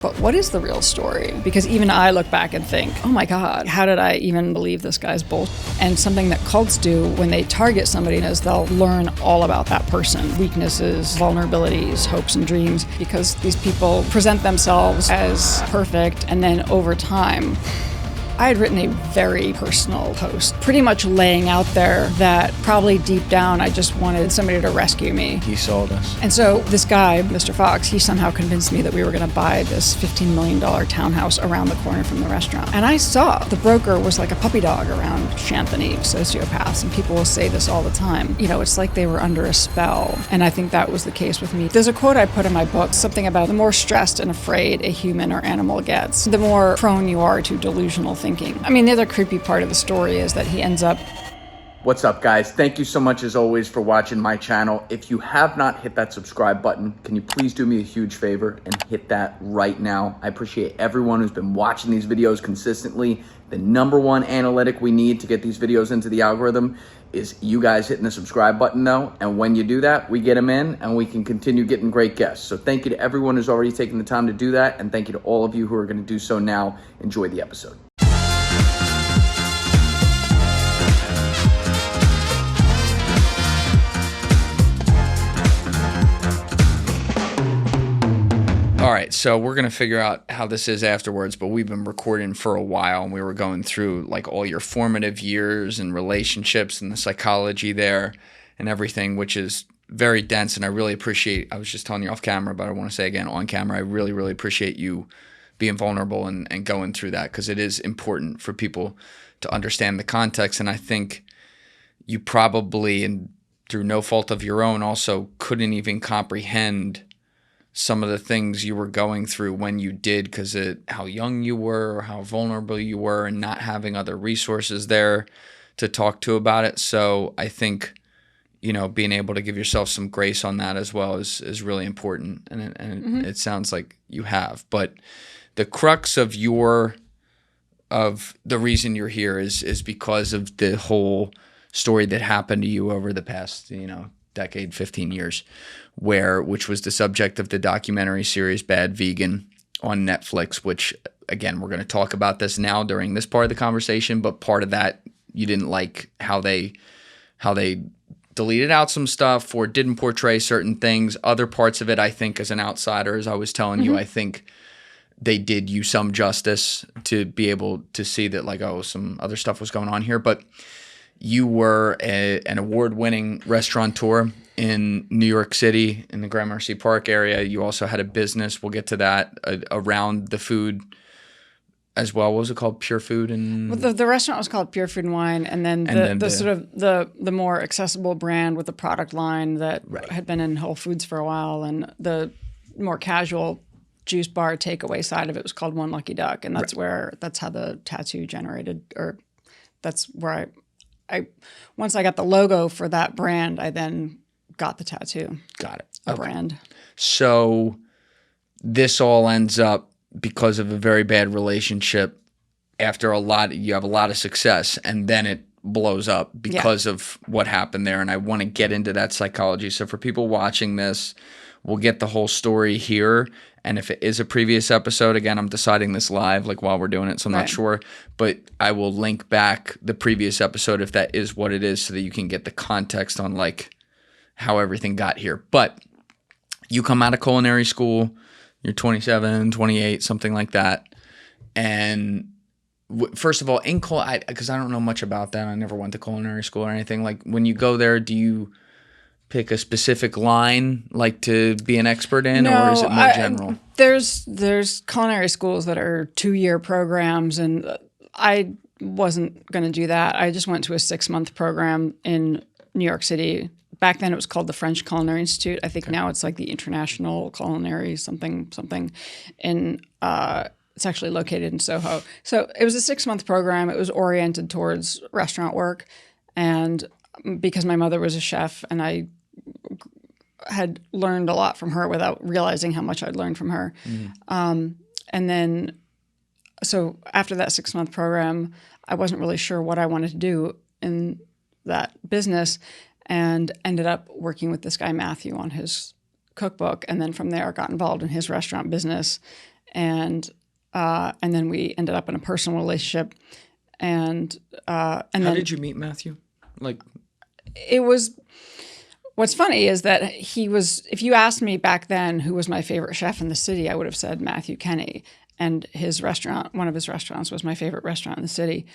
But what is the real story? Because even I look back and think, oh my God, how did I even believe this guy's bullshit? And something that cults do when they target somebody is they'll learn all about that person, weaknesses, vulnerabilities, hopes and dreams, because these people present themselves as perfect, and then over time, I had written a very personal post, pretty much laying out there that probably deep down I just wanted somebody to rescue me. He sold us. And so this guy, Mr. Fox, he somehow convinced me that we were going to buy this $15 million townhouse around the corner from the restaurant. And I saw the broker was like a puppy dog around Anthony, sociopaths, and people will say this all the time. You know, it's like they were under a spell. And I think that was the case with me. There's a quote I put in my book, something about the more stressed and afraid a human or animal gets, the more prone you are to delusional thinking. I mean, the other creepy part of the story is that he ends up... What's up, guys? Thank you so much, as always, for watching my channel. If you have not hit that subscribe button, can you please do me a huge favor and hit that right now? I appreciate everyone who's been watching these videos consistently. The number one analytic we need to get these videos into the algorithm is you guys hitting the subscribe button, though. And when you do that, we get them in and we can continue getting great guests. So thank you to everyone who's already taken the time to do that. And thank you to all of you who are going to do so now. Enjoy the episode. All right, so we're going to figure out how this is afterwards, but we've been recording for a while, and we were going through like all your formative years and relationships and the psychology there and everything, which is very dense, and I really appreciate, I was just telling you off camera, but I want to say again on camera, I really, really appreciate you being vulnerable and going through that, because it is important for people to understand the context, and I think you probably, and through no fault of your own, also couldn't even comprehend some of the things you were going through when you did, because of how young you were or how vulnerable you were and not having other resources there to talk to about it. So I think, you know, being able to give yourself some grace on that as well is really important. And it sounds like you have. But the crux of the reason you're here is because of the whole story that happened to you over the past, decade, 15 years, which was the subject of the documentary series Bad Vegan on Netflix, which, again, we're going to talk about this now during this part of the conversation, but part of that, you didn't like how they deleted out some stuff or didn't portray certain things. Other parts of it, I think, as an outsider, as I was telling you, I think they did you some justice to be able to see that, like, oh, some other stuff was going on here. But you were an award-winning restaurateur in New York City in the Gramercy Park area. You also had a business, we'll get to that, around the food as well. What was it called? Pure Food? And well, the restaurant was called Pure Food and Wine, and then the sort of the more accessible brand with the product line that had been in Whole Foods for a while, and the more casual juice bar takeaway side of it was called One Lucky Duck, and that's how the tattoo generated, or that's where I once I got the logo for that brand, I then got the tattoo. Got it. A brand. So this all ends up because of a very bad relationship. After you have a lot of success, and then it blows up because of what happened there. And I want to get into that psychology. So for people watching this, we'll get the whole story here. And if it is a previous episode, again, I'm deciding this live, like while we're doing it, so I'm not sure. But I will link back the previous episode if that is what it is, so that you can get the context on like how everything got here. But you come out of culinary school, you're 27, 28, something like that. And first of all, because I don't know much about that. I never went to culinary school or anything. Like when you go there, do you pick a specific line like to be an expert in, or is it more general? There's culinary schools that are 2-year programs, and I wasn't going to do that. I just went to a 6-month program in New York City. Back then it was called the French Culinary Institute. I think now it's like the International Culinary something. And it's actually located in Soho. So it was a 6-month program. It was oriented towards restaurant work. And because my mother was a chef and I had learned a lot from her without realizing how much I'd learned from her. And then, so after that 6-month program, I wasn't really sure what I wanted to do in that business, and ended up working with this guy, Matthew, on his cookbook. And then from there, got involved in his restaurant business and then we ended up in a personal relationship. And How then did you meet Matthew? Like, it was. What's funny is that he was. If you asked me back then who was my favorite chef in the city, I would have said Matthew Kenny. And his restaurant, one of his restaurants, was my favorite restaurant in the city.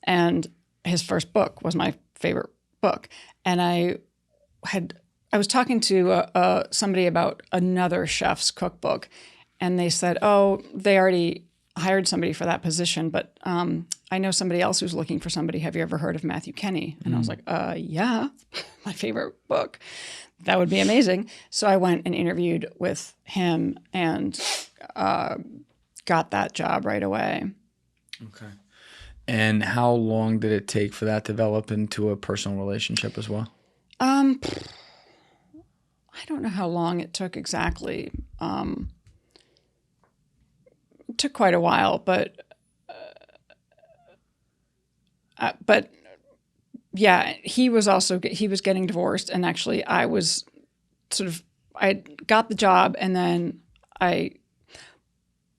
And his first book was my favorite book. And I was talking to somebody about another chef's cookbook, and they said, "Oh, they already hired somebody for that position, but I know somebody else who's looking for somebody. Have you ever heard of Matthew Kenny?" And I was like, "Yeah, my favorite book. That would be amazing." So I went and interviewed with him and got that job right away. okay. And how long did it take for that to develop into a personal relationship as well? I don't know how long it took exactly. It took quite a while, but yeah, he was getting divorced, and actually I got the job, and then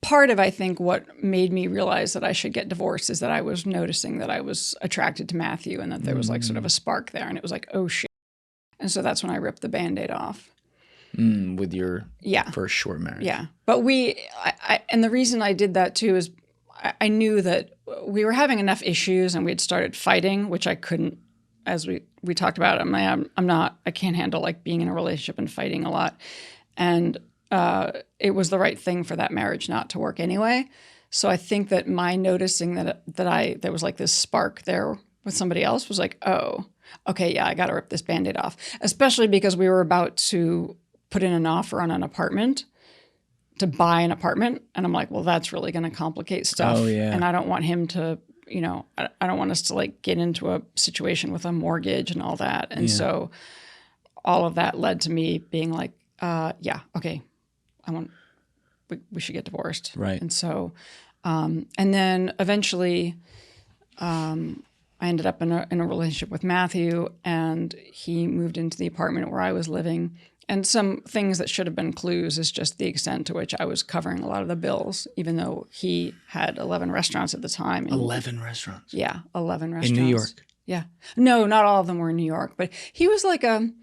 part of, I think, what made me realize that I should get divorced is that I was noticing that I was attracted to Matthew, and that there was like sort of a spark there, and it was like, oh shit. And so that's when I ripped the Band-Aid off. With your first short marriage. Yeah. But and the reason I did that too is I knew that we were having enough issues, and we had started fighting, which I couldn't, as we talked about. I can't handle like being in a relationship and fighting a lot. And it was the right thing for that marriage not to work anyway. So I think that my noticing that there was like this spark there with somebody else was like, oh, okay, yeah, I got to rip this Band-Aid off. Especially because we were about to put in an offer on an apartment, to buy an apartment. And I'm like, well, that's really going to complicate stuff. Oh, yeah. And I don't want him to, I don't want us to like get into a situation with a mortgage and all that. And so all of that led to me being like, yeah, okay, we should get divorced. Right. And so, and then eventually, I ended up in a relationship with Matthew, and he moved into the apartment where I was living. And some things that should have been clues is just the extent to which I was covering a lot of the bills, even though he had 11 restaurants at the time. 11 restaurants? Yeah, 11 restaurants. In New York? Yeah. No, not all of them were in New York, but he was like you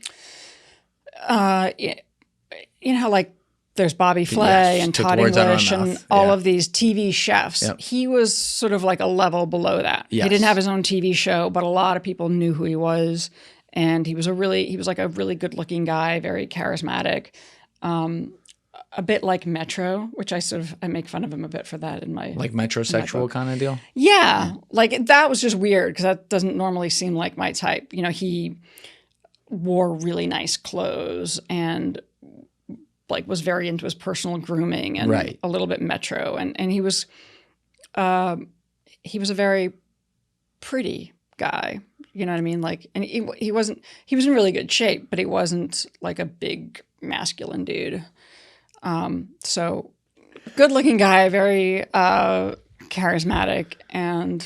know how like there's Bobby Flay and Todd English and all of these TV chefs. Yep. He was sort of like a level below that. Yes. He didn't have his own TV show, but a lot of people knew who he was. And he was like a really good looking guy, very charismatic, a bit like Metro, which I make fun of him a bit for that in my... Like metrosexual kind of deal? Yeah. Like that was just weird because that doesn't normally seem like my type. He wore really nice clothes and like was very into his personal grooming and a little bit Metro. And he was a very pretty guy. You know what I mean? Like, and he was in really good shape, but he wasn't like a big masculine dude. So good looking guy, very charismatic. And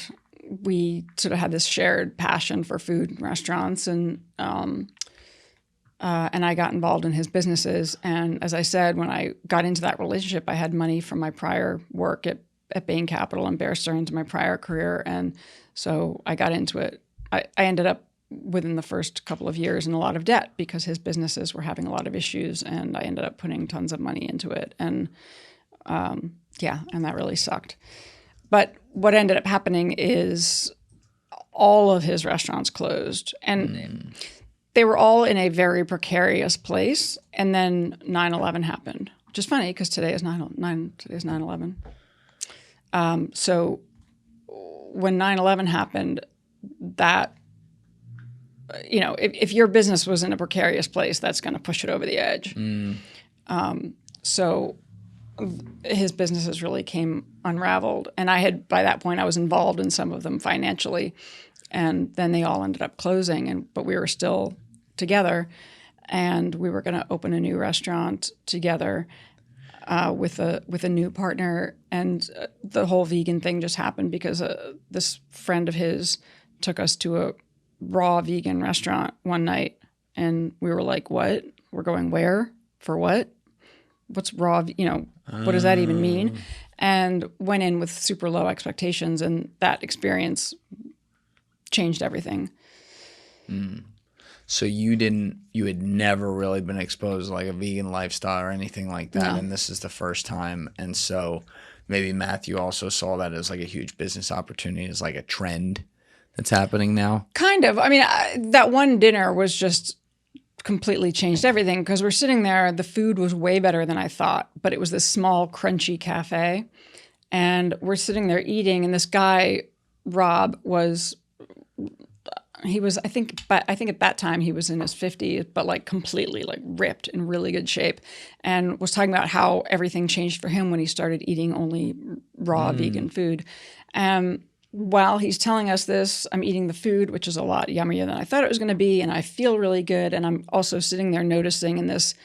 we sort of had this shared passion for food and restaurants, and I got involved in his businesses. And as I said, when I got into that relationship, I had money from my prior work at Bain Capital and Bear Stearns, my prior career. And so I got into it. I ended up within the first couple of years in a lot of debt because his businesses were having a lot of issues, and I ended up putting tons of money into it. And and that really sucked. But what ended up happening is all of his restaurants closed, and they were all in a very precarious place. And then 9/11 happened, which is funny because today is 9/11. So when 9/11 happened, that, if your business was in a precarious place, that's going to push it over the edge. So his businesses really came unraveled. And by that point, I was involved in some of them financially. And then they all ended up closing, but we were still together. And we were going to open a new restaurant together with a new partner. And the whole vegan thing just happened because this friend of his took us to a raw vegan restaurant one night, and we were like, what? We're going where? For what? what's raw, what does that even mean? And went in with super low expectations, and that experience changed everything. So you had never really been exposed to like a vegan lifestyle or anything like that, No. and this is the first time. And so maybe Matthew also saw that as like a huge business opportunity, as like a trend that's happening now. Kind of. I mean, that one dinner was just completely changed everything, because we're sitting there, the food was way better than I thought, but it was this small, crunchy cafe. And we're sitting there eating, and this guy, Rob, I think at that time he was in his 50s, but like completely like ripped, in really good shape, and was talking about how everything changed for him when he started eating only raw vegan food. While he's telling us this, I'm eating the food, which is a lot yummier than I thought it was going to be, and I feel really good. And I'm also sitting there noticing in this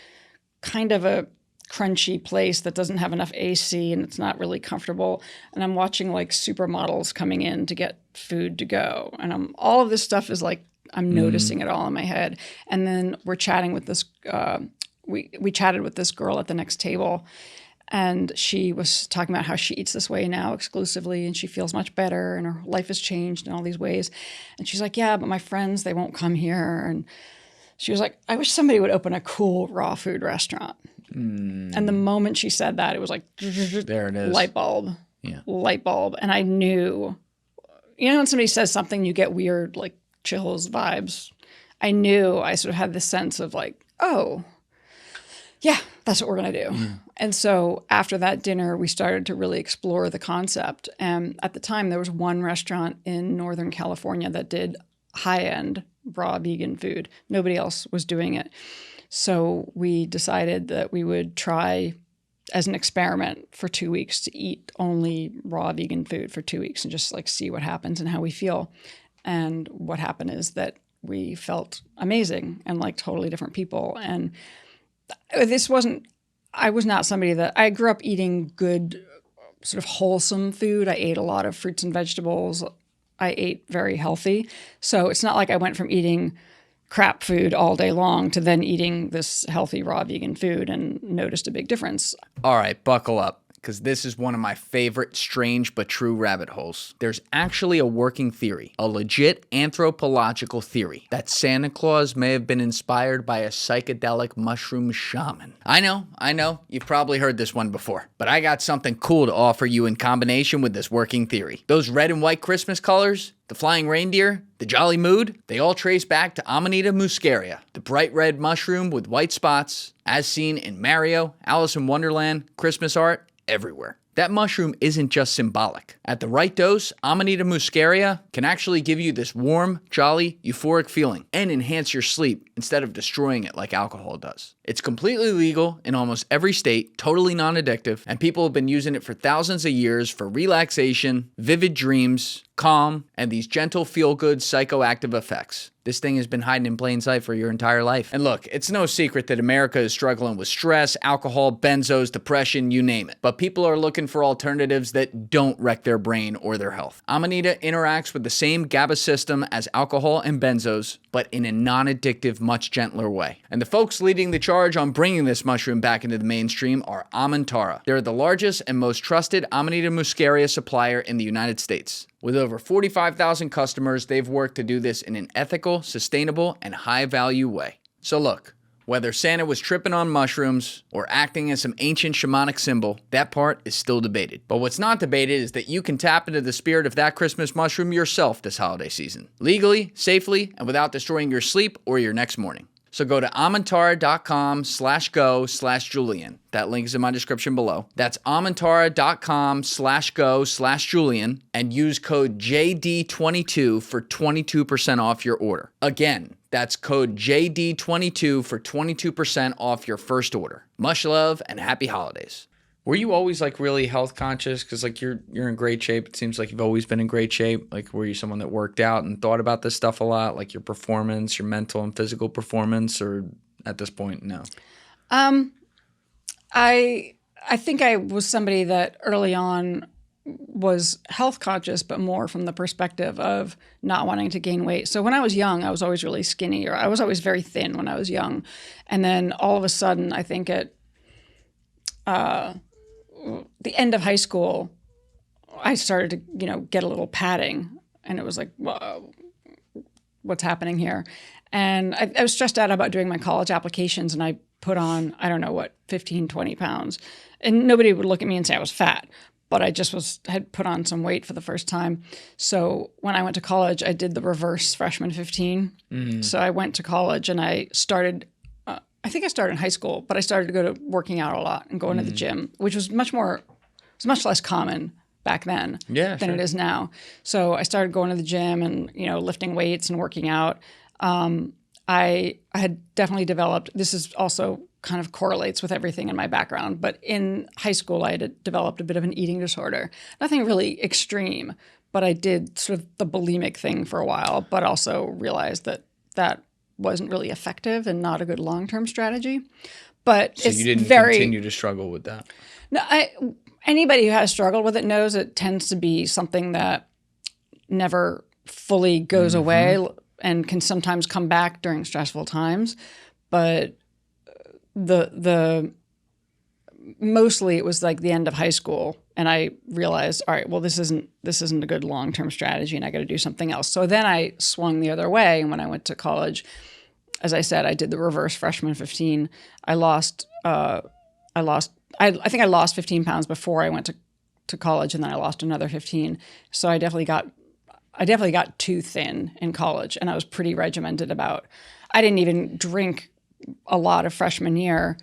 kind of a crunchy place that doesn't have enough AC, and it's not really comfortable. And I'm watching like supermodels coming in to get food to go. And all of this stuff is like, I'm noticing it all in my head. And then we're chatting with this, we chatted with this girl at the next table, and she was talking about how she eats this way now exclusively, and she feels much better, and her life has changed in all these ways. And she's like, yeah, but my friends, they won't come here. And she was like, I wish somebody would open a cool raw food restaurant. And the moment she said that, it was like, There it is. light bulb. Yeah. Light bulb. And I knew, when somebody says something, you get weird, like chills, vibes. I knew, I sort of had this sense of like, oh, yeah, that's what we're going to do. And so after that dinner, we started to really explore the concept. And at the time, there was one restaurant in Northern California that did high-end raw vegan food. Nobody else was doing it. So we decided that we would try as an experiment for 2 weeks to eat only raw vegan food for 2 weeks and just like see what happens and how we feel. And what happened is that we felt amazing and like totally different people. And I was not somebody that, I grew up eating good, sort of wholesome food. I ate a lot of fruits and vegetables. I ate very healthy. So it's not like I went from eating crap food all day long to then eating this healthy raw vegan food and noticed a big difference. All right, buckle up, because this is one of my favorite strange but true rabbit holes. There's actually a working theory, a legit anthropological theory, that Santa Claus may have been inspired by a psychedelic mushroom shaman. I know, you've probably heard this one before, but I got something cool to offer you in combination with this working theory. Those red and white Christmas colors, the flying reindeer, the jolly mood, they all trace back to Amanita muscaria, the bright red mushroom with white spots, as seen in Mario, Alice in Wonderland, Christmas art, everywhere. That mushroom isn't just symbolic. At the right dose, Amanita muscaria can actually give you this warm, jolly, euphoric feeling and enhance your sleep instead of destroying it like alcohol does. It's completely legal in almost every state, totally non-addictive, and people have been using it for thousands of years for relaxation, vivid dreams, calm, and these gentle feel-good psychoactive effects. This thing has been hiding in plain sight for your entire life. And look, it's no secret that America is struggling with stress, alcohol, benzos, depression, you name it. But people are looking for alternatives that don't wreck their brain or their health. Amanita interacts with the same GABA system as alcohol and benzos, but in a non-addictive, much gentler way. And the folks leading the charge on bringing this mushroom back into the mainstream are Amantara. They're the largest and most trusted Amanita muscaria supplier in the United States. With over 45,000 customers, they've worked to do this in an ethical, sustainable, and high-value way. So look, whether Santa was tripping on mushrooms or acting as some ancient shamanic symbol, that part is still debated. But what's not debated is that you can tap into the spirit of that Christmas mushroom yourself this holiday season, legally, safely, and without destroying your sleep or your next morning. So go to amantara.com/go/Julian. That link is in my description below. That's amantara.com/go/Julian and use code JD22 for 22% off your order. Again, that's code JD22 for 22% off your first order. Much love and happy holidays. Were you always like really health conscious? Because like you're in great shape. It seems like you've always been in great shape. Like were you someone that worked out and thought about this stuff a lot? Like your performance, your mental and physical performance, or at this point, no? I think I was somebody that early on was health conscious, but more from the perspective of not wanting to gain weight. So when I was young, I was always really skinny, or I was always very thin when I was young. And then all of a sudden, I think at the end of high school, I started to, get a little padding, and it was like, whoa, what's happening here? And I was stressed out about doing my college applications, and I put on, I don't know what, 15, 20 pounds. And nobody would look at me and say I was fat, but I just had put on some weight for the first time. So when I went to college, I did the reverse freshman 15. So I went to college and I started, I think I started in high school, but I started to go to working out a lot and going to the gym, which was much less common back then than it is now. So I started going to the gym and, lifting weights and working out. I had definitely developed, this is also kind of correlates with everything in my background, but in high school I had developed a bit of an eating disorder. Nothing really extreme, but I did sort of the bulimic thing for a while, but also realized that wasn't really effective and not a good long-term strategy. But so it's you didn't continue to struggle with that? No, anybody who has struggled with it knows it tends to be something that never fully goes away and can sometimes come back during stressful times. But mostly it was like the end of high school, and I realized, all right, well, this isn't a good long-term strategy, and I got to do something else. So then I swung the other way, and when I went to college, as I said, I did the reverse freshman 15. I think I lost 15 pounds before I went to college, and then I lost another 15. So I definitely got too thin in college, and I was pretty regimented about. I didn't even drink a lot of freshman year,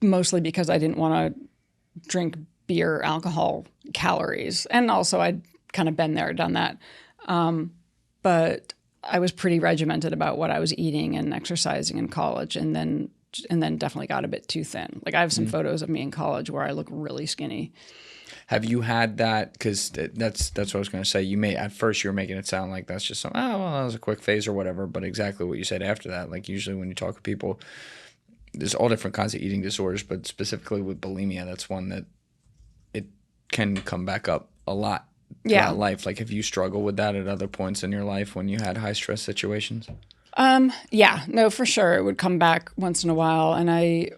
mostly because I didn't want to drink beer, alcohol, calories, and also I'd kind of been there, done that. But I was pretty regimented about what I was eating and exercising in college, and then definitely got a bit too thin. Like I have some photos of me in college where I look really skinny. Have you had that? Because that's what I was going to say. At first you were making it sound like that's just something, that was a quick phase or whatever. But exactly what you said after that, like usually when you talk to people, there's all different kinds of eating disorders, but specifically with bulimia, that's one that it can come back up a lot throughout life. Like have you struggled with that at other points in your life when you had high stress situations? Yeah, no, for sure. It would come back once in a while. And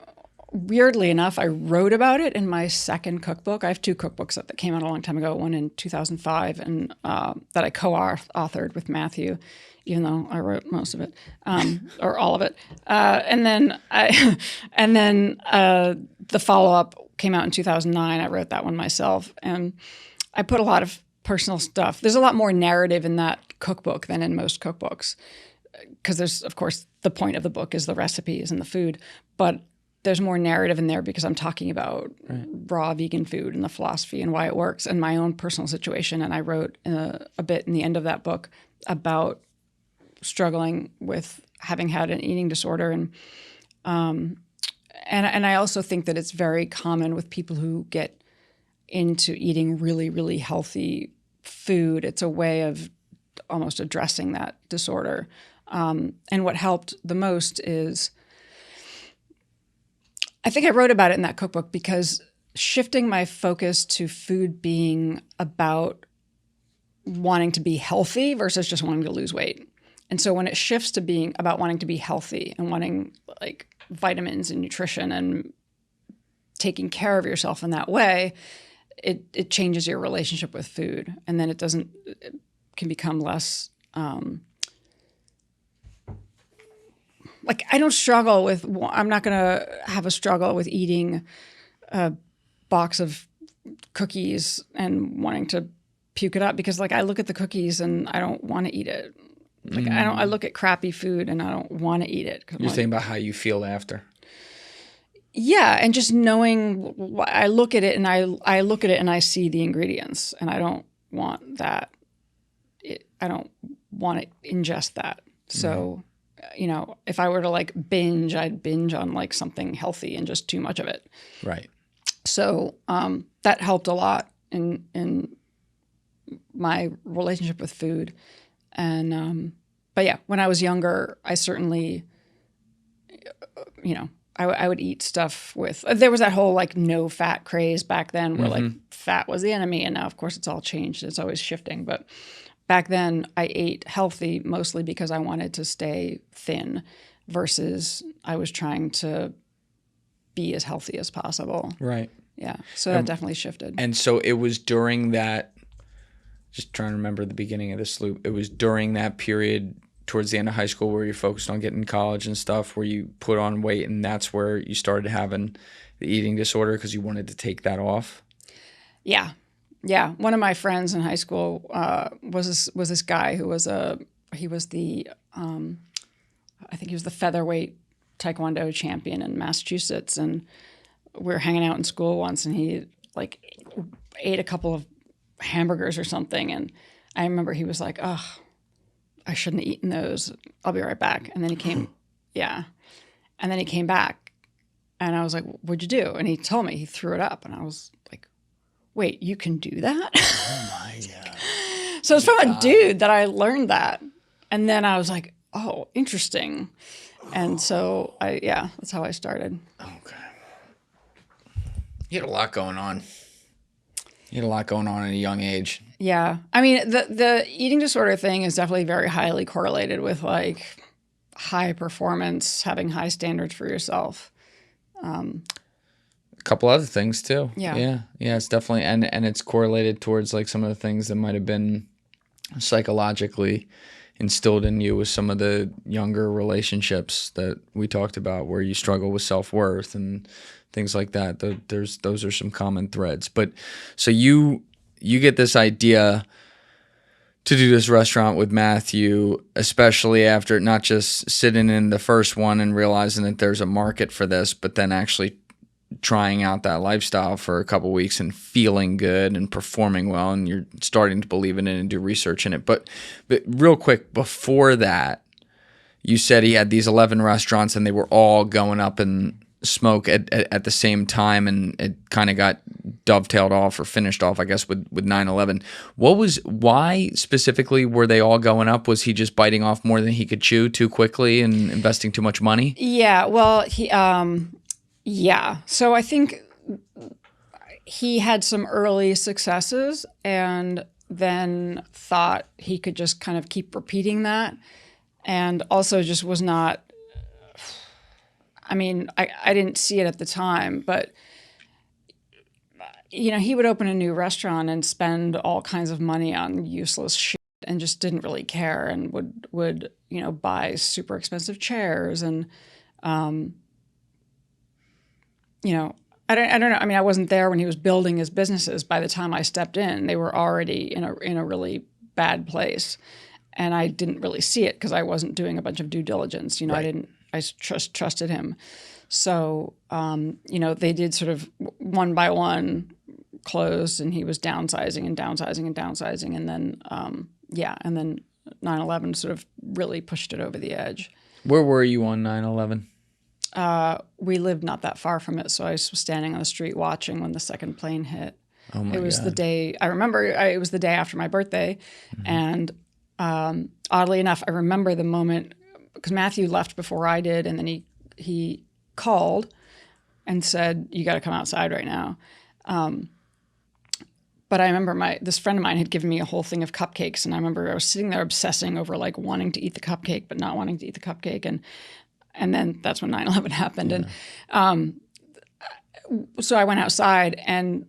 weirdly enough, I wrote about it in my second cookbook. I have two cookbooks that came out a long time ago, one in 2005 and that I co-authored with Matthew, even though I wrote most of it, or all of it. And then the follow-up came out in 2009. I wrote that one myself. And I put a lot of personal stuff. There's a lot more narrative in that cookbook than in most cookbooks. Because there's, of course, the point of the book is the recipes and the food, but there's more narrative in there because I'm talking about raw vegan food and the philosophy and why it works and my own personal situation. And I wrote a bit in the end of that book about struggling with having had an eating disorder. And I also think that it's very common with people who get into eating really, really healthy food. It's a way of almost addressing that disorder. And what helped the most is, I think I wrote about it in that cookbook because shifting my focus to food being about wanting to be healthy versus just wanting to lose weight. And so when it shifts to being about wanting to be healthy and wanting like vitamins and nutrition and taking care of yourself in that way, it changes your relationship with food. And then it can become less, like I don't struggle with, I'm not going to have a struggle with eating a box of cookies and wanting to puke it up because like I look at the cookies and I don't want to eat it. Like I look at crappy food and I don't want to eat it. You're thinking about how you feel after. Yeah, and just knowing, I look at it and I look at it and I see the ingredients and I don't want that. I don't want to ingest that. So, if I were to like binge, I'd binge on like something healthy and just too much of it. Right. So that helped a lot in my relationship with food. And but yeah, when I was younger, I certainly, I would eat stuff with. There was that whole like no fat craze back then, where like fat was the enemy, and now of course it's all changed. It's always shifting, but back then I ate healthy mostly because I wanted to stay thin, versus I was trying to be as healthy as possible. Right. Yeah. So that definitely shifted. And so it was during that, just trying to remember the beginning of this loop, it was during that period towards the end of high school where you focused on getting to college and stuff, where you put on weight, and that's where you started having the eating disorder because you wanted to take that off? Yeah. Yeah. One of my friends in high school was this guy who was I think he was the featherweight Taekwondo champion in Massachusetts. And we were hanging out in school once, and he like ate a couple of hamburgers or something. And I remember he was like, "Oh, I shouldn't have eaten those. I'll be right back." And then he came, yeah. And then he came back, and I was like, "What'd you do?" And he told me he threw it up, and I was like, "Wait, you can do that?" Oh my God. So it's from a dude that I learned that. And then I was like, "Oh, interesting." And so that's how I started. Okay. You had a lot going on. You had a lot going on at a young age. Yeah. I mean, the eating disorder thing is definitely very highly correlated with like high performance, having high standards for yourself. A couple other things too. Yeah. Yeah, it's definitely, and it's correlated towards like some of the things that might have been psychologically instilled in you with some of the younger relationships that we talked about, where you struggle with self-worth and things like that. Those are some common threads. But so you get this idea to do this restaurant with Matthew, especially after not just sitting in the first one and realizing that there's a market for this, but then actually trying out that lifestyle for a couple of weeks and feeling good and performing well, and you're starting to believe in it and do research in it. But real quick, before that, you said he had these 11 restaurants and they were all going up in smoke at the same time, and it kind of got dovetailed off or finished off, I guess, with 9/11. Why specifically were they all going up? Was he just biting off more than he could chew too quickly and investing too much money? Yeah, well, so I think he had some early successes and then thought he could just kind of keep repeating that, and also just was not, I mean, I didn't see it at the time, but he would open a new restaurant and spend all kinds of money on useless shit and just didn't really care, and would buy super expensive chairs and I don't know. I mean, I wasn't there when he was building his businesses. By the time I stepped in, they were already in a really bad place, and I didn't really see it because I wasn't doing a bunch of due diligence. Right. I trusted him. So, they did sort of one by one closed, and he was downsizing and downsizing and downsizing. And then, and then 9/11 sort of really pushed it over the edge. Where were you on 9/11? We lived not that far from it, so I was standing on the street watching when the second plane hit. Oh my God. It was the day, I remember, it was the day after my birthday. Mm-hmm. And oddly enough, I remember the moment, because Matthew left before I did, and then he called and said, "You got to come outside right now." But I remember this friend of mine had given me a whole thing of cupcakes, and I remember I was sitting there obsessing over like wanting to eat the cupcake, but not wanting to eat the cupcake. And then that's when 9/11 happened. Yeah. And so I went outside, and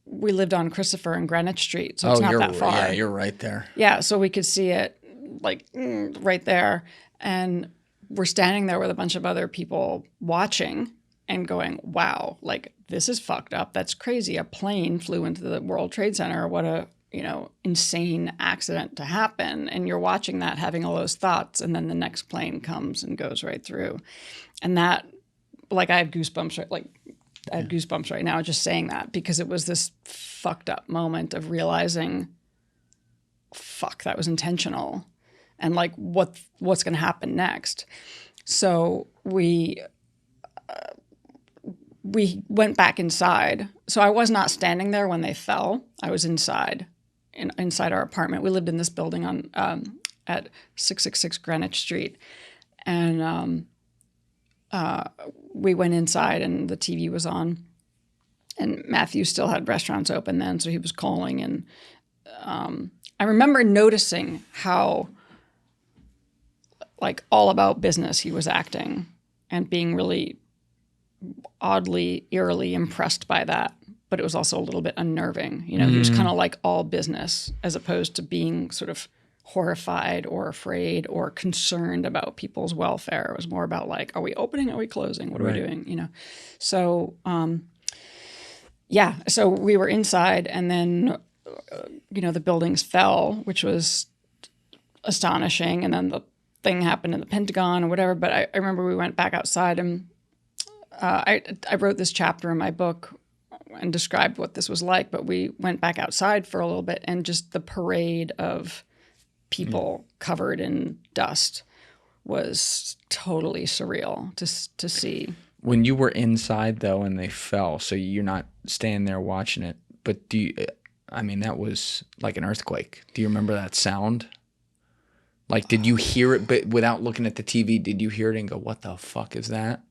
we lived on Christopher and Greenwich Street, so it's not that far. Yeah, you're right there. Yeah, so we could see it like right there. And we're standing there with a bunch of other people watching and going, wow, like this is fucked up. That's crazy. A plane flew into the World Trade Center. What a insane accident to happen. And you're watching that, having all those thoughts, and then the next plane comes and goes right through. And that, like, I have goosebumps, goosebumps right now just saying that, because it was this fucked up moment of realizing, fuck, that was intentional. And like, what's going to happen next? So we went back inside. So I was not standing there when they fell. I was inside our apartment. We lived in this building on at 666 Greenwich Street, and we went inside, and the TV was on, and Matthew still had restaurants open then, so he was calling, and I remember noticing how like all about business he was acting and being really oddly, eerily impressed by that. But it was also a little bit unnerving. You know, he was kind of like all business as opposed to being sort of horrified or afraid or concerned about people's welfare. It was more about like, are we opening? Are we closing? What are we doing? You know? So, yeah. So we were inside and then, you know, the buildings fell, which was astonishing. And then the thing happened in the Pentagon or whatever. But I remember we went back outside and I wrote this chapter in my book and described what this was like, but we went back outside for a little bit and just the parade of people covered in dust was totally surreal to see. When you were inside though and they fell, so you're not standing there watching it, but I mean, that was like an earthquake. Do you remember that sound? Like, did you hear it, but without looking at the TV, did you hear it and go, what the fuck is that?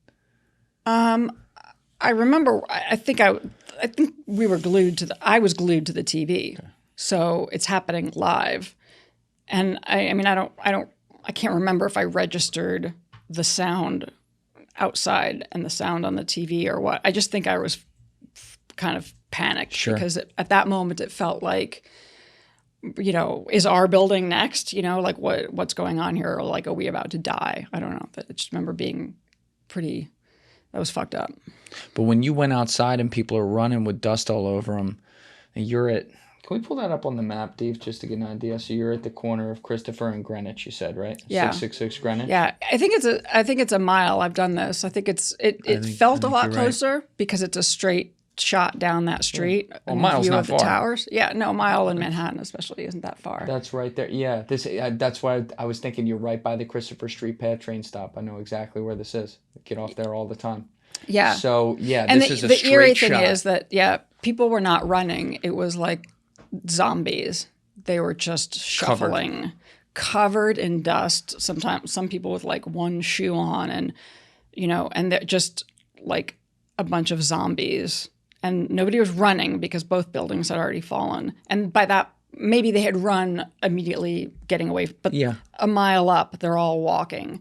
I remember, I think we were I was glued to the TV. Okay. So it's happening live. And I can't remember if I registered the sound outside and the sound on the TV or what. I just think I was kind of panicked because at that moment it felt like, you know, is our building next? You know, like what's going on here? Or like, are we about to die? I don't know. I just remember being that was fucked up. But when you went outside and people are running with dust all over them, and you're at, can we pull that up on the map, Dave, just to get an idea? So you're at the corner of Christopher and Greenwich, you said, right? Yeah. 666 Greenwich? Yeah. I think it's a mile. I've done this. I think it felt a lot closer because it's a straight shot down that street. Yeah. Well, mile's not far. The towers. Yeah, no, a mile in Manhattan especially isn't that far. That's right there. Yeah, that's why I was thinking you're right by the Christopher Street Pad train stop. I know exactly where this is. I get off there all the time. Yeah. So, yeah, and this is a the straight eerie shot. thing is that, people were not running. It was like zombies. They were just shuffling, covered in dust. Sometimes some people with like one shoe on and, you know, and they're just like a bunch of zombies. And nobody was running because both buildings had already fallen. And by that, maybe they had run immediately getting away. But a mile up, they're all walking.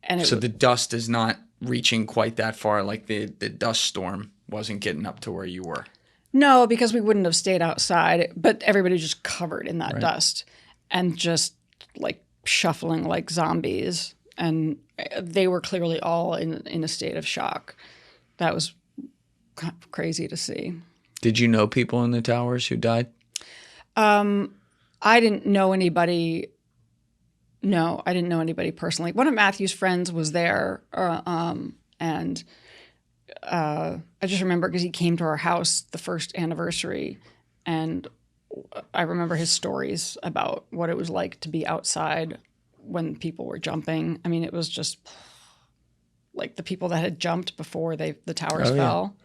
And so the dust is not reaching quite that far. Like the dust storm wasn't getting up to where you were. No, because we wouldn't have stayed outside. But everybody just covered in that dust and just like shuffling like zombies. And they were clearly all in a state of shock. That was kind of crazy to see. Did you know people in the towers who died? I didn't know anybody. No, I didn't know anybody personally. One of Matthew's friends was there, and I just remember because he came to our house the first anniversary, and I remember his stories about what it was like to be outside when people were jumping. I mean, it was just like the people that had jumped before the towers fell.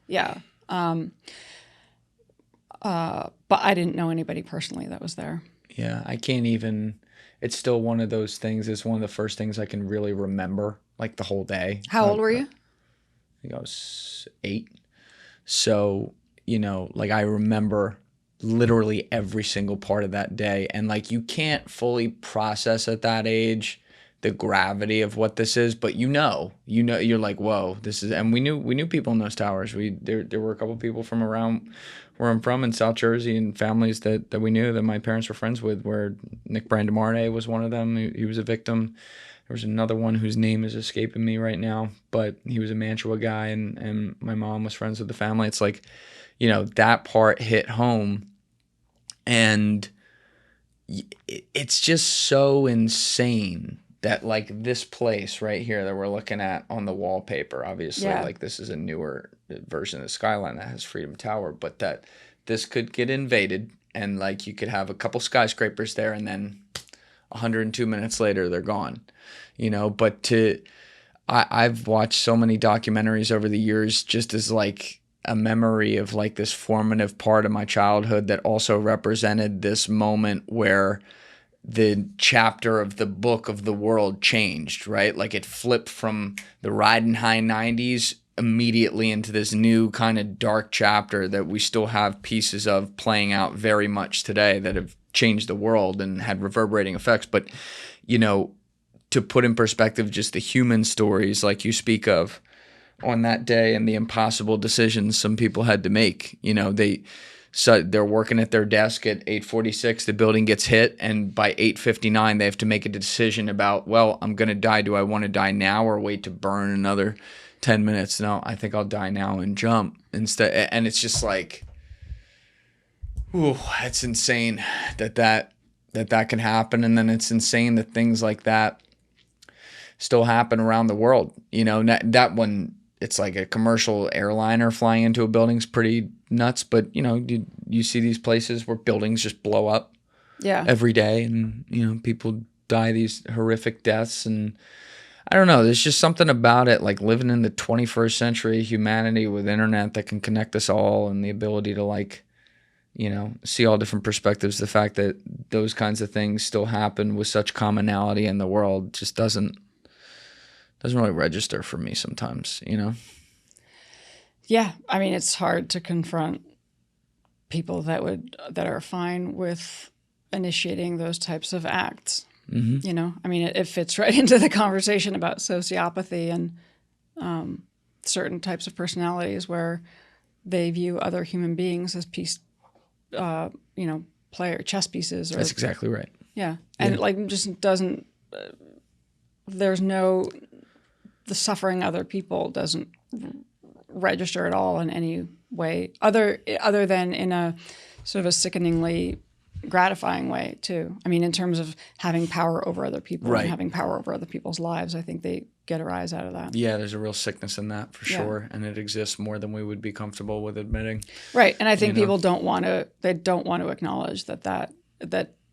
Yeah. But I didn't know anybody personally that was there. Yeah, I can't even. It's still one of those things. It's one of the first things I can really remember, like the whole day. How old were you? I think I was 8. So, you know, like I remember literally every single part of that day. And like you can't fully process at that age the gravity of what this is, but you know, you're like, whoa, this is, and we knew people in those towers. There were a couple of people from around where I'm from in South Jersey and families that we knew that my parents were friends with, where Nick Brandamarte was one of them. He was a victim. There was another one whose name is escaping me right now, but he was a Mantua guy and my mom was friends with the family. It's like, you know, that part hit home and it's just so insane that like this place right here that we're looking at on the wallpaper, obviously, like this is a newer version of the skyline that has Freedom Tower, but that this could get invaded and like you could have a couple skyscrapers there and then 102 minutes later they're gone, you know. But I've watched so many documentaries over the years just as like a memory of like this formative part of my childhood that also represented this moment where the chapter of the book of the world changed, right? Like it flipped from the riding high 90s immediately into this new kind of dark chapter that we still have pieces of playing out very much today that have changed the world and had reverberating effects. But, you know, to put in perspective just the human stories like you speak of, on that day and the impossible decisions some people had to make. You know, they're working at their desk at 8:46, the building gets hit, and by 8:59 they have to make a decision about, well, I'm going to die. Do I want to die now or wait to burn another 10 minutes? No, I think I'll die now and jump instead. And it's just like, ooh, it's insane that can happen. And then it's insane that things like that still happen around the world. You know, that one, it's like a commercial airliner flying into a building's pretty nuts. But, you know, you see these places where buildings just blow up every day, and, you know, people die these horrific deaths. And I don't know, there's just something about it, like living in the 21st century humanity with internet that can connect us all, and the ability to, like, you know, see all different perspectives. The fact that those kinds of things still happen with such commonality in the world just doesn't really register for me sometimes, you know? Yeah. I mean, it's hard to confront people that are fine with initiating those types of acts. Mm-hmm. You know, I mean, it fits right into the conversation about sociopathy and certain types of personalities where they view other human beings as chess pieces. That's exactly right. Yeah. And it, like, just doesn't, the suffering other people doesn't register at all in any way other than in a sort of a sickeningly gratifying way too. I mean, in terms of having power over other people and having power over other people's lives, I think they get a rise out of that. Yeah, there's a real sickness in that for sure, and it exists more than we would be comfortable with admitting. Right, and I think people don't want to acknowledge that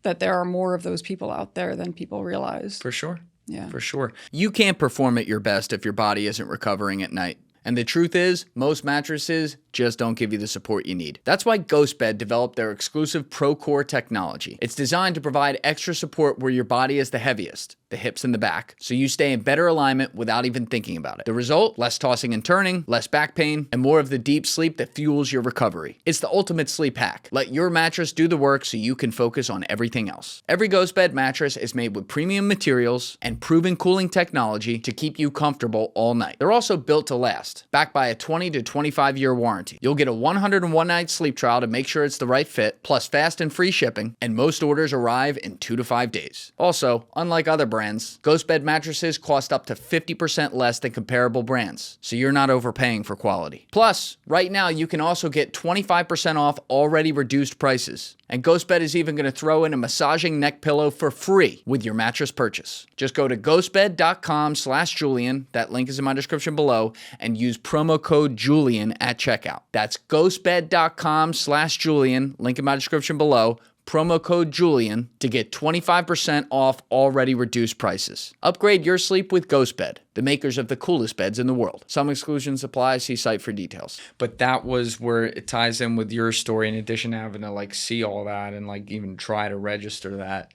there are more of those people out there than people realize. For sure. Yeah. For sure. You can't perform at your best if your body isn't recovering at night. And the truth is, most mattresses just don't give you the support you need. That's why GhostBed developed their exclusive ProCore technology. It's designed to provide extra support where your body is the heaviest, the hips and the back, so you stay in better alignment without even thinking about it. The result? Less tossing and turning, less back pain, and more of the deep sleep that fuels your recovery. It's the ultimate sleep hack. Let your mattress do the work so you can focus on everything else. Every GhostBed mattress is made with premium materials and proven cooling technology to keep you comfortable all night. They're also built to last, backed by a 20 to 25-year warranty. You'll get a 101-night sleep trial to make sure it's the right fit, plus fast and free shipping, and most orders arrive in 2 to 5 days. Also, unlike other brands, GhostBed mattresses cost up to 50% less than comparable brands, so you're not overpaying for quality. Plus, right now you can also get 25% off already reduced prices. And GhostBed is even going to throw in a massaging neck pillow for free with your mattress purchase. Just go to ghostbed.com/Julian, that link is in my description below, and use promo code Julian at checkout. That's ghostbed.com/Julian, link in my description below, promo code Julian to get 25% off already reduced prices. Upgrade your sleep with GhostBed, the makers of the coolest beds in the world. Some exclusions apply. See site for details. But that was where it ties in with your story, in addition to having to, like, see all that and, like, even try to register that.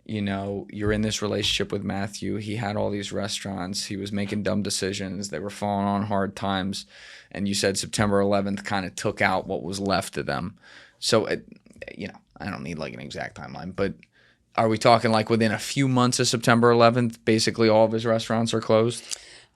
You know, you're in this relationship with Matthew. He had all these restaurants. He was making dumb decisions. They were falling on hard times. And you said September 11th kind of took out what was left of them. So, you know, I don't need like an exact timeline, but are we talking like within a few months of September 11th, basically all of his restaurants are closed?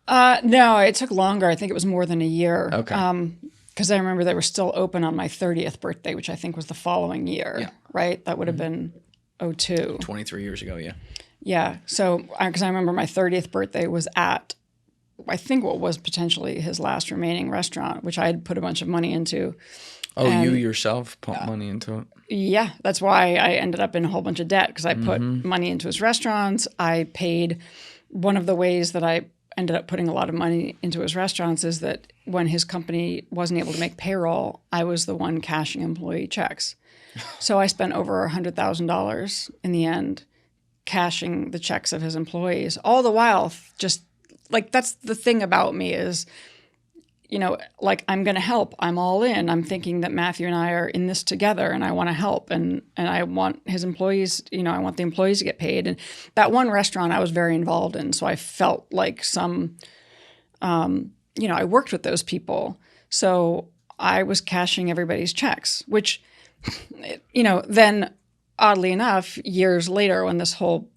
No, it took longer. I think it was more than a year. Okay. Because I remember they were still open on my 30th birthday, which I think was the following year, right? That would have been 2002. 23 years ago, yeah. Yeah. So, because I remember my 30th birthday was at, I think, what was potentially his last remaining restaurant, which I had put a bunch of money into. Oh, and you yourself put money into it? Yeah. That's why I ended up in a whole bunch of debt, because I put money into his restaurants. I paid, one of the ways that I ended up putting a lot of money into his restaurants is that when his company wasn't able to make payroll, I was the one cashing employee checks. So I spent over $100,000 in the end cashing the checks of his employees, all the while just like, that's the thing about me is, you know, like, I'm going to help. I'm all in. I'm thinking that Matthew and I are in this together, and I want to help. And I want his employees, you know, I want the employees to get paid. And that one restaurant I was very involved in. So I felt like some, you know, I worked with those people. So I was cashing everybody's checks, which, you know, then oddly enough, years later, when this whole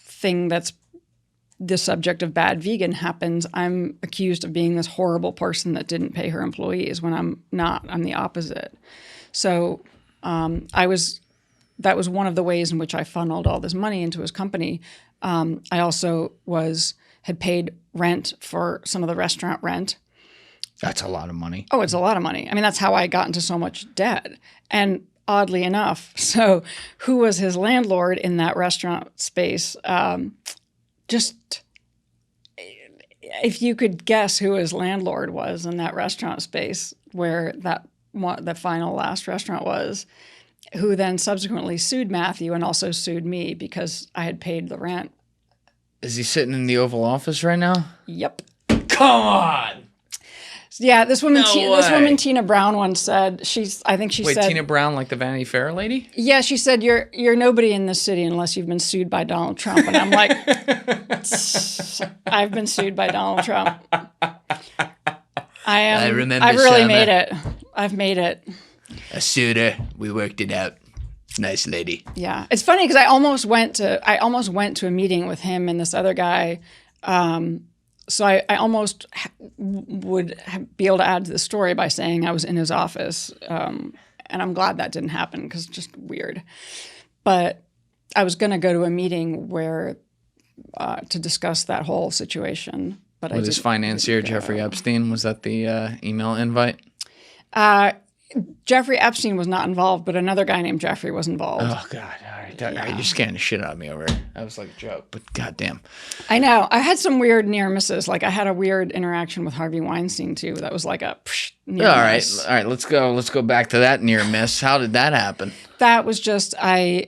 thing that's the subject of bad vegan happens, I'm accused of being this horrible person that didn't pay her employees when I'm not. I'm the opposite. So that was one of the ways in which I funneled all this money into his company. I also had paid rent for some of the restaurant rent. That's a lot of money. Oh, it's a lot of money. I mean, that's how I got into so much debt. And oddly enough, so who was his landlord in that restaurant space? Just if you could guess who his landlord was in that restaurant space where the final last restaurant was, who then subsequently sued Matthew and also sued me because I had paid the rent. Is he sitting in the Oval Office right now? Yep. Come on. Yeah, this woman Tina Brown once said, I think she said... Wait, Tina Brown, like the Vanity Fair lady? Yeah, she said, you're nobody in this city unless you've been sued by Donald Trump. And I'm like, I've been sued by Donald Trump. I remember I've really Sarma. made it. I've made it. I sued her. We worked it out. Nice lady. Yeah. It's funny because I almost went to a meeting with him and this other guy. So I almost would be able to add to the story by saying I was in his office. And I'm glad that didn't happen because it's just weird. But I was going to go to a meeting where to discuss that whole situation. But with his financier, Jeffrey Epstein, was that the email invite? Jeffrey Epstein was not involved, but another guy named Jeffrey was involved. Oh, God. All right, you're scaring the shit out of me over here. That was like a joke, but goddamn. I know. I had some weird near misses. Like I had a weird interaction with Harvey Weinstein, too. That was like a near miss. All right. Let's go back to that near miss. How did that happen? That was just, I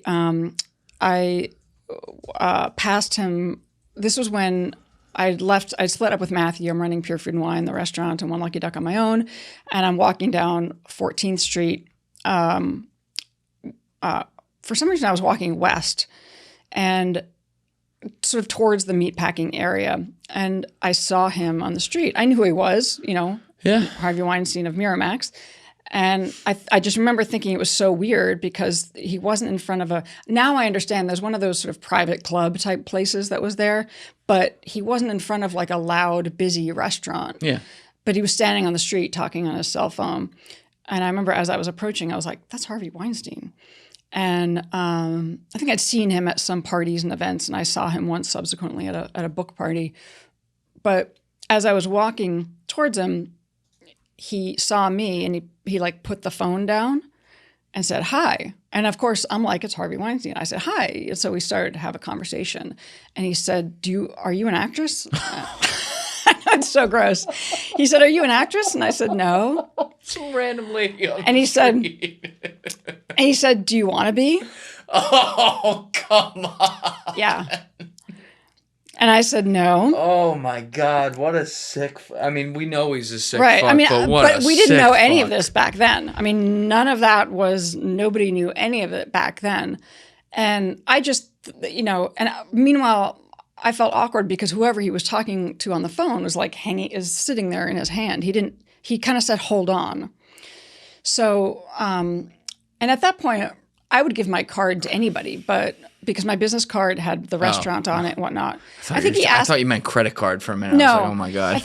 passed him. This was when I split up with Matthew. I'm running Pure Food and Wine, the restaurant, and One Lucky Duck on my own. And I'm walking down 14th Street. For some reason, I was walking west and sort of towards the meatpacking area. And I saw him on the street. I knew who he was, Harvey Weinstein of Miramax. And I just remember thinking it was so weird because he wasn't in front of now I understand there's one of those sort of private club type places that was there, but he wasn't in front of like a loud, busy restaurant. Yeah. But he was standing on the street talking on his cell phone. And I remember as I was approaching, I was like, that's Harvey Weinstein. And I think I'd seen him at some parties and events, and I saw him once subsequently at a book party. But as I was walking towards him, he saw me and he like put the phone down and said, hi. And of course, I'm like, it's Harvey Weinstein. I said, hi. And so we started to have a conversation. And he said, are you an actress? It's so gross. He said, are you an actress? And I said, no. Some random lady on and he said, do you want to be? Oh, come on. Yeah. And I said, no. Oh my God. What a sick, I mean, we know he's a sick right. fuck, I mean, but we didn't know any fuck. of this back then. I mean, nobody knew any of it back then. And I just, and meanwhile, I felt awkward because whoever he was talking to on the phone was like is sitting there in his hand. He kind of said, hold on. So, and at that point, I would give my card to anybody, but because my business card had the restaurant on it and whatnot. I thought you meant credit card for a minute. No, I was like, oh my God. I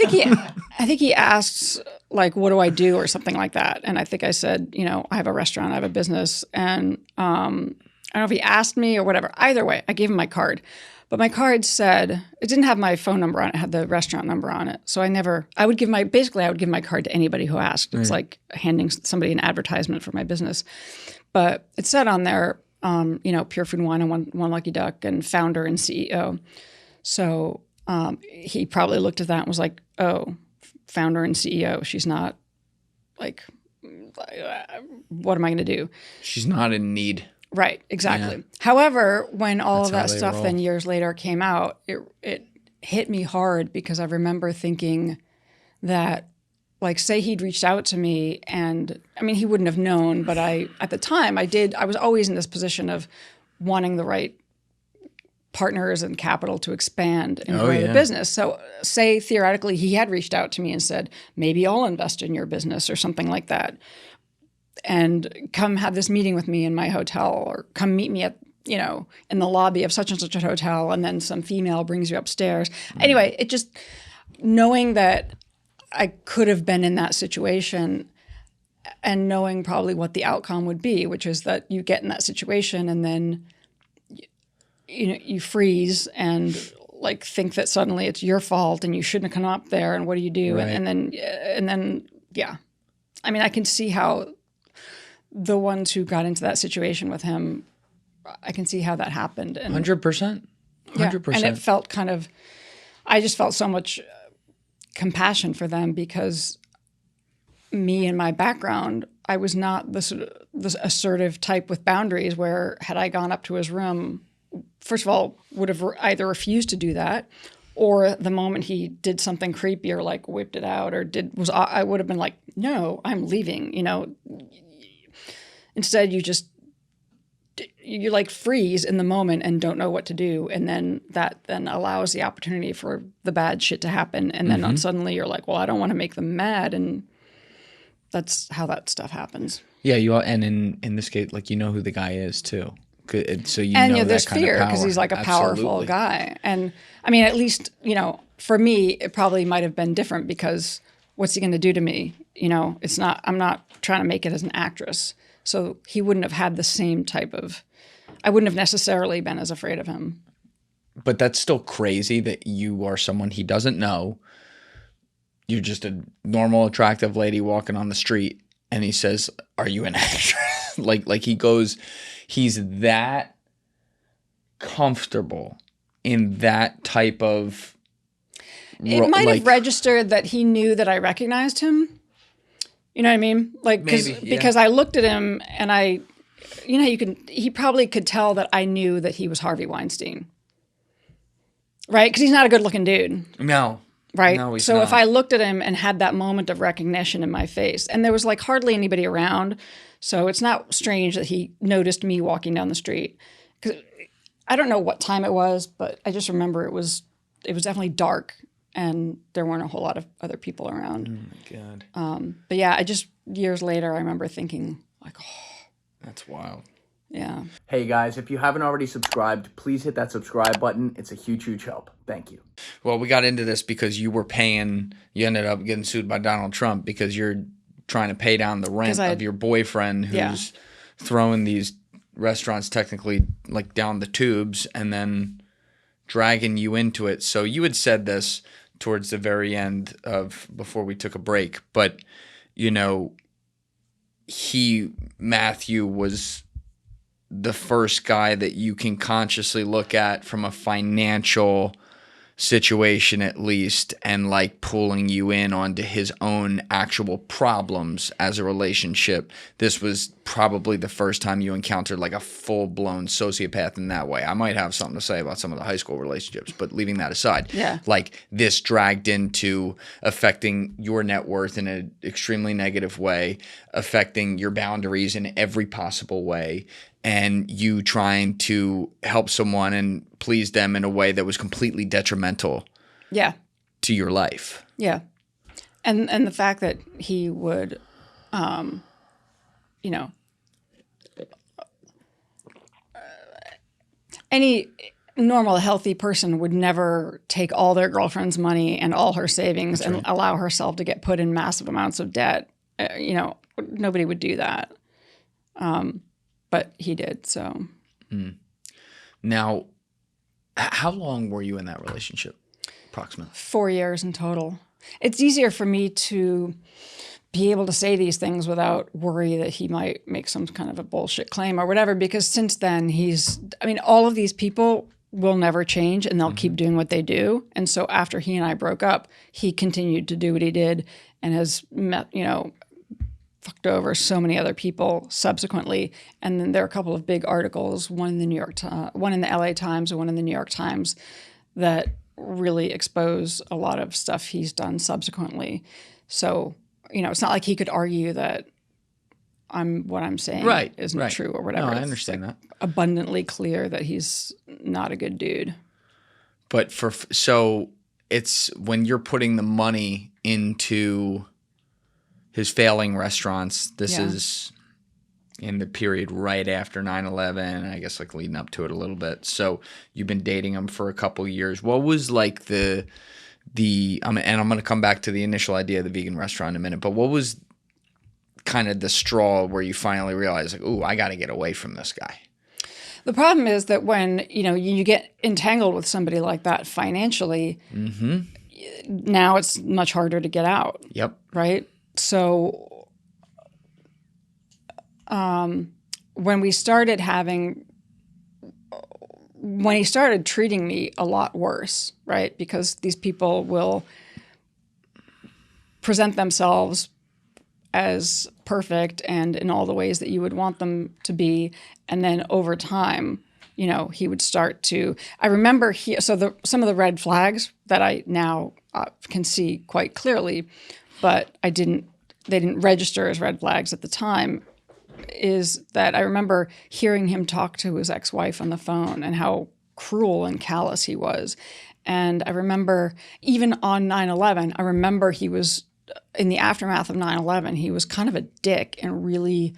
think he asked like, what do I do or something like that. And I think I said, I have a restaurant, I have a business. And I don't know if he asked me or whatever. Either way, I gave him my card. But my card said, it didn't have my phone number on it, it had the restaurant number on it. So I would give my card to anybody who asked. It's like handing somebody an advertisement for my business. But it said on there, Pure Food and Wine and One Lucky Duck and founder and CEO. So he probably looked at that and was like, oh, founder and CEO. She's not like, what am I going to do? She's not in need. Right, exactly. Yeah. However, when all of that stuff then years later came out, it hit me hard because I remember thinking that, like, say he'd reached out to me and, I mean, he wouldn't have known, but at the time I was always in this position of wanting the right partners and capital to expand and grow the business. So say theoretically he had reached out to me and said, maybe I'll invest in your business or something like that. And come have this meeting with me in my hotel or come meet me at in the lobby of such and such a hotel, and then some female brings you upstairs. Anyway, it just, knowing that I could have been in that situation and knowing probably what the outcome would be, which is that you get in that situation and then you freeze and like think that suddenly it's your fault and you shouldn't have come up there, and what do you do? Right. And then yeah. I mean, I can see how the ones who got into that situation with him, I can see how that happened. 100%. 100%. And it felt I just felt so much compassion for them, because me and my background, I was not this assertive type with boundaries where, had I gone up to his room, first of all, would have either refused to do that, or the moment he did something creepy or like whipped it out or I would have been like, no, I'm leaving, Instead, you like freeze in the moment and don't know what to do. And then that then allows the opportunity for the bad shit to happen. And then suddenly you're like, well, I don't want to make them mad. And that's how that stuff happens. Yeah, and in this case, like, who the guy is too. So there's fear because he's like a powerful guy. And I mean, at least, for me, it probably might have been different, because what's he going to do to me? I'm not trying to make it as an actress. So he wouldn't have had the same type of, I wouldn't have necessarily been as afraid of him. But that's still crazy that you are someone he doesn't know. You're just a normal, attractive lady walking on the street, and he says, "Are you an actress?" like he's that comfortable in that type of. It might have registered that he knew that I recognized him. You know what I mean? Like, because I looked at him and he probably could tell that I knew that he was Harvey Weinstein. Right? Because he's not a good looking dude. No. Right? No, he's so not. If I looked at him and had that moment of recognition in my face, and there was like hardly anybody around, so it's not strange that he noticed me walking down the street. Because I don't know what time it was, but I just remember it was definitely dark. And there weren't a whole lot of other people around. Oh, my God. But yeah, years later, I remember thinking, like, oh. That's wild. Yeah. Hey, guys, if you haven't already subscribed, please hit that subscribe button. It's a huge, huge help. Thank you. Well, we got into this because you ended up getting sued by Donald Trump because you're trying to pay down the rent of your boyfriend who's throwing these restaurants technically like down the tubes and then dragging you into it. So you had said this towards the very end of before we took a break, but Matthew was the first guy that you can consciously look at from a financial situation at least, and like pulling you in onto his own actual problems as a relationship. This was probably the first time you encountered like a full-blown sociopath in that way. I might have something to say about some of the high school relationships, but leaving that aside, like this dragged into affecting your net worth in an extremely negative way, affecting your boundaries in every possible way, and you trying to help someone and please them in a way that was completely detrimental to your life. Yeah. And the fact that he would, any normal, healthy person would never take all their girlfriend's money and all her savings and allow herself to get put in massive amounts of debt. Nobody would do that. But he did, so. Now, how long were you in that relationship, approximately? 4 years in total. It's easier for me to be able to say these things without worry that he might make some kind of a bullshit claim or whatever, because since then all of these people will never change and they'll keep doing what they do. And so after he and I broke up, he continued to do what he did and has met, fucked over so many other people subsequently. And then there are a couple of big articles, one in the LA Times and one in the New York Times, that really expose a lot of stuff he's done subsequently. So, it's not like he could argue that what I'm saying isn't true or whatever. No, I understand that. Abundantly clear that he's not a good dude. But so it's when you're putting the money into his failing restaurants, this is in the period right after 9/11, I guess like leading up to it a little bit. So you've been dating him for a couple years. What was like and I'm going to come back to the initial idea of the vegan restaurant in a minute, but what was kind of the straw where you finally realized like, ooh, I got to get away from this guy? The problem is that when, you get entangled with somebody like that financially, now it's much harder to get out. Yep. Right? So when he started treating me a lot worse, right? Because these people will present themselves as perfect and in all the ways that you would want them to be. And then over time, he would start to, I remember some of the red flags that I now can see quite clearly, but they didn't register as red flags at the time, is that I remember hearing him talk to his ex-wife on the phone and how cruel and callous he was. And I remember even on 9/11, I remember he was, in the aftermath of 9/11, he was kind of a dick and really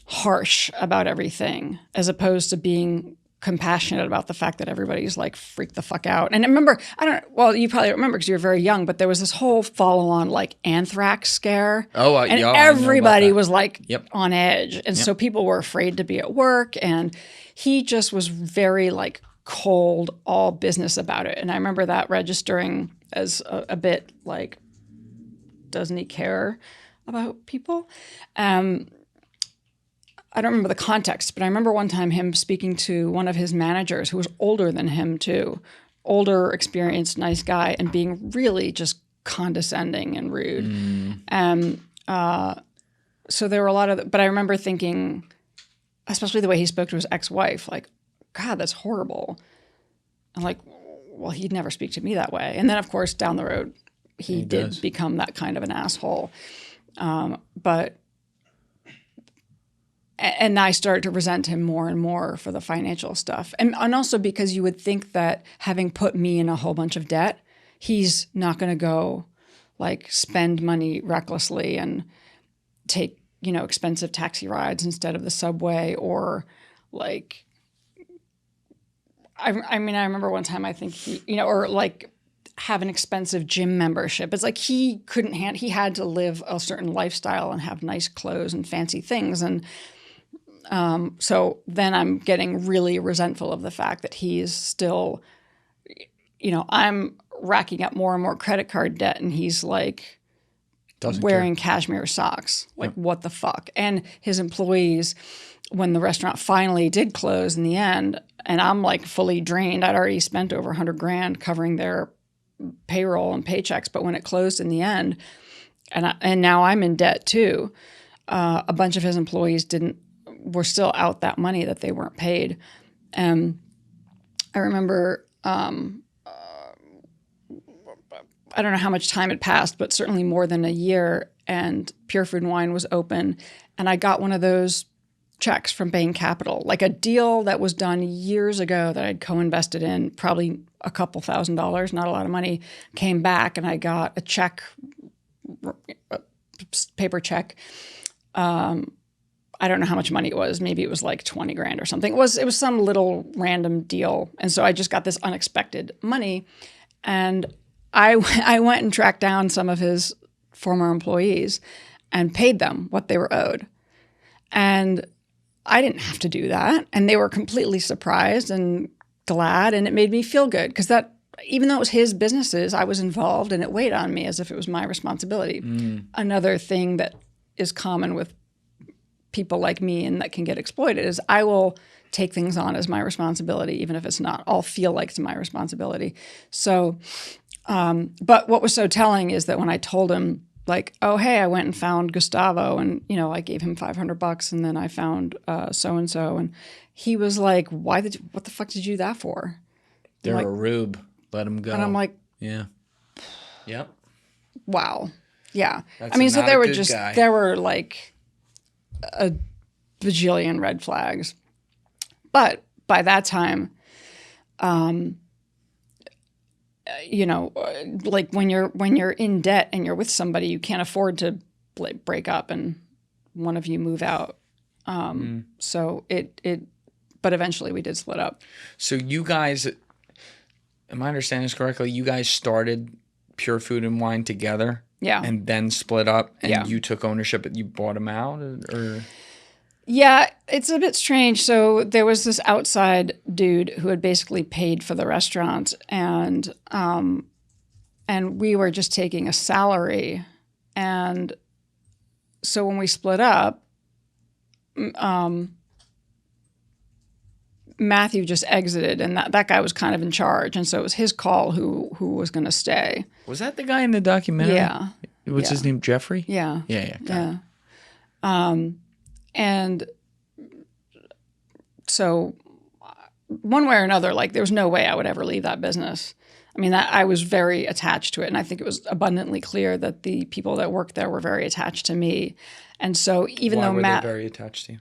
harsh about everything, as opposed to being compassionate about the fact that everybody's like freaked the fuck out. And I remember, you probably don't remember because you were very young, but there was this whole follow-on like anthrax scare. Oh, and yeah, everybody was like Yep. on edge. And so people were afraid to be at work, and he just was very like cold, all business about it. And I remember that registering as a bit like, doesn't he care about people? I don't remember the context, but I remember one time him speaking to one of his managers who was older than him too, older, experienced, nice guy, and being really just condescending and rude. So there were a lot of, but I remember thinking, especially the way he spoke to his ex-wife, like, God, that's horrible. I'm like, well, he'd never speak to me that way. And then of course, down the road, he did become that kind of an asshole. And I started to resent him more and more for the financial stuff. And also because you would think that having put me in a whole bunch of debt, he's not going to go like spend money recklessly and take, expensive taxi rides instead of the subway, or like, I remember one time I think he, or like have an expensive gym membership. It's like he had to live a certain lifestyle and have nice clothes and fancy things. And so then I'm getting really resentful of the fact that he's still, I'm racking up more and more credit card debt, and he's like wearing cashmere socks. Like, what the fuck? And his employees, when the restaurant finally did close in the end, and I'm like fully drained, I'd already spent over $100,000 covering their payroll and paychecks. But when it closed in the end, and now I'm in debt too, a bunch of his employees were still out that money that they weren't paid. I remember, I don't know how much time had passed, but certainly more than a year, and Pure Food and Wine was open. And I got one of those checks from Bain Capital, like a deal that was done years ago that I'd co-invested in, probably a couple $1,000s, not a lot of money, came back, and I got a check, a paper check. I don't know how much money it was. Maybe it was like $20,000 or something. It was some little random deal. And so I just got this unexpected money, and I went and tracked down some of his former employees and paid them what they were owed. And I didn't have to do that. And they were completely surprised and glad, and it made me feel good because that, even though it was his businesses, I was involved, and it weighed on me as if it was my responsibility. Another thing that is common with people like me and that can get exploited is I will take things on as my responsibility, even if it's not. I'll feel like it's my responsibility. So, but what was so telling is that when I told him, like, oh, hey, I went and found Gustavo, and, I gave him $500, and then I found so-and-so, and he was like, what the fuck did you do that for? They're like, a rube. Let them go. And I'm like, yeah. Yep. Wow. Yeah. That's so there there were like a bajillion red flags. But by that time, like when you're in debt and you're with somebody, you can't afford to break up and one of you move out So but eventually we did split up. So you guys, am I understanding this correctly? You guys started Pure Food and Wine together, Yeah. and then split up, and Yeah. you took ownership. You bought them out, or Yeah, it's a bit strange. So there was this outside dude who had basically paid for the restaurant, and we were just taking a salary. And so when we split up, Matthew just exited, and that guy was kind of in charge, and so it was his call who was going to stay. was that the guy in the documentary? Yeah. What's his name? Jeffrey? Yeah. Yeah. Yeah. And so one way or another, like there was no way I would ever leave that business. I mean, I was very attached to it, and I think it was abundantly clear that the people that worked there were very attached to me. And so even Why though were Matt, they very attached to you?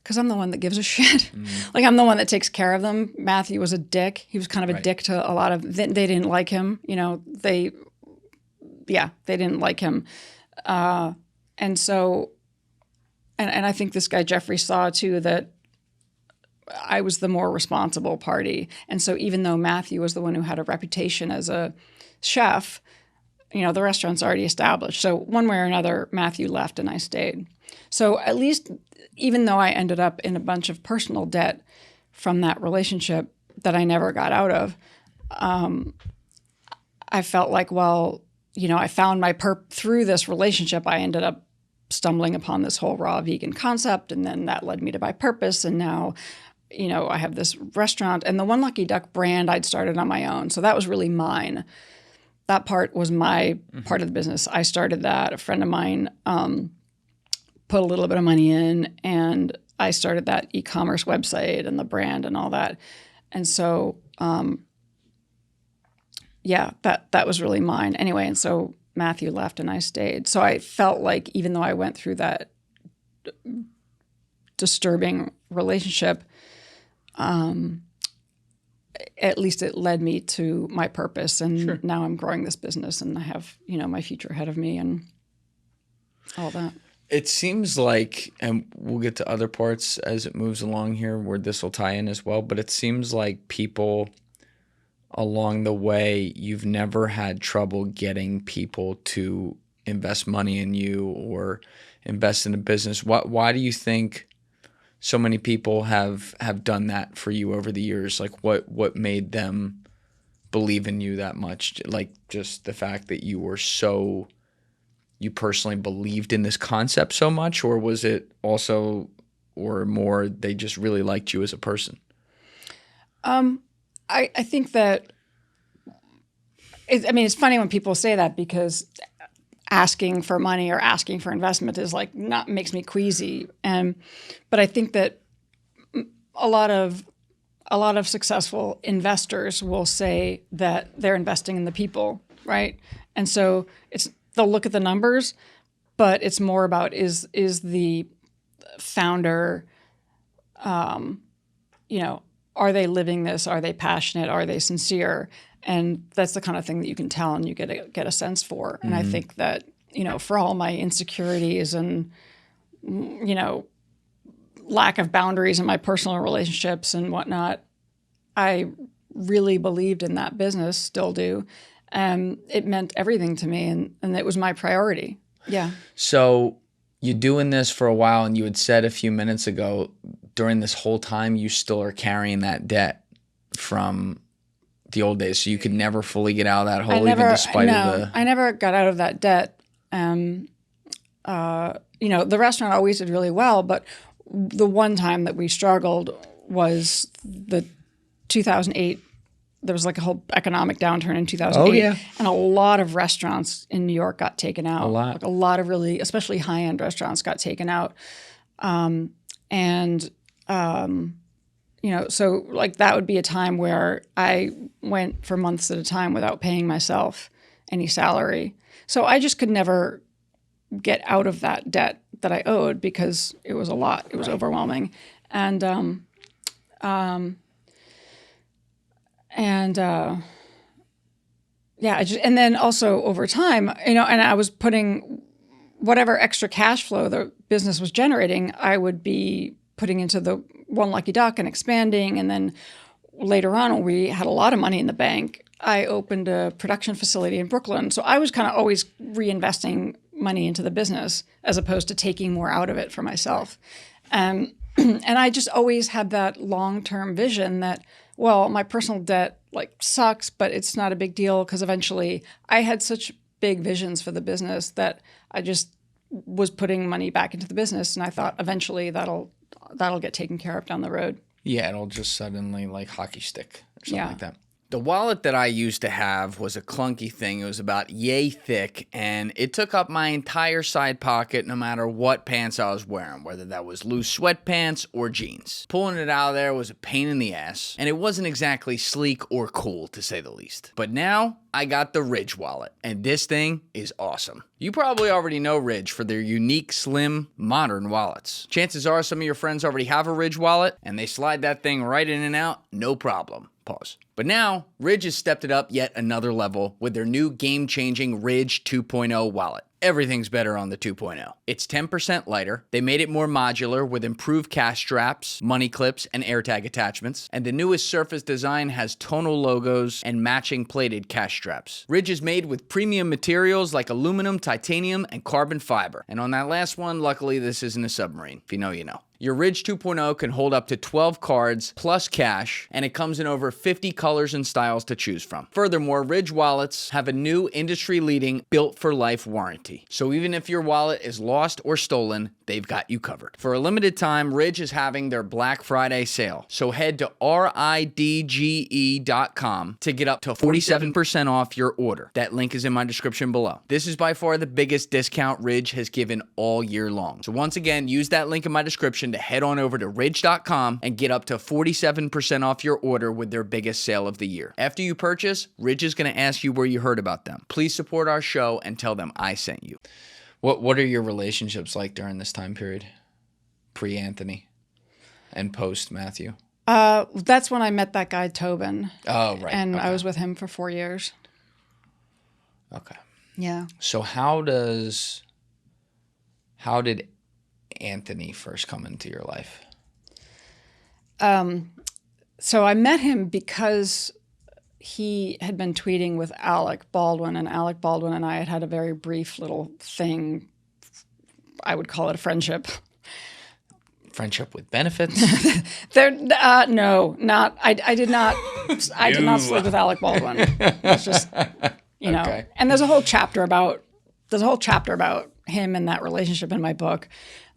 because I'm the one that gives a shit. Like I'm the one that takes care of them. Matthew was a dick. He was kind of a dick to a lot of. They didn't like him. You know, they didn't like him, and so, and I think this guy Jeffrey saw too that I was the more responsible party. And so even though Matthew was the one who had a reputation as a chef, you know, the restaurant's already established. So one way or another, Matthew left and I stayed. So at least, even though I ended up in a bunch of personal debt from that relationship that I never got out of, I felt like, well, you know, I found my through this relationship, I ended up stumbling upon this whole raw vegan concept, and then that led me to my purpose. And now, you know, I have this restaurant, and the One Lucky Duck brand I'd started on my own. So that was really mine. That part was my part of the business. I started that. A friend of mine put a little bit of money in, and I started that e-commerce website and the brand and all that. And so, that was really mine. Anyway, and so Matthew left and I stayed. So I felt like even though I went through that disturbing relationship, at least it led me to my purpose. And now I'm growing this business and I have, you know, my future ahead of me and all that. It seems like, and we'll get to other parts as it moves along here where this will tie in as well, but it seems like people along the way, you've never had trouble getting people to invest money in you or invest in a business. Why do you think so many people have done that for you over the years? Like what made them believe in you that much? Like just the fact that you personally believed in this concept so much, or was it also, or more, they just really liked you as a person? I think that, it's funny when people say that because asking for money or asking for investment is like makes me queasy. But I think that a lot of successful investors will say that they're investing in the people, right? And so they'll look at the numbers, but it's more about is the founder, are they living this? Are they passionate? Are they sincere? And that's the kind of thing that you can tell and you get a sense for. And I think that, for all my insecurities and, lack of boundaries in my personal relationships and whatnot, I really believed in that business, still do. It meant everything to me and it was my priority. Yeah. So you're doing this for a while and you had said a few minutes ago, during this whole time, you still are carrying that debt from the old days. So you could never fully get out of that hole, even despite I never got out of that debt. The restaurant always did really well, but the one time that we struggled was the 2008. There was like a whole economic downturn in 2008. Oh, yeah. And a lot of restaurants in New York got taken out. A lot. Like a lot of really, especially high-end restaurants got taken out. So like that would be a time where I went for months at a time without paying myself any salary. So I just could never get out of that debt that I owed because it was a lot. It was overwhelming. And then also over time, and I was putting whatever extra cash flow the business was generating, I would be putting into the One Lucky Duck and expanding. And then later on, when we had a lot of money in the bank, I opened a production facility in Brooklyn. So I was kind of always reinvesting money into the business as opposed to taking more out of it for myself. And I just always had that long-term vision that, well, my personal debt sucks, but it's not a big deal because eventually I had such big visions for the business that I just was putting money back into the business, and I thought eventually that'll get taken care of down the road. Yeah, it'll just suddenly hockey stick or something Yeah. like that. The wallet that I used to have was a clunky thing. It was about yay thick, and it took up my entire side pocket no matter what pants I was wearing, whether that was loose sweatpants or jeans. Pulling it out of there was a pain in the ass, and it wasn't exactly sleek or cool, to say the least. But now, I got the Ridge wallet, and this thing is awesome. You probably already know Ridge for their unique, slim, modern wallets. Chances are some of your friends already have a Ridge wallet, and they slide that thing right in and out, no problem. Pause. But now, Ridge has stepped it up yet another level with their new game-changing Ridge 2.0 wallet. Everything's better on the 2.0. It's 10% lighter. They made it more modular with improved cash straps, money clips, and AirTag attachments. And the newest surface design has tonal logos and matching plated cash straps. Ridge is made with premium materials like aluminum, titanium, and carbon fiber. And on that last one, luckily this isn't a submarine. If you know, you know. Your Ridge 2.0 can hold up to 12 cards plus cash, and it comes in over 50 colors and styles to choose from. Furthermore, Ridge wallets have a new industry-leading built-for-life warranty. So even if your wallet is lost or stolen, they've got you covered. For a limited time, Ridge is having their Black Friday sale. So head to ridge.com to get up to 47% off your order. That link is in my description below. This is by far the biggest discount Ridge has given all year long. So once again, use that link in my description to head on over to ridge.com and get up to 47% off your order with their biggest sale of the year. After you purchase, Ridge is going to ask you where you heard about them. Please support our show and tell them I sent you. What are your relationships like during this time period? Pre-Anthony and post-Matthew? That's when I met that guy, Tobin. Oh, right. And okay. I was with him for 4 years. Okay. Yeah. So how did Anthony first come into your life? So I met him because he had been tweeting with Alec Baldwin, and Alec Baldwin and I had a very brief little thing. I would call it a friendship. Friendship with benefits? No, not. I did not. I did not sleep with Alec Baldwin. It's just, you know. Okay. And there's a whole chapter about him and that relationship in my book.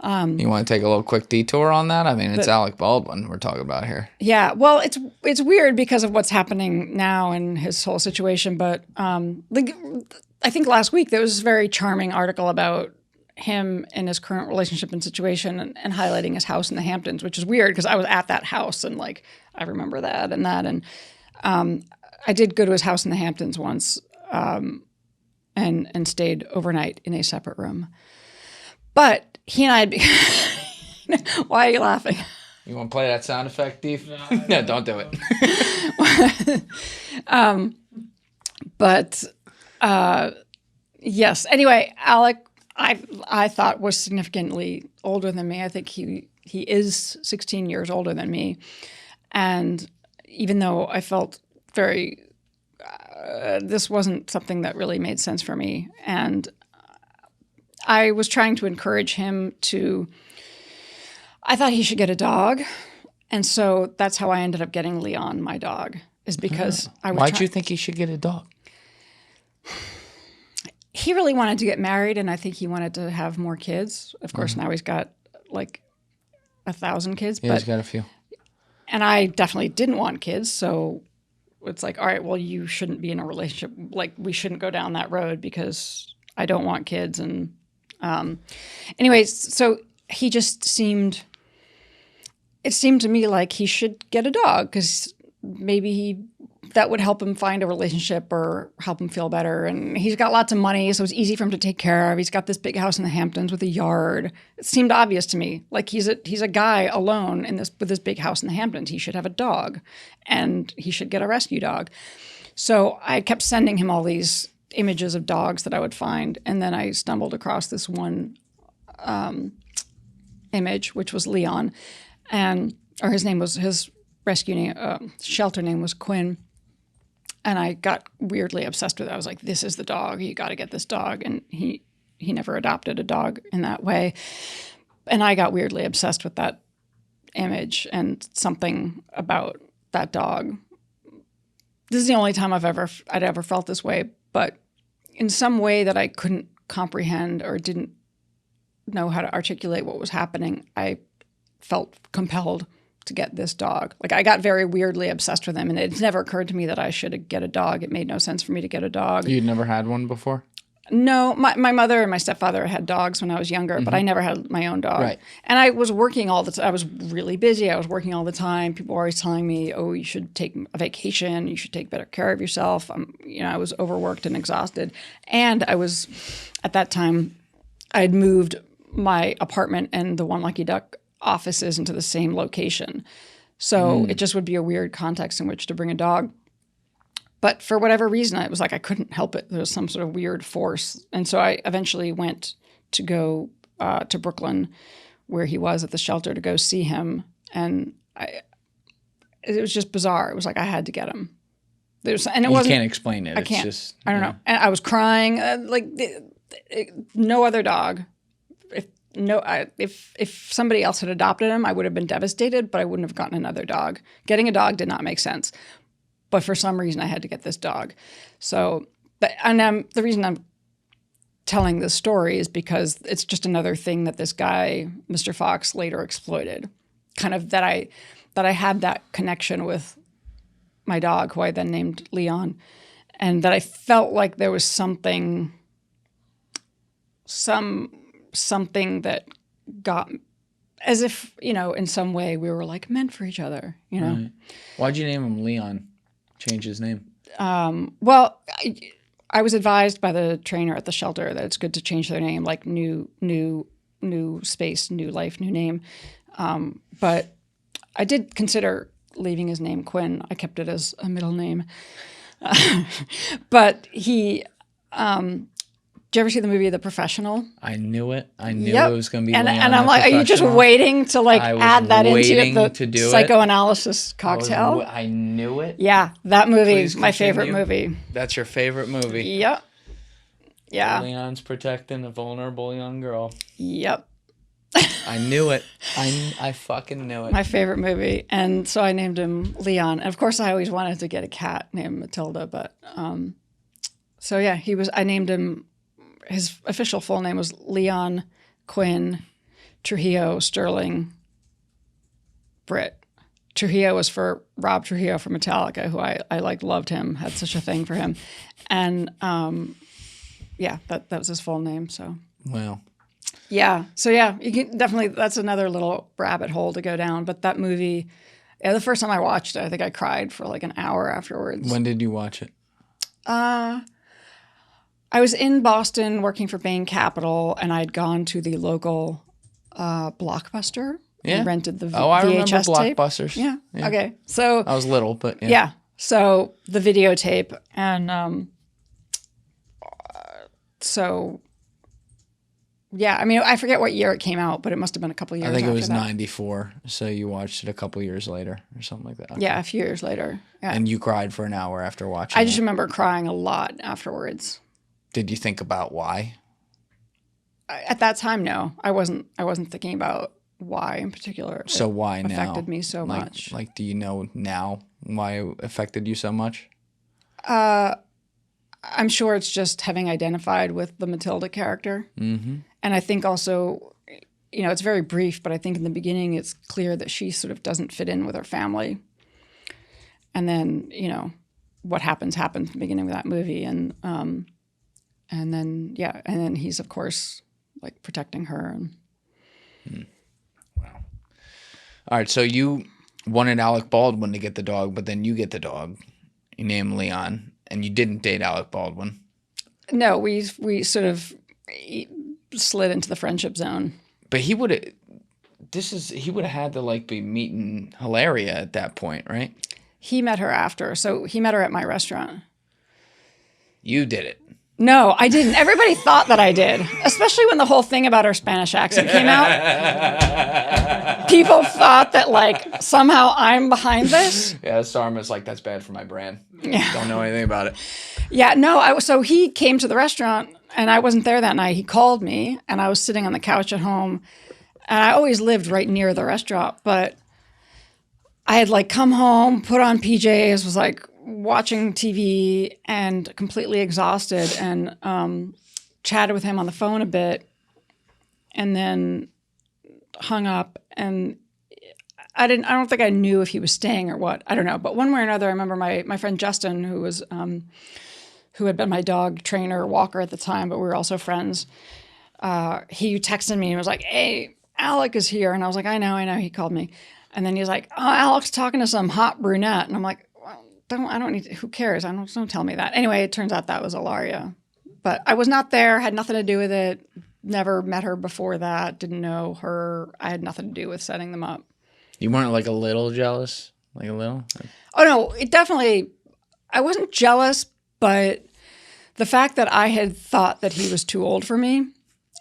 You want to take a little quick detour on that? I mean, it's Alec Baldwin we're talking about here. Yeah, well, it's weird because of what's happening now in his whole situation. But I think last week there was this very charming article about him and his current relationship and situation, and highlighting his house in the Hamptons, which is weird because I was at that house and I remember that. And I did go to his house in the Hamptons once and stayed overnight in a separate room. But he and I, why are you laughing? You want to play that sound effect, Deef? No, don't do it. Yes. Anyway, Alec, I thought was significantly older than me. I think he is 16 years older than me. And even though I felt very, this wasn't something that really made sense for me. And I was trying to encourage him I thought he should get a dog. And so that's how I ended up getting Leon, my dog, is because I was Why'd you think he should get a dog? He really wanted to get married, and I think he wanted to have more kids. Of course, now he's got 1,000 kids. Yeah, he's got a few. And I definitely didn't want kids, so it's all right, well, you shouldn't be in a relationship. We shouldn't go down that road because I don't want kids. And anyways, so he just seemed to me like he should get a dog because maybe that would help him find a relationship or help him feel better. And he's got lots of money, so it's easy for him to take care of. He's got this big house in the Hamptons with a yard. It seemed obvious to me, he's a guy alone with this big house in the Hamptons. He should have a dog, and he should get a rescue dog. So I kept sending him all these images of dogs that I would find. And then I stumbled across this one image, which was Leon, or his rescue name, shelter name was Quinn. And I got weirdly obsessed with it. I was like, this is the dog. You got to get this dog. And he never adopted a dog in that way. And I got weirdly obsessed with that image and something about that dog. This is the only time I'd ever felt this way, but in some way that I couldn't comprehend or didn't know how to articulate what was happening, I felt compelled to get this dog. Like, I got very weirdly obsessed with him, and it's never occurred to me that I should get a dog. It made no sense for me to get a dog. You'd never had one before? No, my mother and my stepfather had dogs when I was younger, but I never had my own dog. Right. And I was working all the time. I was really busy. I was working all the time. People were always telling me, oh, you should take a vacation. You should take better care of yourself. I was overworked and exhausted. And I was, at that time, I had moved my apartment and the One Lucky Duck offices into the same location. So it just would be a weird context in which to bring a dog. But for whatever reason, it was like I couldn't help it. There was some sort of weird force. And so I eventually went to go to Brooklyn, where he was at the shelter, to go see him. And it was just bizarre. It was like I had to get him. You can't explain it. I can't. I don't know. And I was crying. No other dog. If somebody else had adopted him, I would have been devastated, but I wouldn't have gotten another dog. Getting a dog did not make sense. But for some reason, I had to get this dog. So, the reason I'm telling this story is because it's just another thing that this guy, Mr. Fox, later exploited. Kind of that I had that connection with my dog, who I then named Leon, and that I felt like there was something that got, as if, in some way we were like meant for each other, Right. Why'd you name him Leon? Change his name? Well, I was advised by the trainer at the shelter that it's good to change their name, like new space, new life, new name. But I did consider leaving his name Quinn. I kept it as a middle name. But he... did you ever see the movie The Professional? I knew it. I knew it was going to be Leon. And I'm like, are you just waiting to add that into the psychoanalysis cocktail? I knew it. Yeah, that movie is my favorite movie. That's your favorite movie? Yep. Yeah. Leon's protecting a vulnerable young girl. Yep. I knew it. I fucking knew it. My favorite movie. And so I named him Leon. And of course, I always wanted to get a cat named Matilda. But so yeah, I named him. His official full name was Leon Quinn Trujillo Sterling Britt. Trujillo was for Rob Trujillo from Metallica, who I loved him, had such a thing for him. And that was his full name. So wow. Yeah. So yeah, you can definitely, that's another little rabbit hole to go down. But that movie, the first time I watched it, I think I cried for like an hour afterwards. When did you watch it? I was in Boston working for Bain Capital, and I'd gone to the local Blockbuster and rented the VHS I remember tape. Blockbusters. Yeah. Okay. So I was little, but yeah. Yeah. So the videotape, and I mean, I forget what year it came out, but it must have been a couple of years. I think it was after that. 94. So you watched it a couple years later or something like that. Okay. Yeah, a few years later. Yeah. And you cried for an hour after watching I just remember crying a lot afterwards. Did you think about why? At that time, no. I wasn't thinking about why in particular. So why now? Affected me so much. Like, do you know now why it affected you so much? I'm sure it's just having identified with the Matilda character. Mm-hmm. And I think also, it's very brief, but I think in the beginning it's clear that she sort of doesn't fit in with her family. And then, what happens in the beginning of that movie. And then he's, of course, like protecting her. Wow. All right, so you wanted Alec Baldwin to get the dog, but then you get the dog. You name Leon, and you didn't date Alec Baldwin. No, we sort of slid into the friendship zone. But he would have had to be meeting Hilaria at that point, right? He met her after, so he met her at my restaurant. You did it. No, I didn't. Everybody thought that I did, especially when the whole thing about our Spanish accent came out. People thought that like somehow I'm behind this. Yeah, Sarma's like, that's bad for my brand. Yeah. Don't know anything about it. Yeah, no, so he came to the restaurant and I wasn't there that night. He called me and I was sitting on the couch at home and I always lived right near the restaurant, but I had like come home, put on PJs, was like watching TV and completely exhausted and chatted with him on the phone a bit and then hung up and I don't think I knew if he was staying or what. I don't know. But one way or another, I remember my friend Justin, who was who had been my dog trainer, walker at the time, but we were also friends. He texted me and was like, "Hey, Alec is here." And I was like, I know. He called me. And then he was like, "Oh, Alec's talking to some hot brunette." And I'm like, well, I don't need to, who cares? Don't tell me that. Anyway, it turns out that was Hilaria. But I was not there, had nothing to do with it. Never met her before that, didn't know her. I had nothing to do with setting them up. You weren't like a little jealous? Like a little? Oh, no, it definitely, I wasn't jealous, but the fact that I had thought that he was too old for me,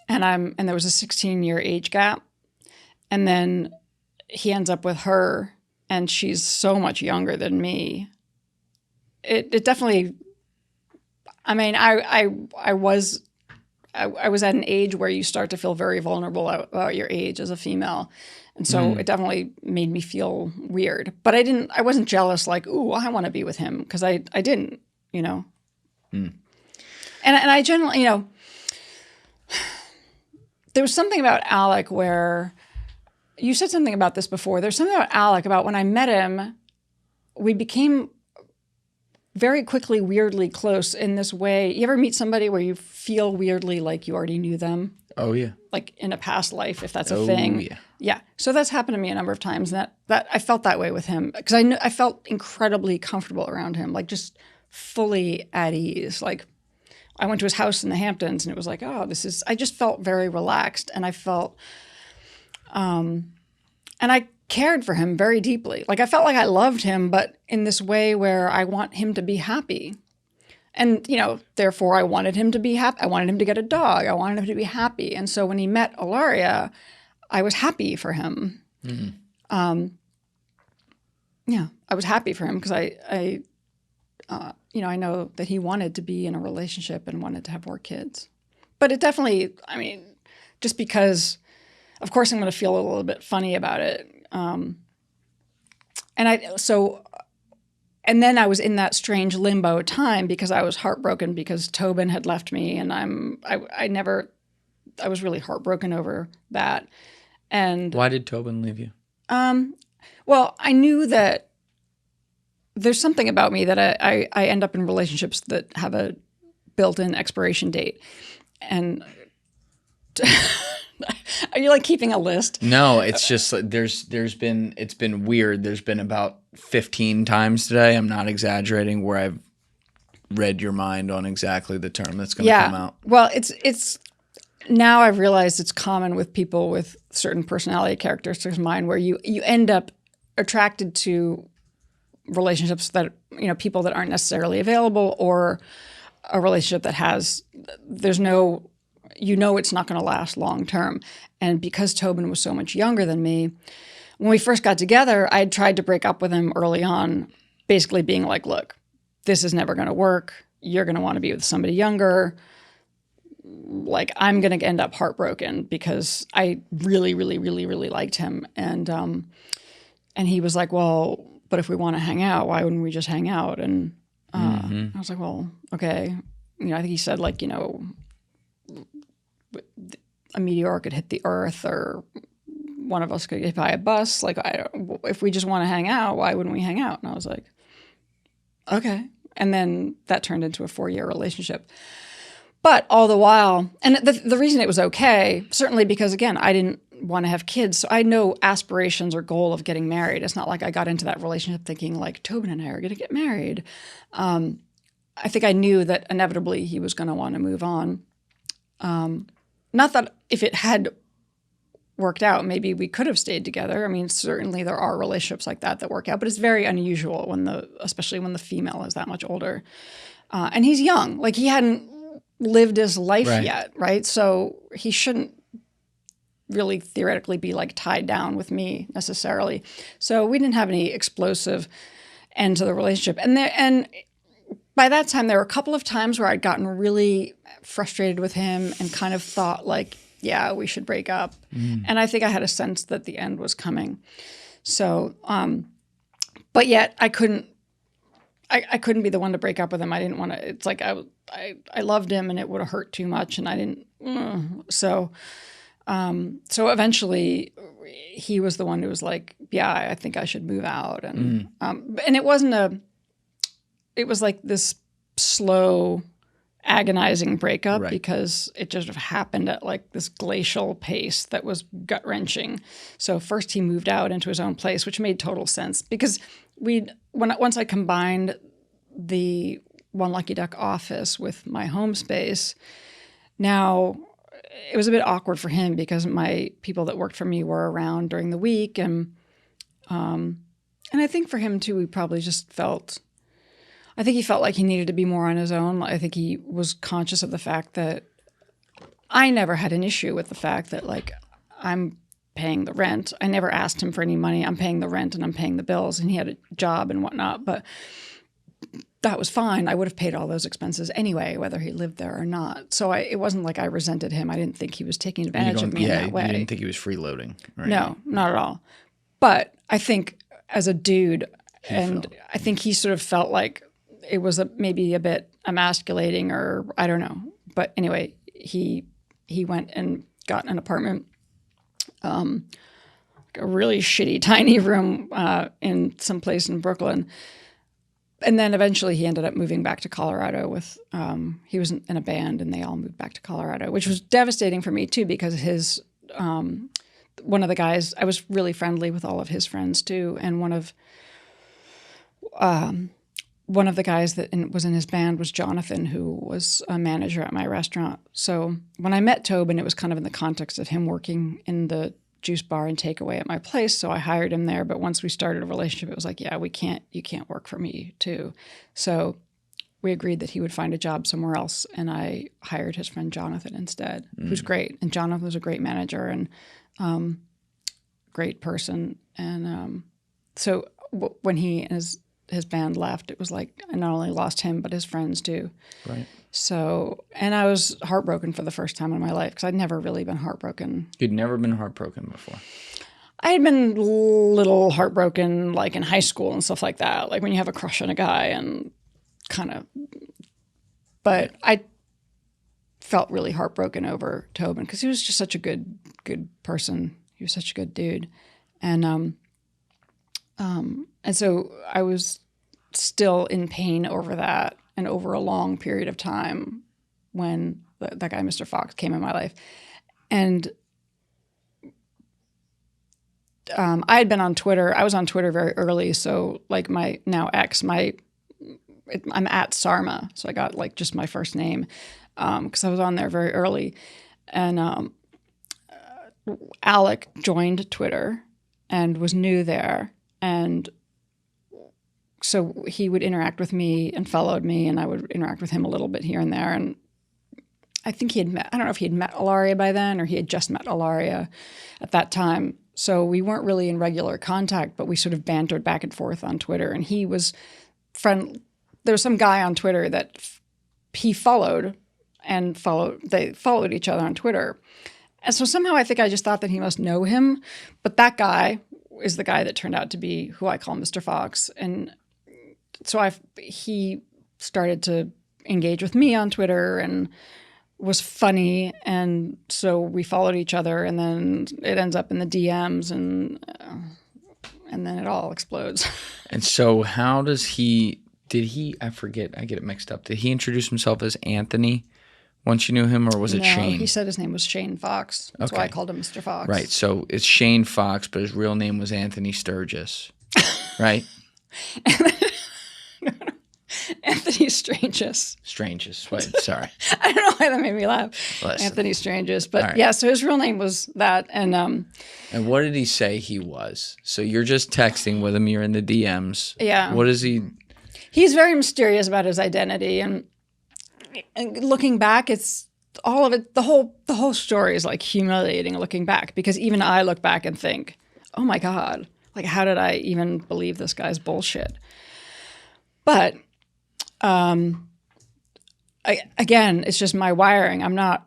and there was a 16-year age gap, and then he ends up with her, and she's so much younger than me. It definitely, I mean, I was at an age where you start to feel very vulnerable about your age as a female. And so it definitely made me feel weird. But I wasn't jealous like, ooh, I want to be with him, because I didn't, you know. And I generally, you know, there was something about Alec where, you said something about this before. There's something about Alec about when I met him, we became very quickly weirdly close in this way. You ever meet somebody where you feel weirdly like you already knew them? Oh, yeah. Like in a past life, if that's a thing. Oh, yeah. Yeah. So that's happened to me a number of times. And that I felt that way with him because I felt incredibly comfortable around him, like just fully at ease. Like I went to his house in the Hamptons and it was like, oh, I just felt very relaxed and I felt, and I cared for him very deeply. Like I felt like I loved him, but in this way where I want him to be happy. And, you know, therefore I wanted him to be happy. I wanted him to get a dog. I wanted him to be happy. And so when he met Hilaria, I was happy for him. Mm-hmm. Yeah, I was happy for him because I know that he wanted to be in a relationship and wanted to have more kids. But it definitely, I mean, just because, of course, I'm going to feel a little bit funny about it. And then I was in that strange limbo time because I was heartbroken because Tobin had left me, and I was really heartbroken over that. And why did Tobin leave you? Well, I knew that there's something about me that I end up in relationships that have a built-in expiration date, and. Are you like keeping a list? No, it's just it's been weird. There's been about 15 times today, I'm not exaggerating, where I've read your mind on exactly the term that's going to come out. Well, it's now I've realized it's common with people with certain personality characteristics of mine where you end up attracted to relationships that, you know, people that aren't necessarily available, or a relationship that there's no, you know, it's not going to last long term. And because Tobin was so much younger than me, when we first got together, I had tried to break up with him early on, basically being like, look, this is never going to work. You're going to want to be with somebody younger. Like, I'm going to end up heartbroken because I really, really, really, really liked him. And he was like, well, but if we want to hang out, why wouldn't we just hang out? And I was like, well, okay. You know, I think he said, like, you know, a meteor could hit the earth, or one of us could get hit by a bus. Like, if we just want to hang out, why wouldn't we hang out? And I was like, okay. And then that turned into a 4-year relationship. But all the while, and the reason it was okay, certainly because, again, I didn't want to have kids. So I had no aspirations or goal of getting married. It's not like I got into that relationship thinking, like, Tobin and I are going to get married. I think I knew that inevitably he was going to want to move on. Not that if it had worked out, maybe we could have stayed together. I mean, certainly there are relationships like that work out, but it's very unusual especially when the female is that much older. And he's young. Like, he hadn't lived his life Right. yet, right? So he shouldn't really theoretically be like tied down with me necessarily. So we didn't have any explosive end to the relationship. And by that time, there were a couple of times where I'd gotten really frustrated with him and kind of thought like, yeah, we should break up. And I think I had a sense that the end was coming. So, but yet I couldn't be the one to break up with him. I didn't want to. It's like I loved him, and it would have hurt too much, and I didn't. So eventually, he was the one who was like, "Yeah, I think I should move out," and it wasn't it was like this slow, agonizing breakup because it just happened at like this glacial pace that was gut wrenching. So first he moved out into his own place, which made total sense because once I combined the One Lucky Duck office with my home space, now it was a bit awkward for him because my people that worked for me were around during the week, and I think for him too, he probably just felt. I think he felt like he needed to be more on his own. I think he was conscious of the fact that I never had an issue with the fact that like I'm paying the rent. I never asked him for any money. I'm paying the rent and I'm paying the bills, and he had a job and whatnot. But that was fine. I would have paid all those expenses anyway, whether he lived there or not. So it wasn't like I resented him. I didn't think he was taking advantage of me in that way. You didn't think he was freeloading, right? No, not at all. But I think as a dude, I think he sort of felt like it was maybe a bit emasculating, or I don't know. But anyway, he went and got an apartment, a really shitty tiny room in some place in Brooklyn. And then eventually he ended up moving back to Colorado with, he was in a band and they all moved back to Colorado, which was devastating for me too, because his, one of the guys, I was really friendly with all of his friends too. And one of the guys that was in his band was Jonathan, who was a manager at my restaurant. So when I met Tobin, it was kind of in the context of him working in the juice bar and takeaway at my place. So I hired him there. But once we started a relationship, it was like, yeah, you can't work for me too. So we agreed that he would find a job somewhere else. And I hired his friend Jonathan instead, who's great. And Jonathan was a great manager and great person. And so when he and his band left, it was like I not only lost him, but his friends too. Right. So, and I was heartbroken for the first time in my life because I'd never really been heartbroken. You'd never been heartbroken before? I had been a little heartbroken like in high school and stuff like that, like when you have a crush on a guy and kind of, but I felt really heartbroken over Tobin because he was just such a good person. He was such a good dude. And so I was still in pain over that and over a long period of time when that guy, Mr. Fox, came in my life. And I had been on Twitter. I was on Twitter very early. So like my now ex, I'm at Sarma. So I got like just my first name because I was on there very early. And Alec joined Twitter and was new there. And so he would interact with me and followed me, and I would interact with him a little bit here and there. And I think I don't know if he had met Hilaria by then or he had just met Hilaria at that time. So we weren't really in regular contact, but we sort of bantered back and forth on Twitter. And he was there was some guy on Twitter that he followed they followed each other on Twitter. And so somehow I think I just thought that he must know him. But that guy is the guy that turned out to be who I call Mr. Fox. And so he started to engage with me on Twitter and was funny. And so we followed each other, and then it ends up in the DMs and then it all explodes. And so how I forget, I get it mixed up. Did he introduce himself as Anthony once you knew him, or was it Shane? He said his name was Shane Fox. That's why I called him Mr. Fox. Right. So it's Shane Fox, but his real name was Anthony Sturgis, right? Anthony Strangus. Strangus. Wait, sorry. I don't know why that made me laugh. Listen. Anthony Strangus. But right. yeah, so his real name was that. And what did he say he was? So you're just texting with him. You're in the DMs. Yeah. What is he? He's very mysterious about his identity. And and looking back, it's all of it. The whole story is like humiliating looking back, because even I look back and think, oh my God, like how did I even believe this guy's bullshit? But again, it's just my wiring. I'm not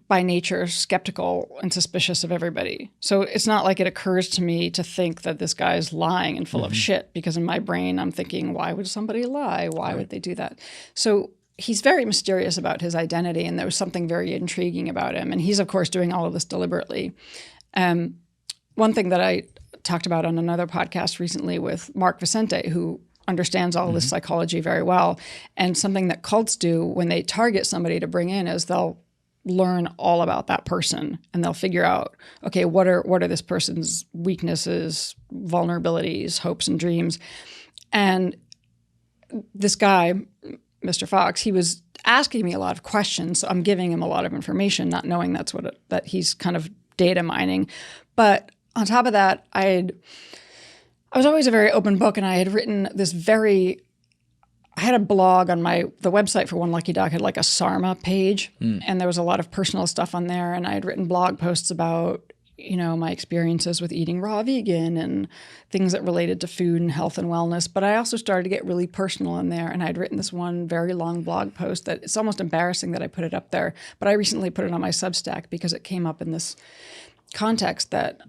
by nature skeptical and suspicious of everybody. So it's not like it occurs to me to think that this guy's lying and full of shit, because in my brain I'm thinking, why would somebody lie? Why would they do that? So he's very mysterious about his identity, and there was something very intriguing about him. And he's, of course, doing all of this deliberately. One thing that I talked about on another podcast recently with Mark Vicente, who understands all this psychology very well, and something that cults do when they target somebody to bring in is they'll learn all about that person, and they'll figure out, okay, what are this person's weaknesses, vulnerabilities, hopes, and dreams. And this guy, Mr. Fox, he was asking me a lot of questions, so I'm giving him a lot of information, not knowing that he's kind of data mining. But on top of that, I was always a very open book, and I had written this I had a blog on the website for One Lucky Dog had like a Sarma page, and there was a lot of personal stuff on there. And I had written blog posts about, my experiences with eating raw vegan and things that related to food and health and wellness. But I also started to get really personal in there. And I'd written this one very long blog post that it's almost embarrassing that I put it up there. But I recently put it on my Substack because it came up in this context that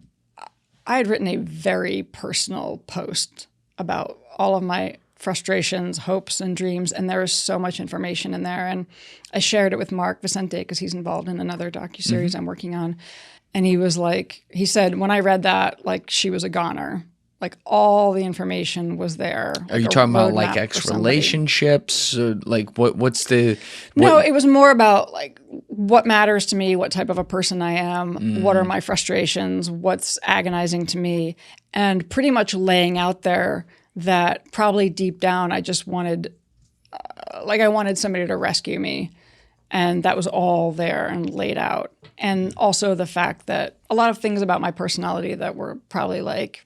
I had written a very personal post about all of my frustrations, hopes, and dreams, and there is so much information in there. And I shared it with Mark Vicente because he's involved in another docuseries I'm working on. And he said, when I read that, like she was a goner. Like all the information was there. Are you talking about like ex-relationships? Or like what's the... No, it was more about like what matters to me, what type of a person I am, what are my frustrations, what's agonizing to me, and pretty much laying out there that probably deep down I just wanted, I wanted somebody to rescue me. And that was all there and laid out. And also the fact that a lot of things about my personality that were probably like,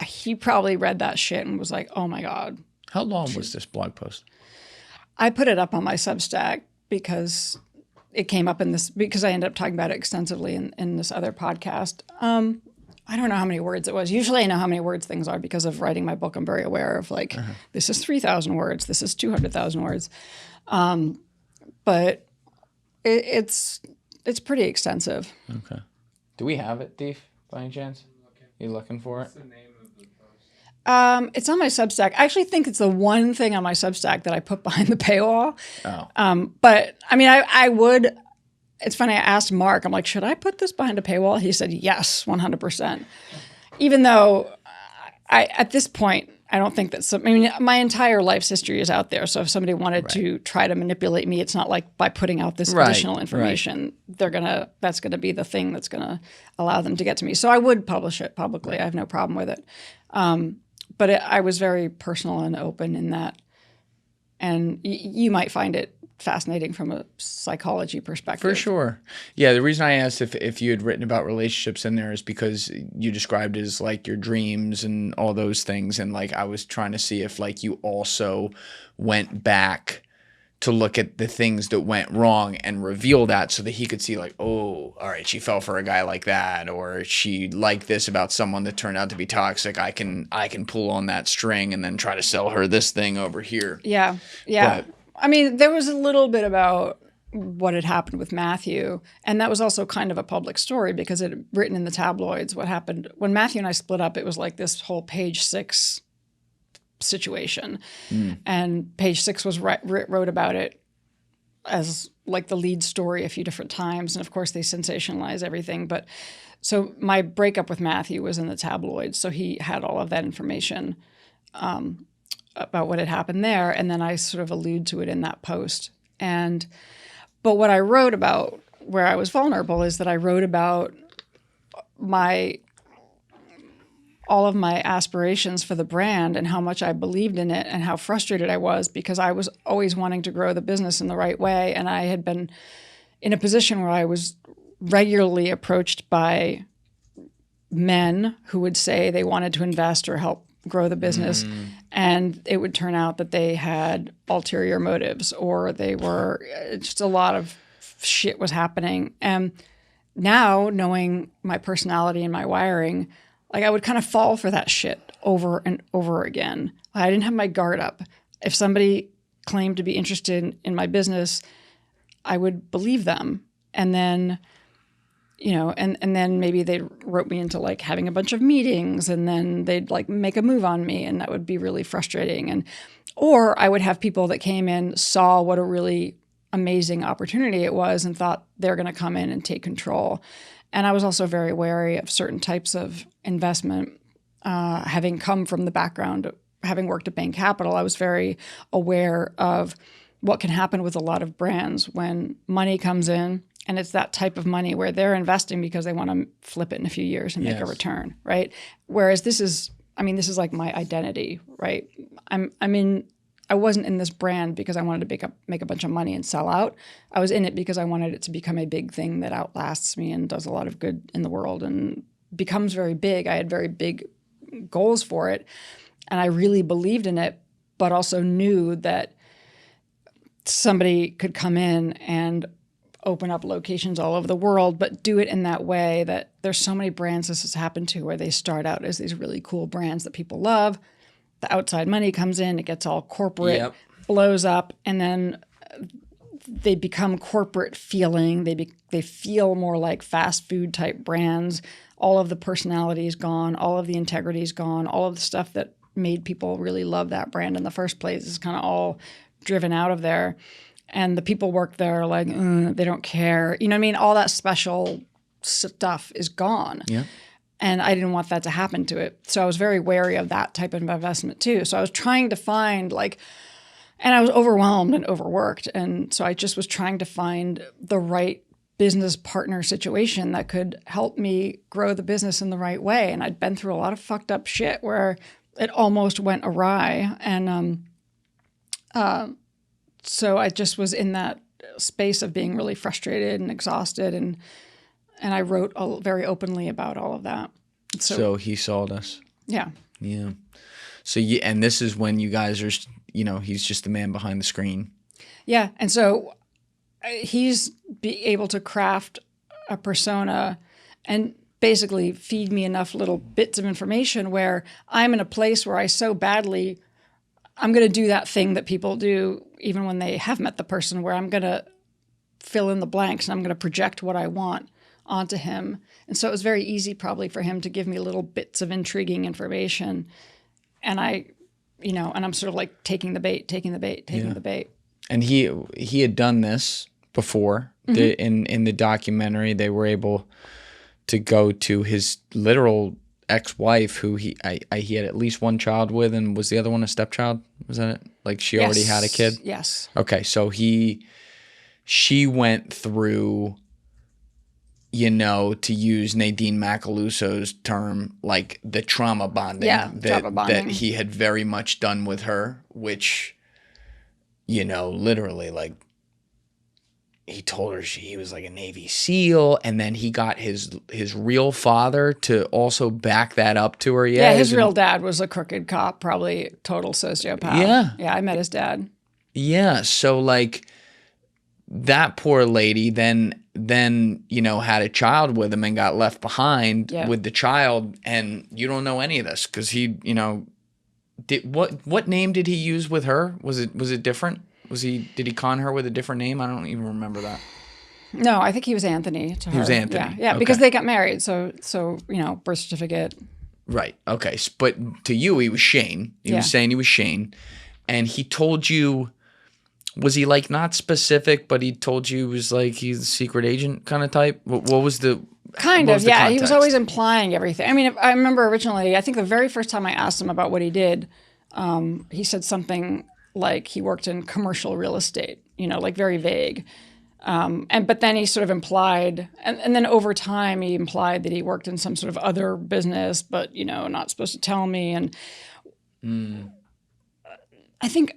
he probably read that shit and was like, oh my God. How long was this blog post? I put it up on my Substack because it came up because I ended up talking about it extensively in this other podcast. I don't know how many words it was. Usually I know how many words things are because of writing my book. I'm very aware of this is 3,000 words, this is 200,000 words. But it's pretty extensive. Okay. Do we have it, Deef, by any chance? You looking for it? What's the name of the post? It's on my Substack. I actually think it's the one thing on my Substack that I put behind the paywall. Oh. But I mean, I would... It's funny, I asked Mark, I'm like, should I put this behind a paywall? He said, yes, 100%. Even though at this point, I don't think that my entire life's history is out there. So if somebody wanted to try to manipulate me, it's not like by putting out this additional information, that's going to be the thing that's going to allow them to get to me. So I would publish it publicly. I have no problem with it. But I was very personal and open in that. And you might find it fascinating from a psychology perspective. For sure. Yeah, the reason I asked if you had written about relationships in there is because you described it as like your dreams and all those things. And like I was trying to see if like you also went back to look at the things that went wrong and reveal that so that he could see like, oh, all right, she fell for a guy like that, or she liked this about someone that turned out to be toxic. I can pull on that string and then try to sell her this thing over here. Yeah. Yeah. But, I mean, there was a little bit about what had happened with Matthew, and that was also kind of a public story because it had written in the tabloids what happened. When Matthew and I split up, it was like this whole Page Six situation. And Page Six wrote about it as like the lead story a few different times. And of course, they sensationalize everything. But so my breakup with Matthew was in the tabloids, so he had all of that information about what had happened there, and then I sort of allude to it in that post. But what I wrote about where I was vulnerable is that I wrote about all of my aspirations for the brand and how much I believed in it and how frustrated I was because I was always wanting to grow the business in the right way, and I had been in a position where I was regularly approached by men who would say they wanted to invest or help grow the business. And it would turn out that they had ulterior motives, or they were just a lot of shit was happening. And now, knowing my personality and my wiring, like I would kind of fall for that shit over and over again. I didn't have my guard up. If somebody claimed to be interested in my business, I would believe them. And then, and then maybe they rope me into like having a bunch of meetings, and then they'd like make a move on me, and that would be really frustrating. Or I would have people that came in, saw what a really amazing opportunity it was, and thought they're going to come in and take control. And I was also very wary of certain types of investment. Having come from the background, having worked at Bain Capital, I was very aware of what can happen with a lot of brands when money comes in, and it's that type of money where they're investing because they want to flip it in a few years and make a return, right? Whereas this is like my identity, right? I wasn't in this brand because I wanted to make a bunch of money and sell out. I was in it because I wanted it to become a big thing that outlasts me and does a lot of good in the world and becomes very big. I had very big goals for it, and I really believed in it, but also knew that somebody could come in and open up locations all over the world, but do it in that way that there's so many brands this has happened to, where they start out as these really cool brands that people love. The outside money comes in, it gets all corporate, blows up, and then they become corporate feeling. They feel more like fast food type brands. All of the personality is gone. All of the integrity is gone. All of the stuff that made people really love that brand in the first place is kind of all driven out of there. And the people work there like, they don't care. You know what I mean? All that special stuff is gone. Yeah. And I didn't want that to happen to it. So I was very wary of that type of investment too. So I was trying to find and I was overwhelmed and overworked. And so I just was trying to find the right business partner situation that could help me grow the business in the right way. And I'd been through a lot of fucked up shit where it almost went awry. And so I just was in that space of being really frustrated and exhausted. And I wrote very openly about all of that. So he sold us. Yeah. Yeah. So and this is when you guys are, he's just the man behind the screen. Yeah. And so he's able to craft a persona and basically feed me enough little bits of information where I'm in a place where I'm going to do that thing that people do even when they have met the person, where I'm going to fill in the blanks and I'm going to project what I want onto him. And so it was very easy probably for him to give me little bits of intriguing information. And I'm sort of like taking the bait. And he had done this before. Mm-hmm. In the documentary, they were able to go to his literal ex-wife, who he had at least one child with, and was the other one a stepchild? Was that it? Like she already had a kid? Yes. Okay, so she went through, to use Nadine Macaluso's term, like the trauma bonding, that he had very much done with her, which, literally, like, he told her he was like a Navy SEAL, and then he got his real father to also back that up to her. Yeah, his real dad was a crooked cop, probably total sociopath. Yeah, I met his dad. Yeah, so like that poor lady then had a child with him and got left behind with the child, and you don't know any of this because he what name did he use with her? Was it different? Did he con her with a different name? I don't even remember that. No, I think he was Anthony to her. He was Anthony. Yeah, okay. Because they got married. So birth certificate. Right. Okay. But to you, he was Shane. He was saying he was Shane. And he told you, was he like not specific, but he told you he was like he's a secret agent kind of type? What was the kind what of, was yeah. the He was always implying everything. I mean, I remember originally, I think the very first time I asked him about what he did, he said something like he worked in commercial real estate, like very vague. But then he sort of implied, and then over time he implied that he worked in some sort of other business, but, not supposed to tell me. And I think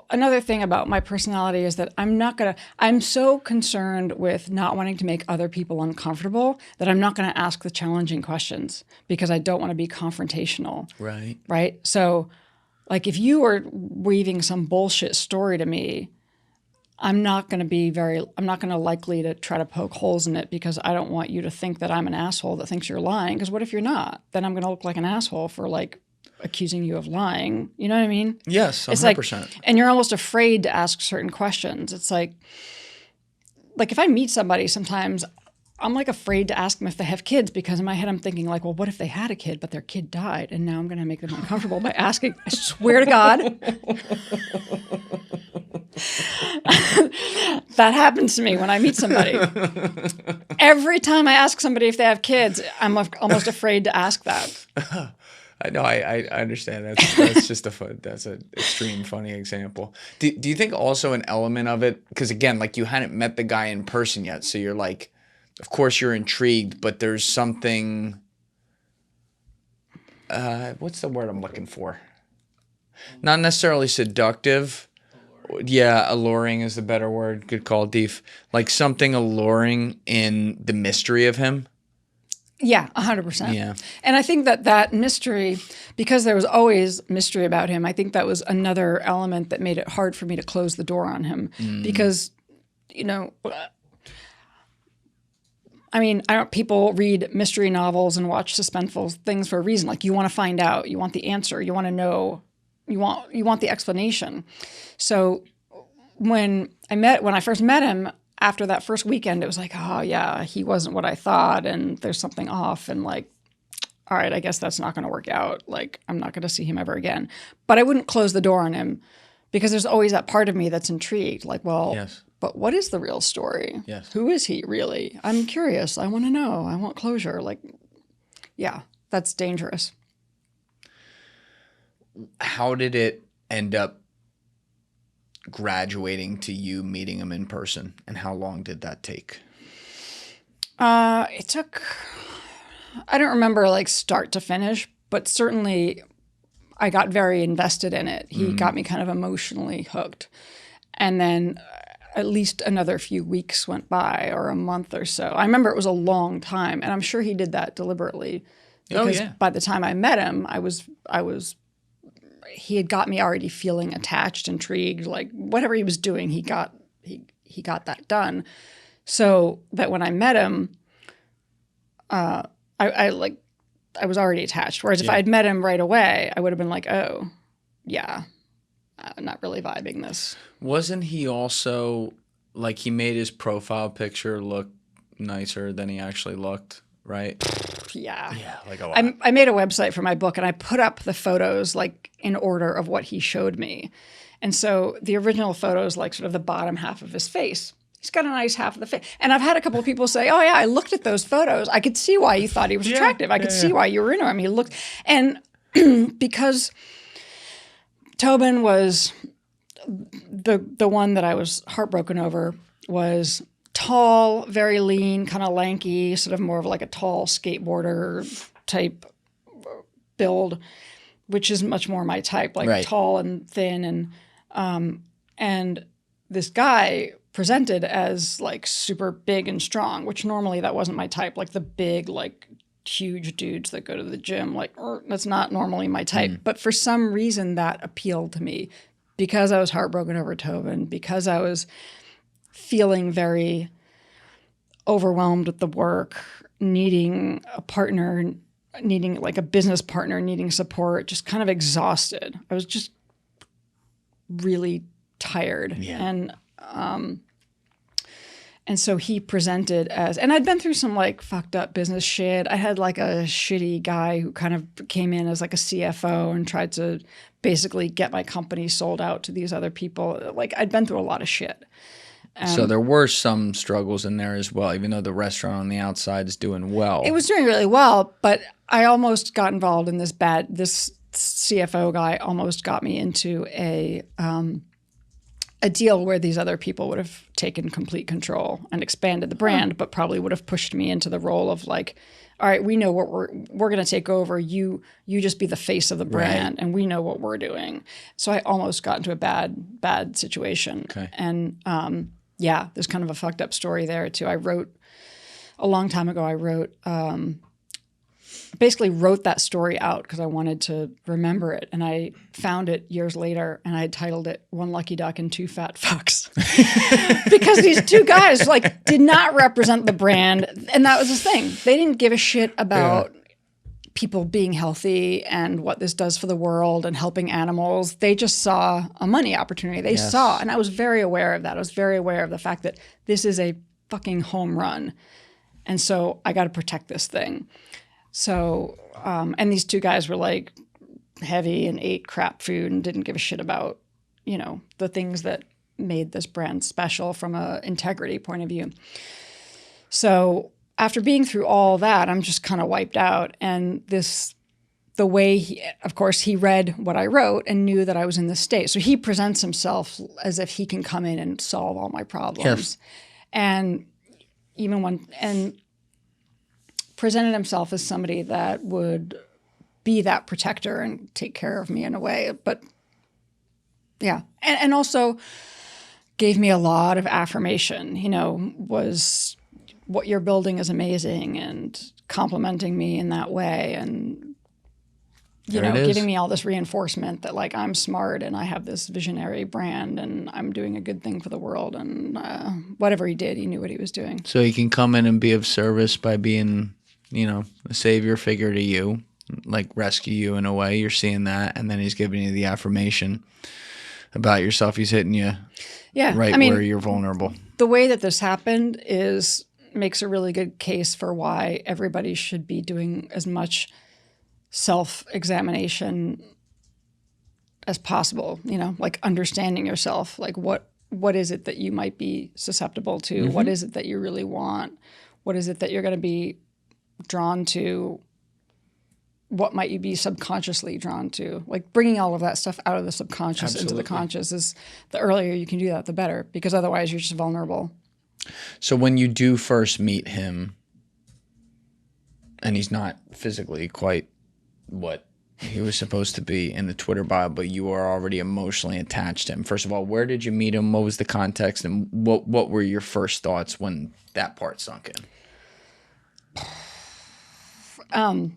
another thing about my personality is that I'm so concerned with not wanting to make other people uncomfortable that I'm not going to ask the challenging questions because I don't want to be confrontational. Right. Right. So Like if you are weaving some bullshit story to me, I'm not going to likely to try to poke holes in it because I don't want you to think that I'm an asshole that thinks you're lying. Because what if you're not? Then I'm going to look like an asshole for like accusing you of lying. You know what I mean? Yes, 100%. It's like, and you're almost afraid to ask certain questions. It's like if I meet somebody sometimes, I'm like afraid to ask them if they have kids because in my head I'm thinking like, well, what if they had a kid but their kid died and now I'm going to make them uncomfortable by asking. I swear to God. That happens to me when I meet somebody. Every time I ask somebody if they have kids, I'm almost afraid to ask that. I know. I understand. That's just that's an extreme funny example. Do you think also an element of it, because again, like you hadn't met the guy in person yet, so you're like, of course you're intrigued, but there's something. What's the word I'm looking for? Not necessarily seductive. Yeah, alluring is the better word. Good call, Deef. Like something alluring in the mystery of him. Yeah, 100%. Yeah. And I think that mystery, because there was always mystery about him, I think that was another element that made it hard for me to close the door on him. Because, you know, I mean, people read mystery novels and watch suspenseful things for a reason. Like you want to find out, you want the answer, you want to know, you want the explanation. So when I first met him, after that first weekend, it was like, oh yeah, he wasn't what I thought, and there's something off, and like, all right, I guess that's not going to work out. Like, I'm not going to see him ever again. But I wouldn't close the door on him because there's always that part of me that's intrigued. Like, well, yes. But what is the real story? Yes. Who is he really? I'm curious. I want to know. I want closure. Like, yeah, that's dangerous. How did it end up graduating to you meeting him in person, and how long did that take? It took, I don't remember like start to finish, but certainly I got very invested in it. He got me kind of emotionally hooked. And then at least another few weeks went by, or a month or so. I remember it was a long time, and I'm sure he did that deliberately because by the time I met him, he had got me already feeling attached, intrigued, like whatever he was doing, he got that done. So that when I met him, I was already attached. Whereas if I had met him right away, I would have been like, oh, yeah, I'm not really vibing this. Wasn't he also like he made his profile picture look nicer than he actually looked, right? Yeah. Yeah, like a lot. I made a website for my book, and I put up the photos like in order of what he showed me. And so the original photos, like sort of the bottom half of his face. He's got a nice half of the face. And I've had a couple of people say, oh yeah, I looked at those photos. I could see why you thought he was attractive. I could see why you were into him. He looked, and because Tobin was the one that I was heartbroken over, was tall, very lean, kind of lanky, sort of more of like a tall skateboarder type build, which is much more my type, like tall and thin. And this guy presented as like super big and strong, which normally that wasn't my type, like the big, like huge dudes that go to the gym, like that's not normally my type. But for some reason that appealed to me because I was heartbroken over Tobin, because I was feeling very overwhelmed with the work, needing a partner, needing like a business partner, needing support, just kind of exhausted. I was just really tired. Yeah. And so he presented as, and I'd been through some like fucked up business shit. I had like a shitty guy who kind of came in as like a CFO and tried to basically get my company sold out to these other people. Like I'd been through a lot of shit. So there were some struggles in there as well, even though the restaurant on the outside is doing well. It was doing really well, but I almost got involved in this CFO guy almost got me into a deal where these other people would have taken complete control and expanded the brand, but probably would have pushed me into the role of like, all right, we know what we're going to take over. You just be the face of the brand, and we know what we're doing. So I almost got into a bad situation. Okay. And yeah, there's kind of a fucked up story there too. I wrote a long time ago. I wrote basically wrote that story out because I wanted to remember it. And I found it years later and I had titled it One Lucky Duck and Two Fat Fucks. Because these two guys like did not represent the brand. And that was the thing. They didn't give a shit about people being healthy and what this does for the world and helping animals. They just saw a money opportunity. They saw, and I was very aware of that. I was very aware of the fact that this is a fucking home run. And so I got to protect this thing. So, and these two guys were like heavy and ate crap food and didn't give a shit about, you know, the things that made this brand special from a integrity point of view. So after being through all that, I'm just kind of wiped out. And the way he, of course, he read what I wrote and knew that I was in this state. So he presents himself as if he can come in and solve all my problems. Yes. And presented himself as somebody that would be that protector and take care of me in a way. But yeah, and also gave me a lot of affirmation, you know, was what you're building is amazing and complimenting me in that way. And, you know, giving me all this reinforcement that like I'm smart and I have this visionary brand and I'm doing a good thing for the world. And whatever he did, he knew what he was doing. So he can come in and be of service by being, you know, a savior figure to you, like rescue you in a way. You're seeing that. And then he's giving you the affirmation about yourself. He's hitting you where you're vulnerable. The way that this happened makes a really good case for why everybody should be doing as much self-examination as possible, you know, like understanding yourself, like what is it that you might be susceptible to? Mm-hmm. What is it that you really want? What is it that you're going to be drawn to? What might you be subconsciously drawn to? Like bringing all of that stuff out of the subconscious into the conscious is the earlier you can do that, the better, because otherwise you're just vulnerable. So when you do first meet him and he's not physically quite what he was supposed to be in the Twitter bio, but you are already emotionally attached to him. First of all, where did you meet him? What was the context? And what were your first thoughts when that part sunk in?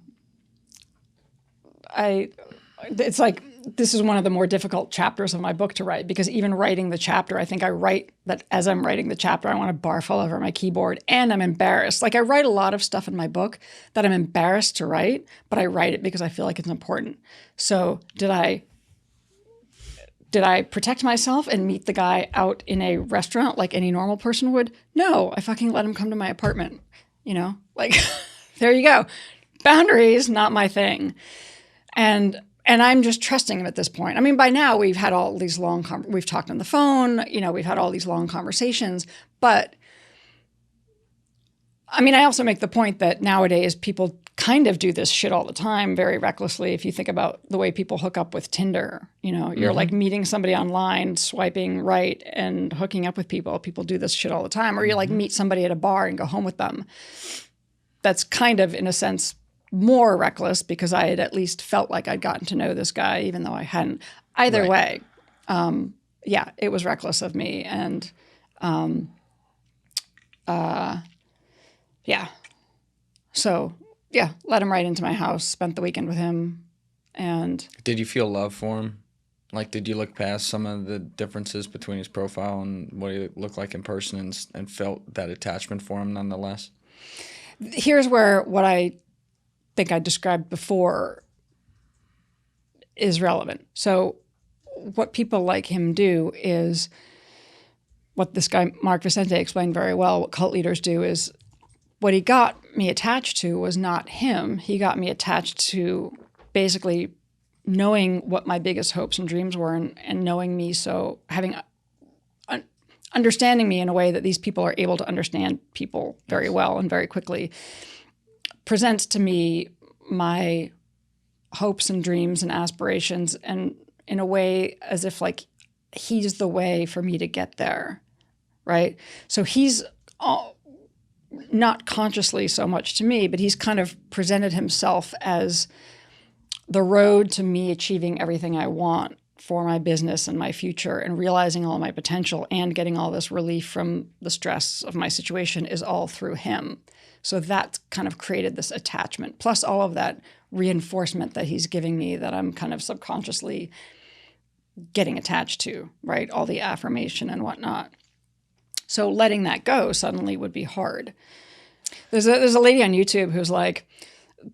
It's like, this is one of the more difficult chapters of my book to write, because even writing the chapter, I think I write that as I'm writing the chapter, I want to barf all over my keyboard and I'm embarrassed. Like I write a lot of stuff in my book that I'm embarrassed to write, but I write it because I feel like it's important. So did I protect myself and meet the guy out in a restaurant like any normal person would? No, I fucking let him come to my apartment, you know, like there you go. Boundaries, not my thing. And I'm just trusting him at this point. I mean, by now we've had all these we've talked on the phone, you know, we've had all these long conversations. But I mean, I also make the point that nowadays people kind of do this shit all the time very recklessly. If you think about the way people hook up with Tinder, you know, you're like meeting somebody online, swiping right and hooking up with people. People do this shit all the time. Or you like meet somebody at a bar and go home with them. That's kind of, in a sense, more reckless because I had at least felt like I'd gotten to know this guy, even though I hadn't. Either way, yeah, it was reckless of me. And yeah. So, yeah, let him right into my house, spent the weekend with him. And did you feel love for him? Like, did you look past some of the differences between his profile and what he looked like in person and felt that attachment for him nonetheless? Here's where what I think I described before is relevant. So what people like him do is what this guy, Mark Vicente, explained very well. What cult leaders do is what he got me attached to was not him. He got me attached to basically knowing what my biggest hopes and dreams were and knowing me. So having understanding me in a way that these people are able to understand people very well and very quickly presents to me my hopes and dreams and aspirations, and in a way as if like he's the way for me to get there, right? So he's not consciously so much to me, but he's kind of presented himself as the road to me achieving everything I want for my business and my future and realizing all my potential and getting all this relief from the stress of my situation is all through him. So that kind of created this attachment, plus all of that reinforcement that he's giving me that I'm kind of subconsciously getting attached to, right? All the affirmation and whatnot. So letting that go suddenly would be hard. There's a lady on YouTube who's like,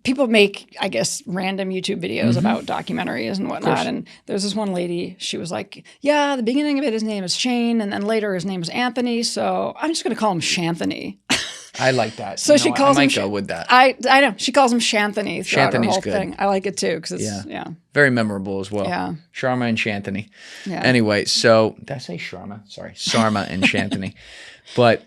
people make, I guess, random YouTube videos about documentaries and whatnot. And there's this one lady, she was like, yeah, the beginning of it, his name is Shane, and then later his name is Anthony, so I'm just going to call him Shanthony. I like that. So she calls him. I might go with that. I know. She calls him Shanthony throughout her Shanthony's whole good. thing. I like it too because it's Very memorable as well. Yeah. Sarma and Shanthony. Yeah. Anyway, so did I say Sarma? Sorry, Sarma and Shanthony. But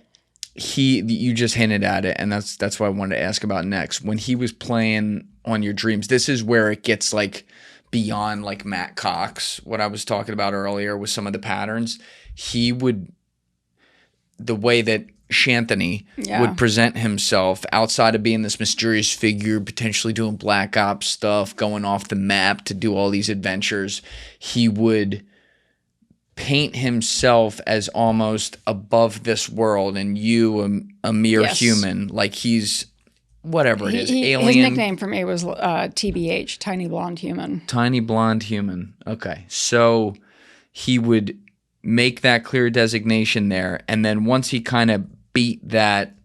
you just hinted at it, and that's what I wanted to ask about next. When he was playing on your dreams, this is where it gets like beyond like Matt Cox, what I was talking about earlier with some of the patterns. The way that Shanthony would present himself outside of being this mysterious figure, potentially doing black ops stuff, going off the map to do all these adventures, he would paint himself as almost above this world and you a mere human, like he's whatever it is, alien. His nickname for me was TBH, Tiny Blonde Human. Tiny Blonde Human. Okay. So he would make that clear designation there, and then once he kind of beat that,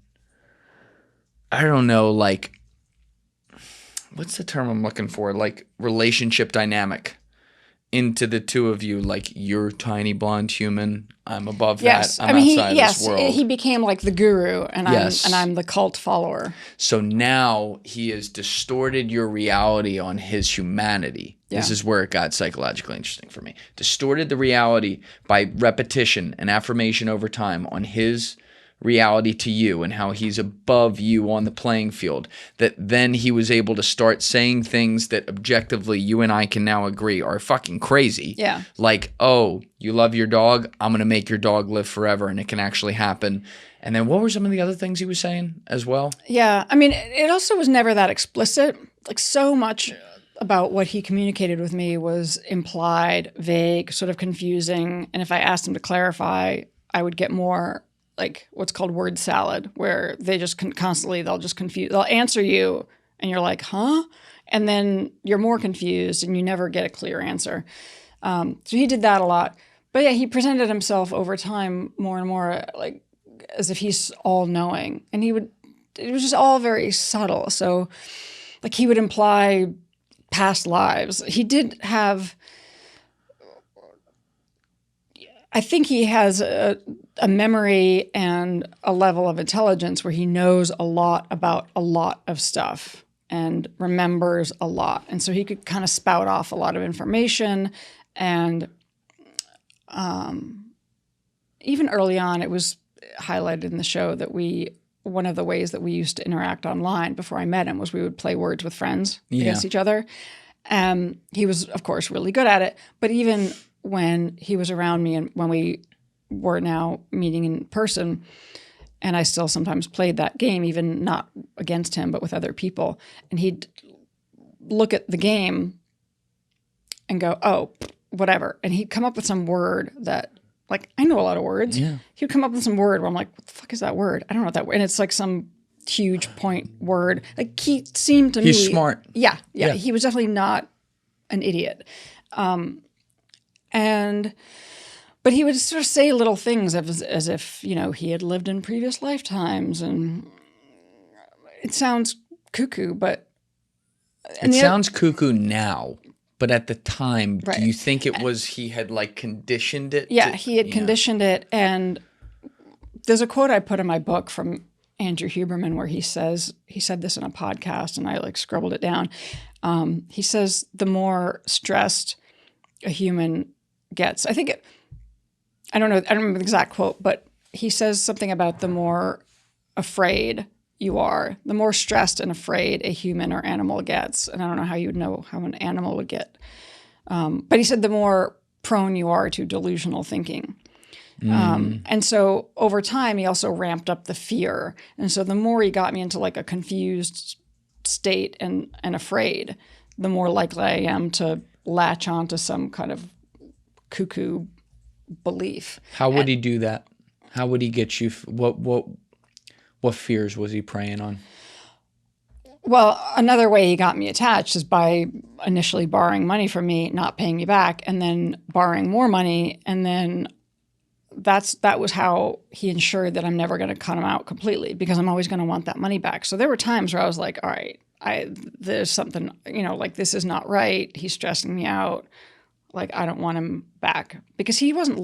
I don't know, like, what's the term I'm looking for? Like relationship dynamic into the two of you, like you're tiny blonde human, I'm above that, I'm outside this world. He became like the guru, and I'm the cult follower. So now he has distorted your reality on his humanity. Yeah. This is where it got psychologically interesting for me. Distorted the reality by repetition and affirmation over time on his reality to you and how he's above you on the playing field, that then he was able to start saying things that objectively you and I can now agree are fucking crazy. Yeah. Like, oh, you love your dog? I'm going to make your dog live forever, and it can actually happen. And then what were some of the other things he was saying as well? Yeah. I mean, it also was never that explicit. Like so much about what he communicated with me was implied, vague, sort of confusing. And if I asked him to clarify, I would get more like what's called word salad, where they just constantly, they'll just confuse, they'll answer you and you're like, huh? And then you're more confused and you never get a clear answer. So he did that a lot. But yeah, he presented himself over time more and more like as if he's all knowing. And it was just all very subtle. So like he would imply past lives. He did have, I think he has a memory and a level of intelligence where he knows a lot about a lot of stuff and remembers a lot. And so he could kind of spout off a lot of information. And even early on, it was highlighted in the show that one of the ways that we used to interact online before I met him was we would play words with friends against each other. He was, of course, really good at it. But even when he was around me and when we were now meeting in person, and I still sometimes played that game, even not against him, but with other people. And he'd look at the game and go, oh, whatever. And he'd come up with some word that, like, I know a lot of words. Yeah. He'd come up with some word where I'm like, what the fuck is that word? I don't know what that word. And it's like some huge point word. Like he seemed to me. He's smart. Yeah. He was definitely not an idiot. But he would sort of say little things as if, you know, he had lived in previous lifetimes. And it sounds cuckoo, but... It sounds cuckoo now, but at the time, do you think it was he had, like, conditioned it? Yeah, he had conditioned it. And there's a quote I put in my book from Andrew Huberman where he said this in a podcast, and I, like, scribbled it down. He says the more stressed a human gets, I don't remember the exact quote, but he says something about the more afraid you are, the more stressed and afraid a human or animal gets. And I don't know how you would know how an animal would get. But he said the more prone you are to delusional thinking. And so over time, he also ramped up the fear. And so the more he got me into like a confused state and afraid, the more likely I am to latch onto some kind of cuckoo belief. How would he do that? How would he get you? What fears was he preying on? Well, another way he got me attached is by initially borrowing money from me, not paying me back, and then borrowing more money. And then that was how he ensured that I'm never going to cut him out completely, because I'm always going to want that money back. So there were times where I was like, all right, there's something, like this is not right. He's stressing me out. Like, I don't want him back, because he wasn't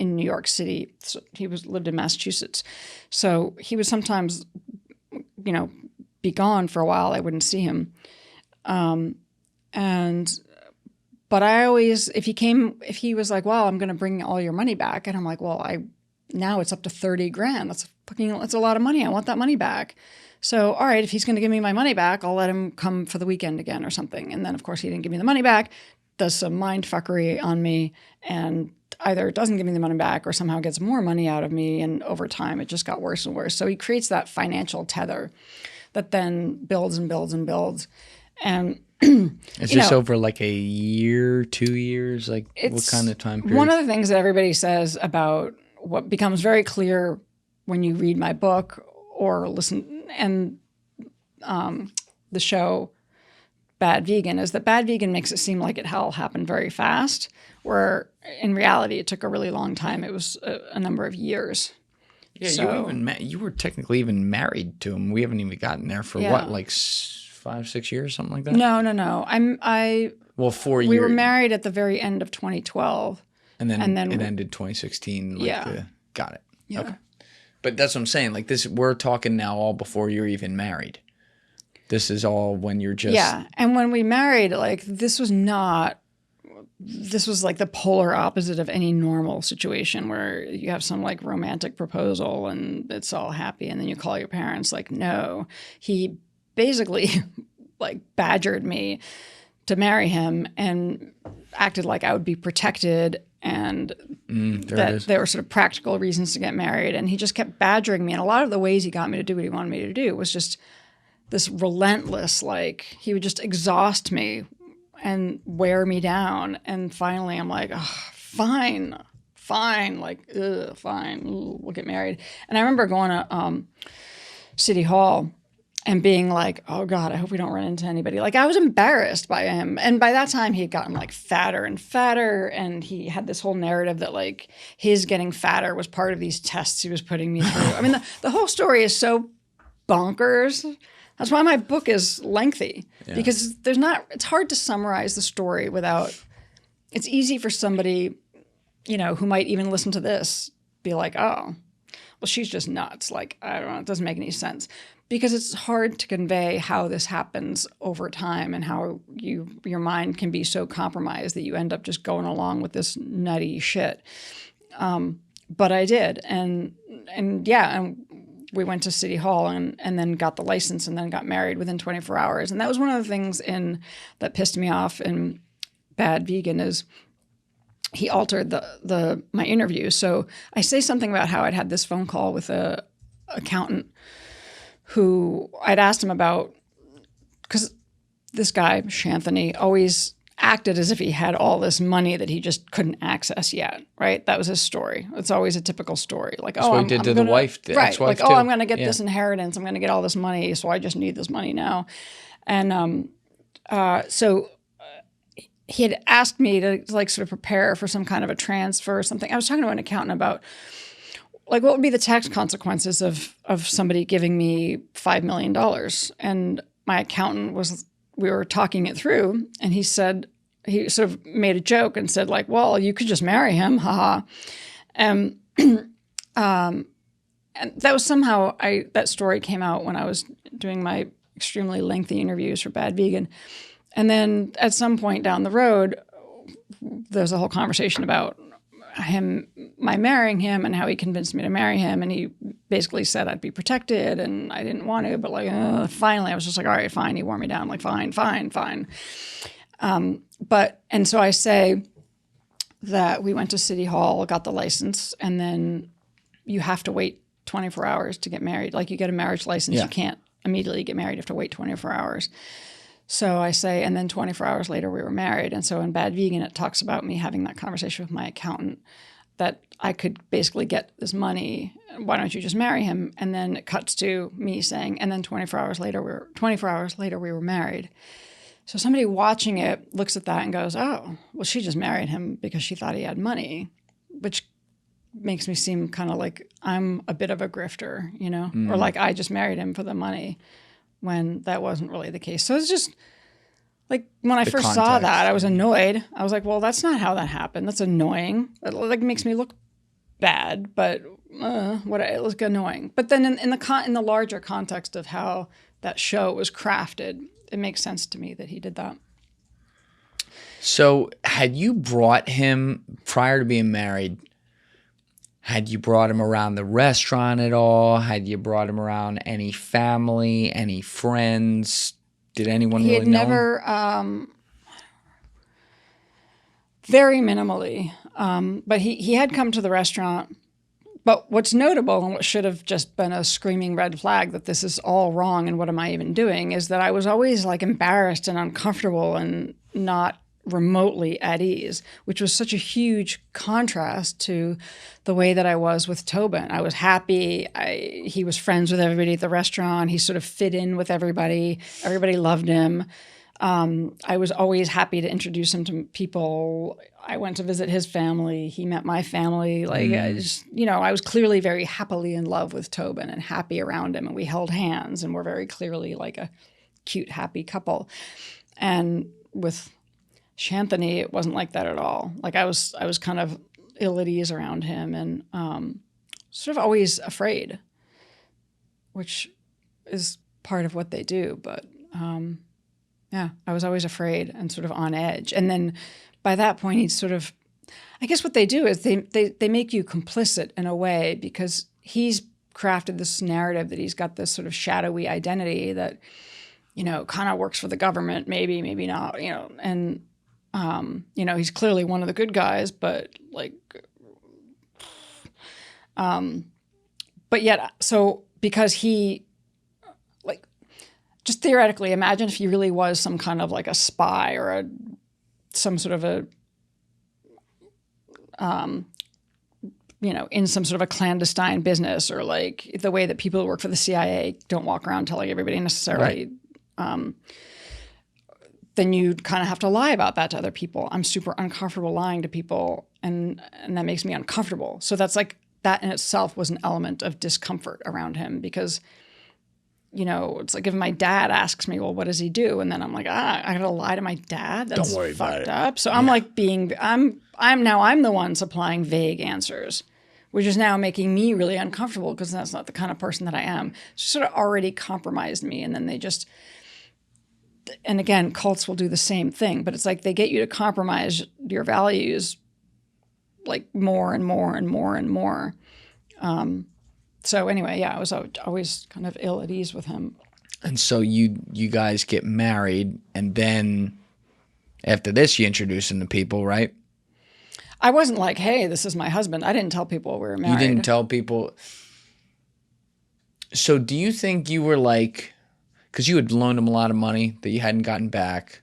in New York City. So he lived in Massachusetts. So he would sometimes, be gone for a while. I wouldn't see him. But I always, if he was like, well, I'm going to bring all your money back. And I'm like, well, now it's up to 30 grand. That's a lot of money. I want that money back. So, all right, if he's going to give me my money back, I'll let him come for the weekend again or something. And then, of course, he didn't give me the money back, does some mind fuckery on me, and either doesn't give me the money back or somehow gets more money out of me. And over time, it just got worse and worse. So he creates that financial tether that then builds and builds and builds. And is this over like a year, 2 years? Like, what kind of time period? One of the things that everybody says about what becomes very clear when you read my book or listen and the show Bad Vegan is that Bad Vegan makes it seem like it all happened very fast, where in reality it took a really long time. It was a number of years. Yeah, so, you were technically even married to him. We haven't even gotten there for what, like 5, 6 years, something like that? No. 4 years. We were married at the very end of 2012. And then it ended 2016. Got it. Yeah. Okay. But that's what I'm saying. Like this, we're talking now all before you're even married. This is all when you're just... Yeah. And when we married, like this was like the polar opposite of any normal situation where you have some like romantic proposal and it's all happy and then you call your parents. Like, no, he basically like badgered me to marry him and acted like I would be protected and that there were sort of practical reasons to get married. And he just kept badgering me. And a lot of the ways he got me to do what he wanted me to do was just this relentless, like he would just exhaust me and wear me down. And finally I'm like, oh, fine, like, fine, we'll get married. And I remember going to City Hall and being like, oh God, I hope we don't run into anybody. Like I was embarrassed by him. And by that time he had gotten like fatter and fatter. And he had this whole narrative that like his getting fatter was part of these tests he was putting me through. I mean, the whole story is so bonkers. That's why my book is lengthy, because it's hard to summarize the story it's easy for somebody, who might even listen to this, be like, oh, well, she's just nuts. Like, I don't know, it doesn't make any sense. Because it's hard to convey how this happens over time and how your mind can be so compromised that you end up just going along with this nutty shit. But I did. And we went to City Hall and then got the license and then got married within 24 hours. And that was one of the things that pissed me off in Bad Vegan is he altered my interview. So I say something about how I'd had this phone call with a accountant who I'd asked him about, because this guy, Anthony, always acted as if he had all this money that he just couldn't access yet, right? That was his story. It's always a typical story. Like, that's what he did to the wife, the ex-wife too. I'm going to get this inheritance. I'm going to get all this money, so I just need this money now. And so he had asked me to like sort of prepare for some kind of a transfer or something. I was talking to an accountant about like what would be the tax consequences of somebody giving me $5 million. And my accountant we were talking it through, and he said, he sort of made a joke and said like, well, you could just marry him, haha. And that was somehow, that story came out when I was doing my extremely lengthy interviews for Bad Vegan. And then at some point down the road, there's a whole conversation about my marrying him and how he convinced me to marry him. And he basically said I'd be protected and I didn't want to, but like, finally I was just like, all right, fine. He wore me down, like, fine. And so I say that we went to City Hall, got the license, and then you have to wait 24 hours to get married. Like you get a marriage license, you can't immediately get married. You have to wait 24 hours. So I say, and then 24 hours later we were married. And so in Bad Vegan, it talks about me having that conversation with my accountant that I could basically get this money. Why don't you just marry him? And then it cuts to me saying, and then 24 hours later we were married. So somebody watching it looks at that and goes, oh, well, she just married him because she thought he had money, which makes me seem kind of like I'm a bit of a grifter, you know, or like I just married him for the money when that wasn't really the case. So it's just like when I first saw that, I was annoyed. I was like, well, that's not how that happened. That's annoying. It like makes me look bad, but it was annoying. But then in the larger context of how that show was crafted, it makes sense to me that he did that. So had you brought him, prior to being married, had you brought him around the restaurant at all? Had you brought him around any family, any friends? Did anyone really know him? He had never, very minimally, but he had come to the restaurant. But what's notable and what should have just been a screaming red flag that this is all wrong and what am I even doing is that I was always like embarrassed and uncomfortable and not remotely at ease, which was such a huge contrast to the way that I was with Tobin. I was happy. He was friends with everybody at the restaurant. He sort of fit in with everybody. Everybody loved him. I was always happy to introduce him to people. I went to visit his family. He met my family. Like, I was clearly very happily in love with Tobin and happy around him. And we held hands and were very clearly like a cute, happy couple. And with Shanthony, it wasn't like that at all. Like I was kind of ill at ease around him and sort of always afraid, which is part of what they do. But yeah, I was always afraid and sort of on edge. And then by that point, he's sort of, I guess what they do is they make you complicit in a way because he's crafted this narrative that he's got this sort of shadowy identity that, kind of works for the government, maybe not, and, he's clearly one of the good guys, but like, but yet, so because he, like, just theoretically, imagine if he really was some kind of like a spy or some sort of a, in some sort of a clandestine business or like the way that people who work for the CIA don't walk around telling everybody necessarily, right. Then you kind of have to lie about that to other people. I'm super uncomfortable lying to people and that makes me uncomfortable. So that's like, that in itself was an element of discomfort around him because, it's like if my dad asks me, well, what does he do? And then I'm like, I got to lie to my dad? That's Don't worry fucked about it. up. So I'm like I'm the one supplying vague answers, which is now making me really uncomfortable because that's not the kind of person that I am. So sort of already compromised me. And then they just, and again, cults will do the same thing, but it's like they get you to compromise your values like more and more and more and more. So anyway, yeah, I was always kind of ill at ease with him. And so you guys get married, and then after this, you introduce him to people, right? I wasn't like, hey, this is my husband. I didn't tell people we were married. You didn't tell people. So do you think you were like, because you had loaned him a lot of money that you hadn't gotten back.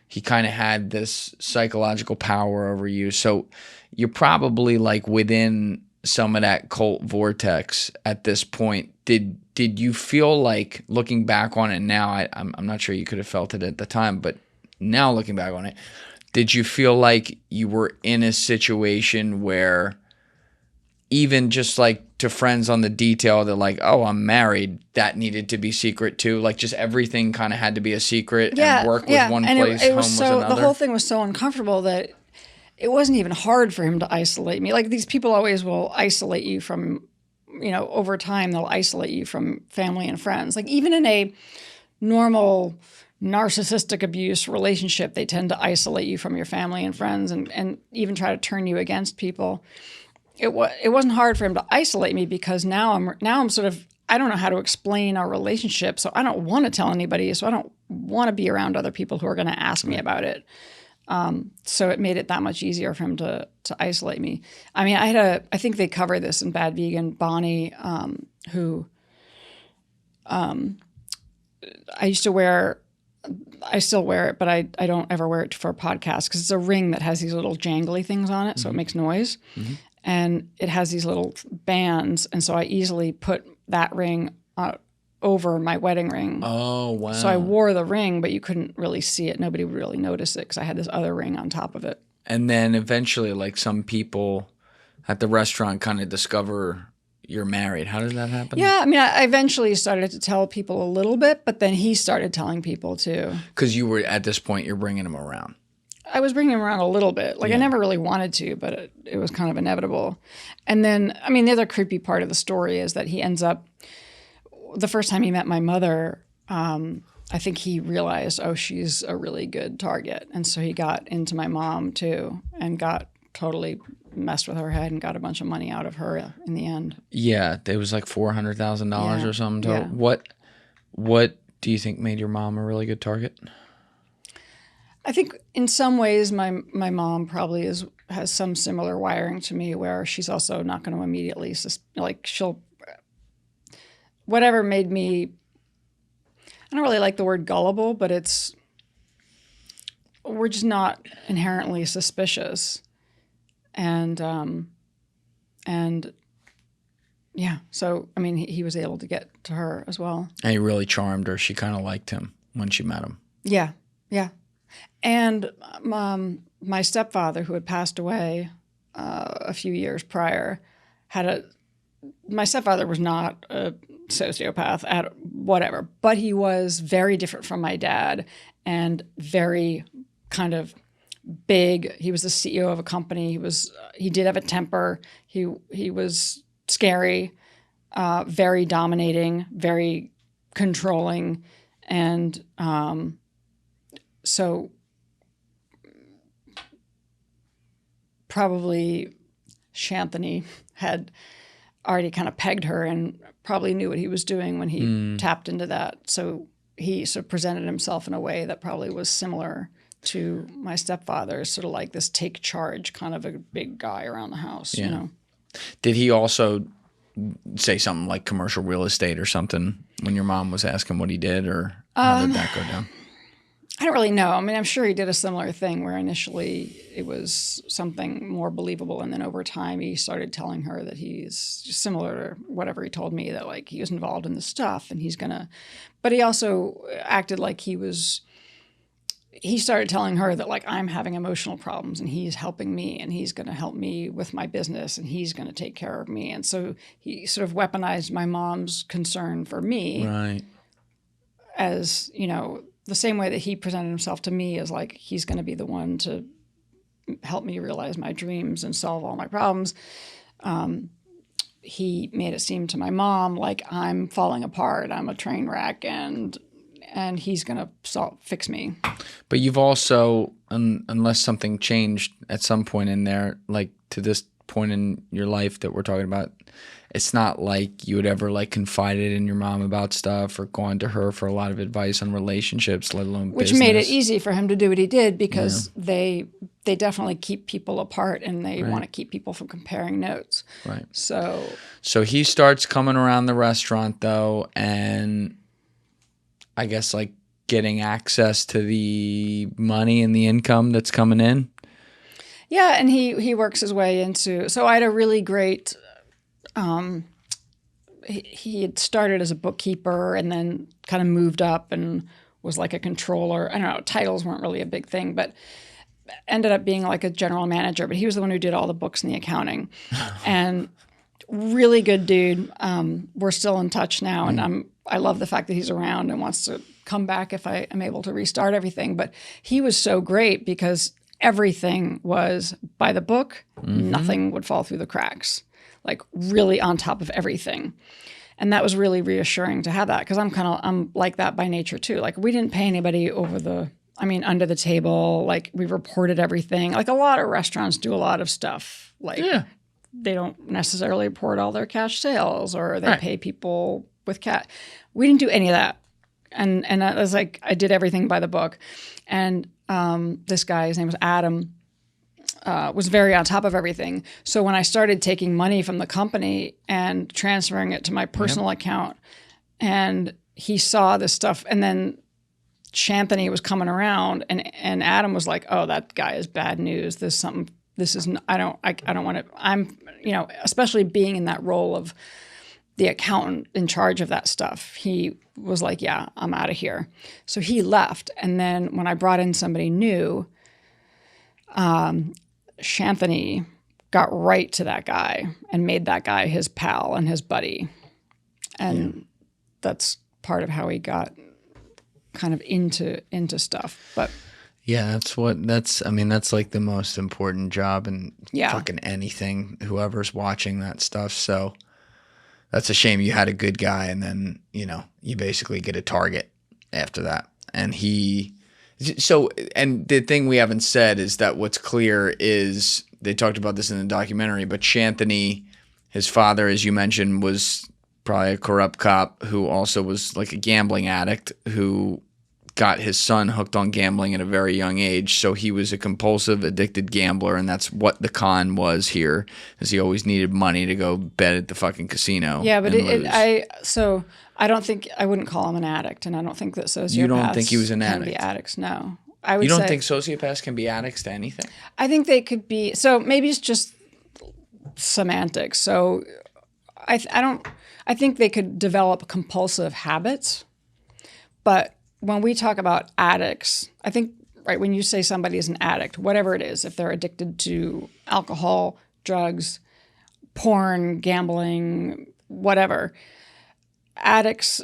He kind of had this psychological power over you. So you're probably like within some of that cult vortex at this point. Did you feel like, looking back on it now, I'm not sure you could have felt it at the time, but now looking back on it, did you feel like you were in a situation where even just like to friends on the detail, they're like, oh, I'm married, that needed to be secret too? Like just everything kind of had to be a secret and work was one place, home was another? The whole thing was so uncomfortable that it wasn't even hard for him to isolate me. Like these people always will isolate you from, over time, they'll isolate you from family and friends. Like even in a normal narcissistic abuse relationship, they tend to isolate you from your family and friends and even try to turn you against people. It wasn't hard for him to isolate me because now I'm sort of, I don't know how to explain our relationship, so I don't want to tell anybody, so I don't want to be around other people who are going to ask me about it. So it made it that much easier for him to isolate me. I mean, I think they cover this in Bad Vegan, Bonnie, who I used to wear I still wear it, but I don't ever wear it for a podcast because it's a ring that has these little jangly things on it, so it makes noise. And it has these little bands, and so I easily put that ring over my wedding ring. Oh, wow. So I wore the ring, but you couldn't really see it. Nobody would really notice it because I had this other ring on top of it. And then eventually, like, some people at the restaurant kind of discover you're married. How does that happen? Yeah, I mean, I eventually started to tell people a little bit, but then he started telling people too. Because you were, at this point, you're bringing him around. I was bringing him around a little bit. Like, I never really wanted to, but it was kind of inevitable. And then, I mean, the other creepy part of the story is that he ends up, the first time he met my mother, I think he realized, oh, she's a really good target. And so he got into my mom too and got totally messed with her head and got a bunch of money out of her in the end. Yeah, it was like $400,000 or something. Yeah. What do you think made your mom a really good target? I think in some ways my mom probably has some similar wiring to me where she's also not going to immediately, she'll, whatever made me, I don't really like the word gullible, but we're just not inherently suspicious. And yeah, so, I mean, he was able to get to her as well. And he really charmed her. She kind of liked him when she met him. Yeah, yeah. And my stepfather, who had passed away a few years prior, my stepfather was not a sociopath at whatever, but he was very different from my dad and very kind of big. He was the CEO of a company. He did have a temper. He was scary, very dominating, very controlling, and so probably Shanthony had already kind of pegged her and probably knew what he was doing when he tapped into that. So he sort of presented himself in a way that probably was similar to my stepfather, sort of like this take charge kind of a big guy around the house, you know. Did he also say something like commercial real estate or something when your mom was asking what he did, or how did that go down? I don't really know. I mean, I'm sure he did a similar thing where initially it was something more believable, and then over time he started telling her that he's just similar to whatever he told me, that like he was involved in the stuff and he's gonna. But he also acted like he started telling her that like I'm having emotional problems and he's helping me and he's gonna help me with my business and he's gonna take care of me. And so he sort of weaponized my mom's concern for me, Right. as, you know, the same way that he presented himself to me as like he's going to be the one to help me realize my dreams and solve all my problems. He made it seem to my mom like I'm falling apart, I'm a train wreck, and he's going to fix me. But you've also, unless something changed at some point in there, like to this point in your life that we're talking about, it's not like you had ever like confided in your mom about stuff or gone to her for a lot of advice on relationships, let alone which business. made it easy for him to do what he did because they definitely keep people apart and they want to keep people from comparing notes. Right. So he starts coming around the restaurant though, and I guess like getting access to the money and the income that's coming in. Yeah, and he works his way into. So I had a really great. He had started as a bookkeeper and then kind of moved up and was like a controller. I don't know, titles weren't really a big thing, but ended up being like a general manager. But he was the one who did all the books and the accounting, and really good dude. We're still in touch now, and I love the fact that he's around and wants to come back if I am able to restart everything. But he was so great because everything was by the book. Nothing would fall through the cracks. Like really on top of everything. And that was really reassuring to have that because I'm like that by nature too. Like we didn't pay anybody under the table. Like we reported everything. Like a lot of restaurants do a lot of stuff. Like they don't necessarily report all their cash sales or they pay people with cash. We didn't do any of that. And I was like, I did everything by the book. And this guy, his name was Adam, was very on top of everything. So when I started taking money from the company and transferring it to my personal account, and he saw this stuff, and then Shanthony was coming around, and Adam was like, "Oh, that guy is bad news. There's something. This is. I don't want to. I'm, especially being in that role of the accountant in charge of that stuff. He was like, "Yeah, I'm out of here." So he left, and then when I brought in somebody new, Shanthony got right to that guy and made that guy his pal and his buddy, and that's part of how he got kind of into stuff. But yeah, that's like the most important job in fucking anything, whoever's watching that stuff. So that's a shame you had a good guy and then, you basically get a target after that. And and the thing we haven't said is that what's clear is, they talked about this in the documentary, but Shanthony, his father, as you mentioned, was probably a corrupt cop who also was like a gambling addict who got his son hooked on gambling at a very young age. So he was a compulsive, addicted gambler, and that's what the con was here, is he always needed money to go bet at the fucking casino. Yeah, but I don't think, I wouldn't call him an addict, and I don't think that sociopaths You don't think he was an can addict? be addicts, no. I would You don't say, think sociopaths can be addicts to anything? I think they could be, so maybe it's just semantics. So I think they could develop compulsive habits, but when we talk about addicts, I think, right, when you say somebody is an addict, whatever it is, if they're addicted to alcohol, drugs, porn, gambling, whatever, addicts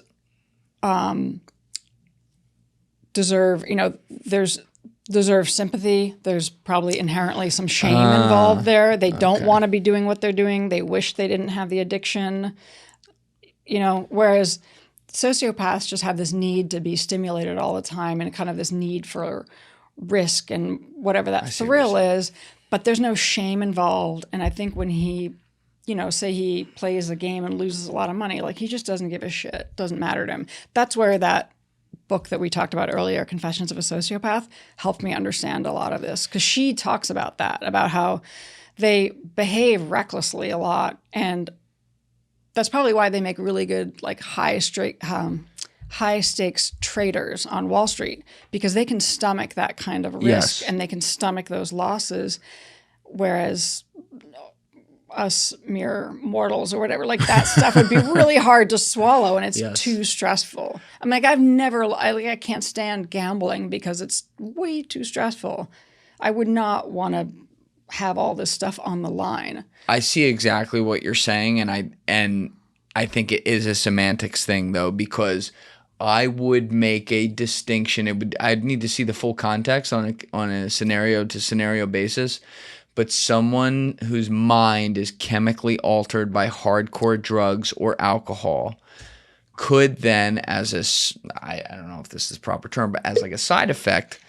deserve sympathy. There's probably inherently some shame involved there. They don't want to be doing what they're doing. They wish they didn't have the addiction, whereas sociopaths just have this need to be stimulated all the time and kind of this need for risk and whatever that thrill is, but there's no shame involved. And I think when he, say he plays a game and loses a lot of money, like he just doesn't give a shit, doesn't matter to him. That's where that book that we talked about earlier, Confessions of a Sociopath, helped me understand a lot of this, because she talks about that, about how they behave recklessly a lot, and that's probably why they make really good, like high stakes traders on Wall Street, because they can stomach that kind of risk and they can stomach those losses, whereas us mere mortals or whatever, like that stuff would be really hard to swallow, and it's too stressful. I'm like, I can't stand gambling because it's way too stressful. I would not want to have all this stuff on the line. I see exactly what you're saying, and I think it is a semantics thing though, because I would make a distinction. I'd need to see the full context on a scenario to scenario basis, but someone whose mind is chemically altered by hardcore drugs or alcohol could then, I don't know if this is the proper term, but as like a side effect,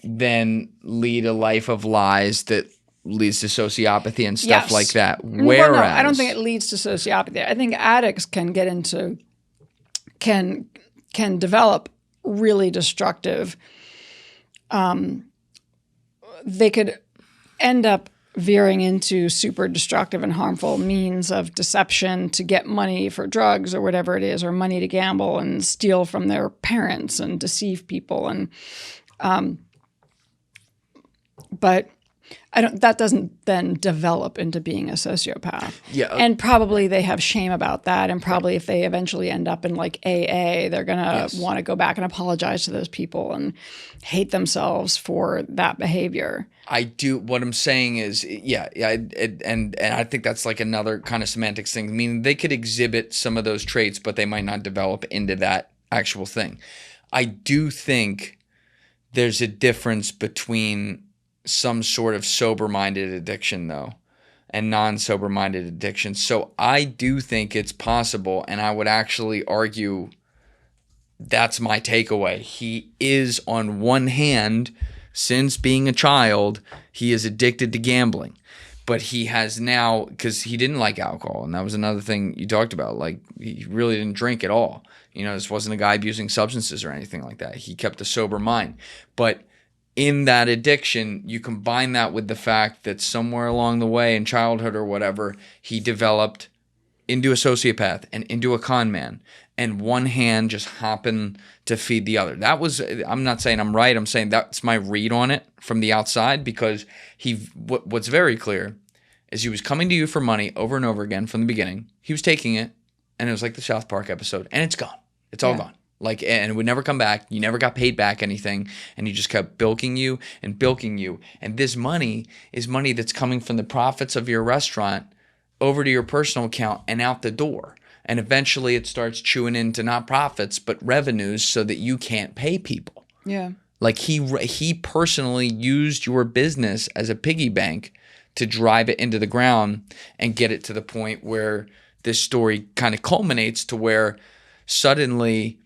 then lead a life of lies that leads to sociopathy and stuff like that. Whereas, no, I don't think it leads to sociopathy. I think addicts can get into, can develop really destructive. They could end up veering into super destructive and harmful means of deception to get money for drugs or whatever it is, or money to gamble and steal from their parents and deceive people. And but that doesn't then develop into being a sociopath. Yeah. And probably they have shame about that. And probably if they eventually end up in like AA, they're going to want to go back and apologize to those people and hate themselves for that behavior. I do. What I'm saying is, and I think that's like another kind of semantics thing. I mean, they could exhibit some of those traits, but they might not develop into that actual thing. I do think there's a difference between some sort of sober-minded addiction, though, and non-sober-minded addiction. So I do think it's possible, and I would actually argue that's my takeaway. He is, on one hand, since being a child, he is addicted to gambling. But he has now, because he didn't like alcohol, and that was another thing you talked about. Like, he really didn't drink at all. This wasn't a guy abusing substances or anything like that. He kept a sober mind. But in that addiction, you combine that with the fact that somewhere along the way in childhood or whatever, he developed into a sociopath and into a con man. and one hand just hopping to feed the other. That was, I'm not saying I'm right. I'm saying that's my read on it from the outside, because what's very clear is he was coming to you for money over and over again from the beginning. He was taking it, and it was like the South Park episode, and it's gone. It's all gone. Like, and it would never come back. You never got paid back anything, and he just kept bilking you and bilking you. And this money is money that's coming from the profits of your restaurant over to your personal account and out the door. And eventually it starts chewing into not profits, but revenues, so that you can't pay people. Yeah. Like he personally used your business as a piggy bank to drive it into the ground and get it to the point where this story kind of culminates to where suddenly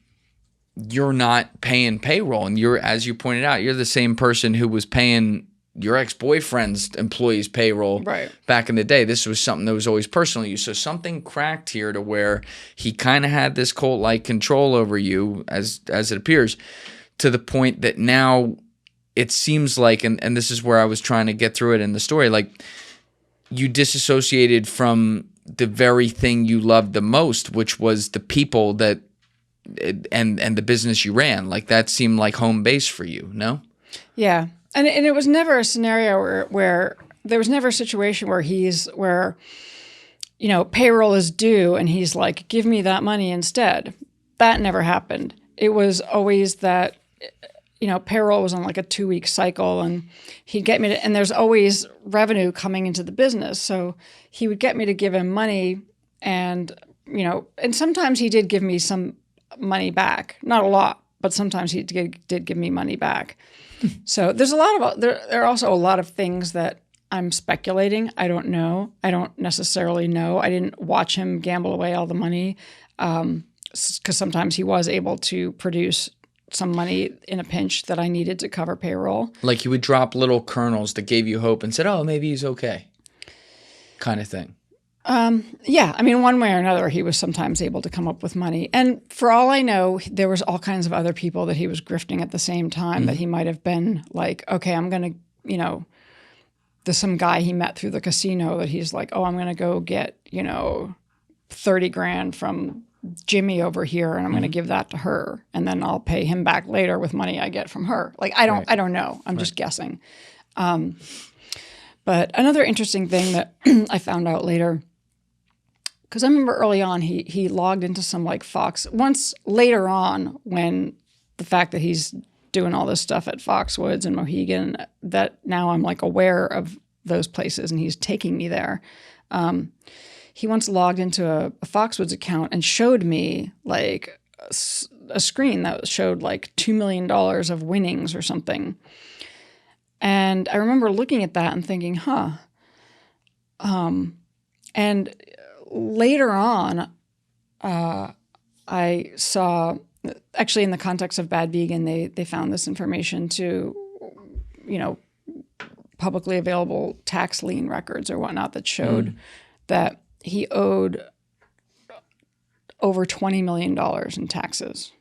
you're not paying payroll. And you're, as you pointed out, you're the same person who was paying your ex-boyfriend's employees' payroll back in the day. This was something that was always personal to you. So something cracked here to where he kind of had this cult-like control over you, as it appears, to the point that now it seems like, and this is where I was trying to get through it in the story, like you disassociated from the very thing you loved the most, which was the people that and the business you ran. Like that seemed like home base for you, no? Yeah. And it was never a scenario where there was never a situation where payroll is due and he's like, give me that money instead. That never happened. It was always that, payroll was on like a 2-week cycle, and he'd get me to, and there's always revenue coming into the business. So he would get me to give him money, and, and sometimes he did give me some money back. Not a lot, but sometimes he did give me money back. So there's there are also a lot of things that I'm speculating. I don't know. I don't necessarily know. I didn't watch him gamble away all the money, because sometimes he was able to produce some money in a pinch that I needed to cover payroll. Like he would drop little kernels that gave you hope and said, oh, maybe he's okay, kind of thing. Yeah. I mean, one way or another, he was sometimes able to come up with money. And for all I know, there was all kinds of other people that he was grifting at the same time, that he might have been like, okay, I'm going to, there's some guy he met through the casino that he's like, oh, I'm going to go get, 30 grand from Jimmy over here, and I'm going to give that to her, and then I'll pay him back later with money I get from her. Like, I don't know. I'm just guessing. But another interesting thing that I found out later, because I remember early on he logged into some like Fox. Once later on, when the fact that he's doing all this stuff at Foxwoods and Mohegan, that now I'm like aware of those places and he's taking me there. He once logged into a Foxwoods account and showed me like a screen that showed like $2 million of winnings or something. And I remember looking at that and thinking, and later on, I saw, actually in the context of Bad Vegan, they found this information to, publicly available tax lien records or whatnot that showed that he owed over $20 million in taxes.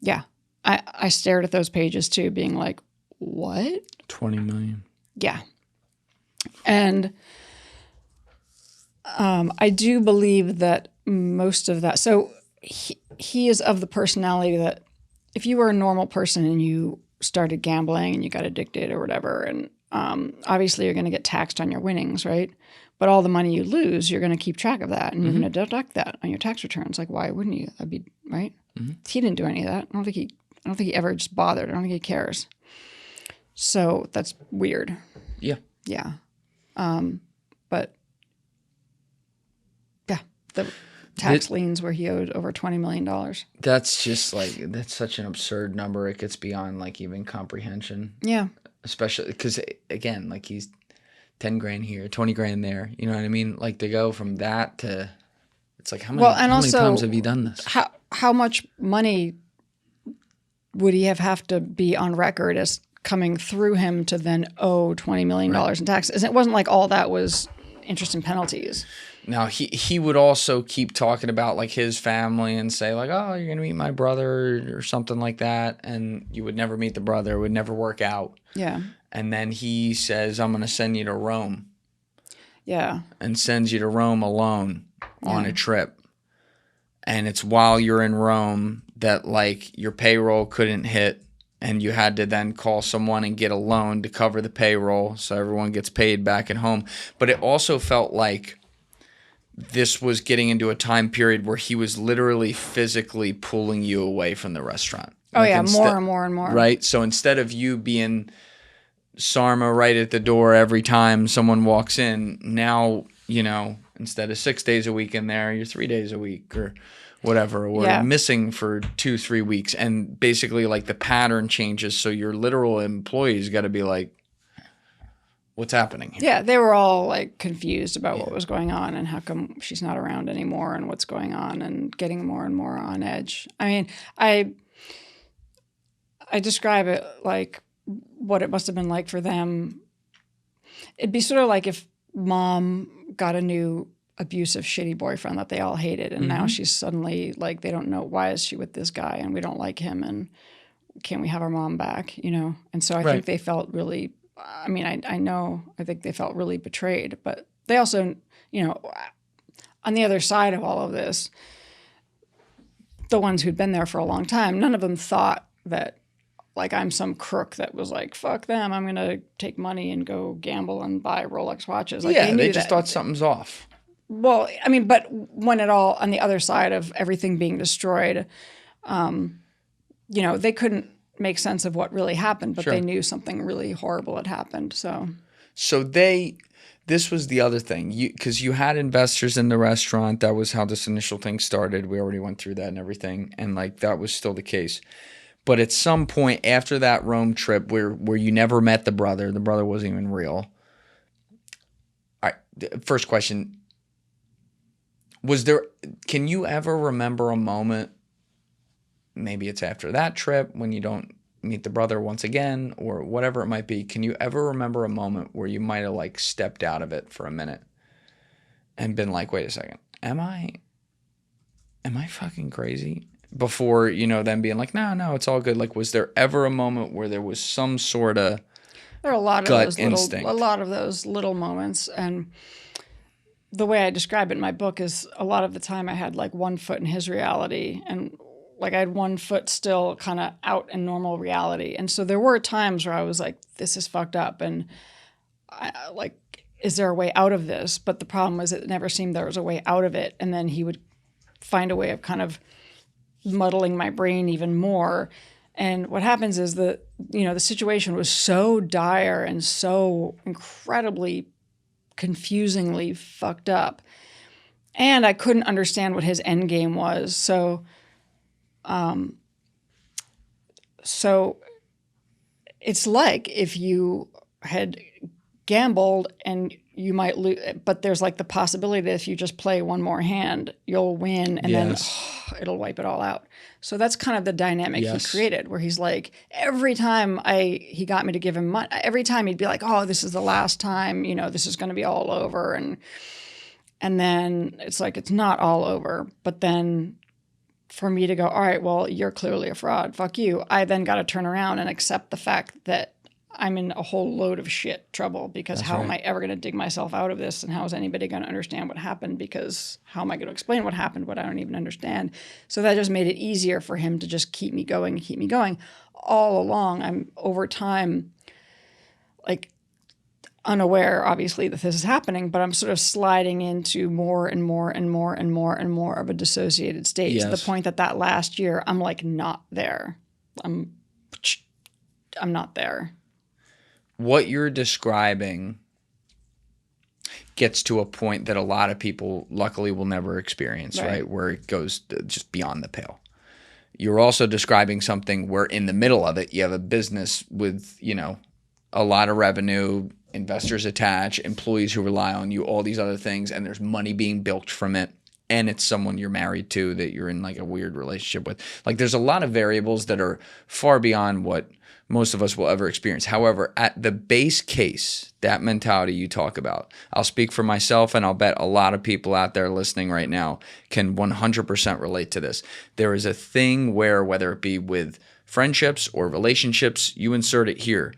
Yeah. I stared at those pages too, being like, what? 20 million. Yeah. And I do believe that most of that, so he is of the personality that if you were a normal person and you started gambling and you got addicted or whatever, and obviously you're going to get taxed on your winnings, right? But all the money you lose, you're going to keep track of that, and you're going to deduct that on your tax returns. Like, why wouldn't you? That'd be right. He didn't do any of that. I don't think he ever just bothered. I don't think he cares. So that's weird. Yeah. Yeah. But yeah, the tax liens where he owed over $20 million. That's just like, that's such an absurd number. It gets beyond like even comprehension. Yeah. Especially because, again, like he's 10 grand here, 20 grand there. You know what I mean? Like to go from that to, it's like, how many times have you done this? How much money would he have to be on record as coming through him to then owe $20 million in taxes? And it wasn't like all that was interest and penalties. Now, he would also keep talking about like his family and say like, oh, you're going to meet my brother or something like that. And you would never meet the brother. It would never work out. Yeah. And then he says, I'm going to send you to Rome. Yeah. And sends you to Rome alone on a trip. and it's while you're in Rome that like your payroll couldn't hit and you had to then call someone and get a loan to cover the payroll so everyone gets paid back at home. But it also felt like this was getting into a time period where he was literally physically pulling you away from the restaurant. Oh, Like yeah, more and more and more. Right? So instead of you being Sarma right at the door every time someone walks in, now, you know, instead of 6 days a week in there, you're 3 days a week or whatever, or missing for 2-3 weeks. And basically like the pattern changes. So your literal employees got to be like, what's happening here? Yeah, they were all like confused about what was going on and how come she's not around anymore and what's going on, and getting more and more on edge. I mean, I describe it like what it must have been like for them. It'd be sort of like if mom got a new abusive, shitty boyfriend that they all hated, and now she's suddenly like, they don't know, why is she with this guy and we don't like him, and can we have our mom back, you know? And so I think they felt really, I mean, I think they felt really betrayed, but they also, you know, on the other side of all of this, the ones who'd been there for a long time, none of them thought that like I'm some crook that was like, fuck them, I'm going to take money and go gamble and buy Rolex watches. Like, they just thought something's off. Well, I mean, but when it all, on the other side of everything being destroyed, you know, they couldn't make sense of what really happened, but they knew something really horrible had happened. So this was the other thing, because you had investors in the restaurant. That was how this initial thing started. We already went through that and everything, and like that was still the case. But at some point after that Rome trip, where you never met the brother wasn't even real. All right, first question: can you ever remember a moment? Maybe it's after that trip when you don't meet the brother once again or whatever it might be. Can you ever remember a moment where you might have like stepped out of it for a minute and been like, wait a second, am I fucking crazy? Before, you know, them being like, no, it's all good. Like, was there ever a moment where there was some sort of there are a lot gut of those instinct? a lot of those little moments. And the way I describe it in my book is a lot of the time I had like one foot in his reality, and like I had one foot still kind of out in normal reality. And so there were times where I was like, this is fucked up. And I, like, is there a way out of this? But the problem was it never seemed there was a way out of it. And then he would find a way of kind of muddling my brain even more. And what happens is that, you know, the situation was so dire and so incredibly confusingly fucked up. And I couldn't understand what his end game was. So it's like if you had gambled and you might lose, but there's like the possibility that if you just play one more hand, you'll win, and then it'll wipe it all out. So that's kind of the dynamic he created, where he's like, every time he got me to give him money, every time he'd be like, oh, this is the last time, you know, this is going to be all over. And then it's like, it's not all over. But then for me to go, all right, well, you're clearly a fraud, fuck you, I then got to turn around and accept the fact that I'm in a whole load of shit trouble, because how am I ever going to dig myself out of this? And how is anybody going to understand what happened? Because how am I going to explain what happened, what I don't even understand? So that just made it easier for him to just keep me going and keep me going. All along, I'm over time, like, unaware, obviously, that this is happening, but I'm sort of sliding into more and more and more and more and more of a dissociated state, to the point that last year, I'm like not there. I'm not there. What you're describing gets to a point that a lot of people luckily will never experience, right? Where it goes just beyond the pale. You're also describing something where in the middle of it, you have a business with, you know, a lot of revenue, investors attached, employees who rely on you, all these other things, and there's money being bilked from it. And it's someone you're married to that you're in like a weird relationship with. Like, there's a lot of variables that are far beyond what most of us will ever experience. However, at the base case, that mentality you talk about, I'll speak for myself, and I'll bet a lot of people out there listening right now can 100% relate to this. There is a thing where, whether it be with friendships or relationships, you insert it here,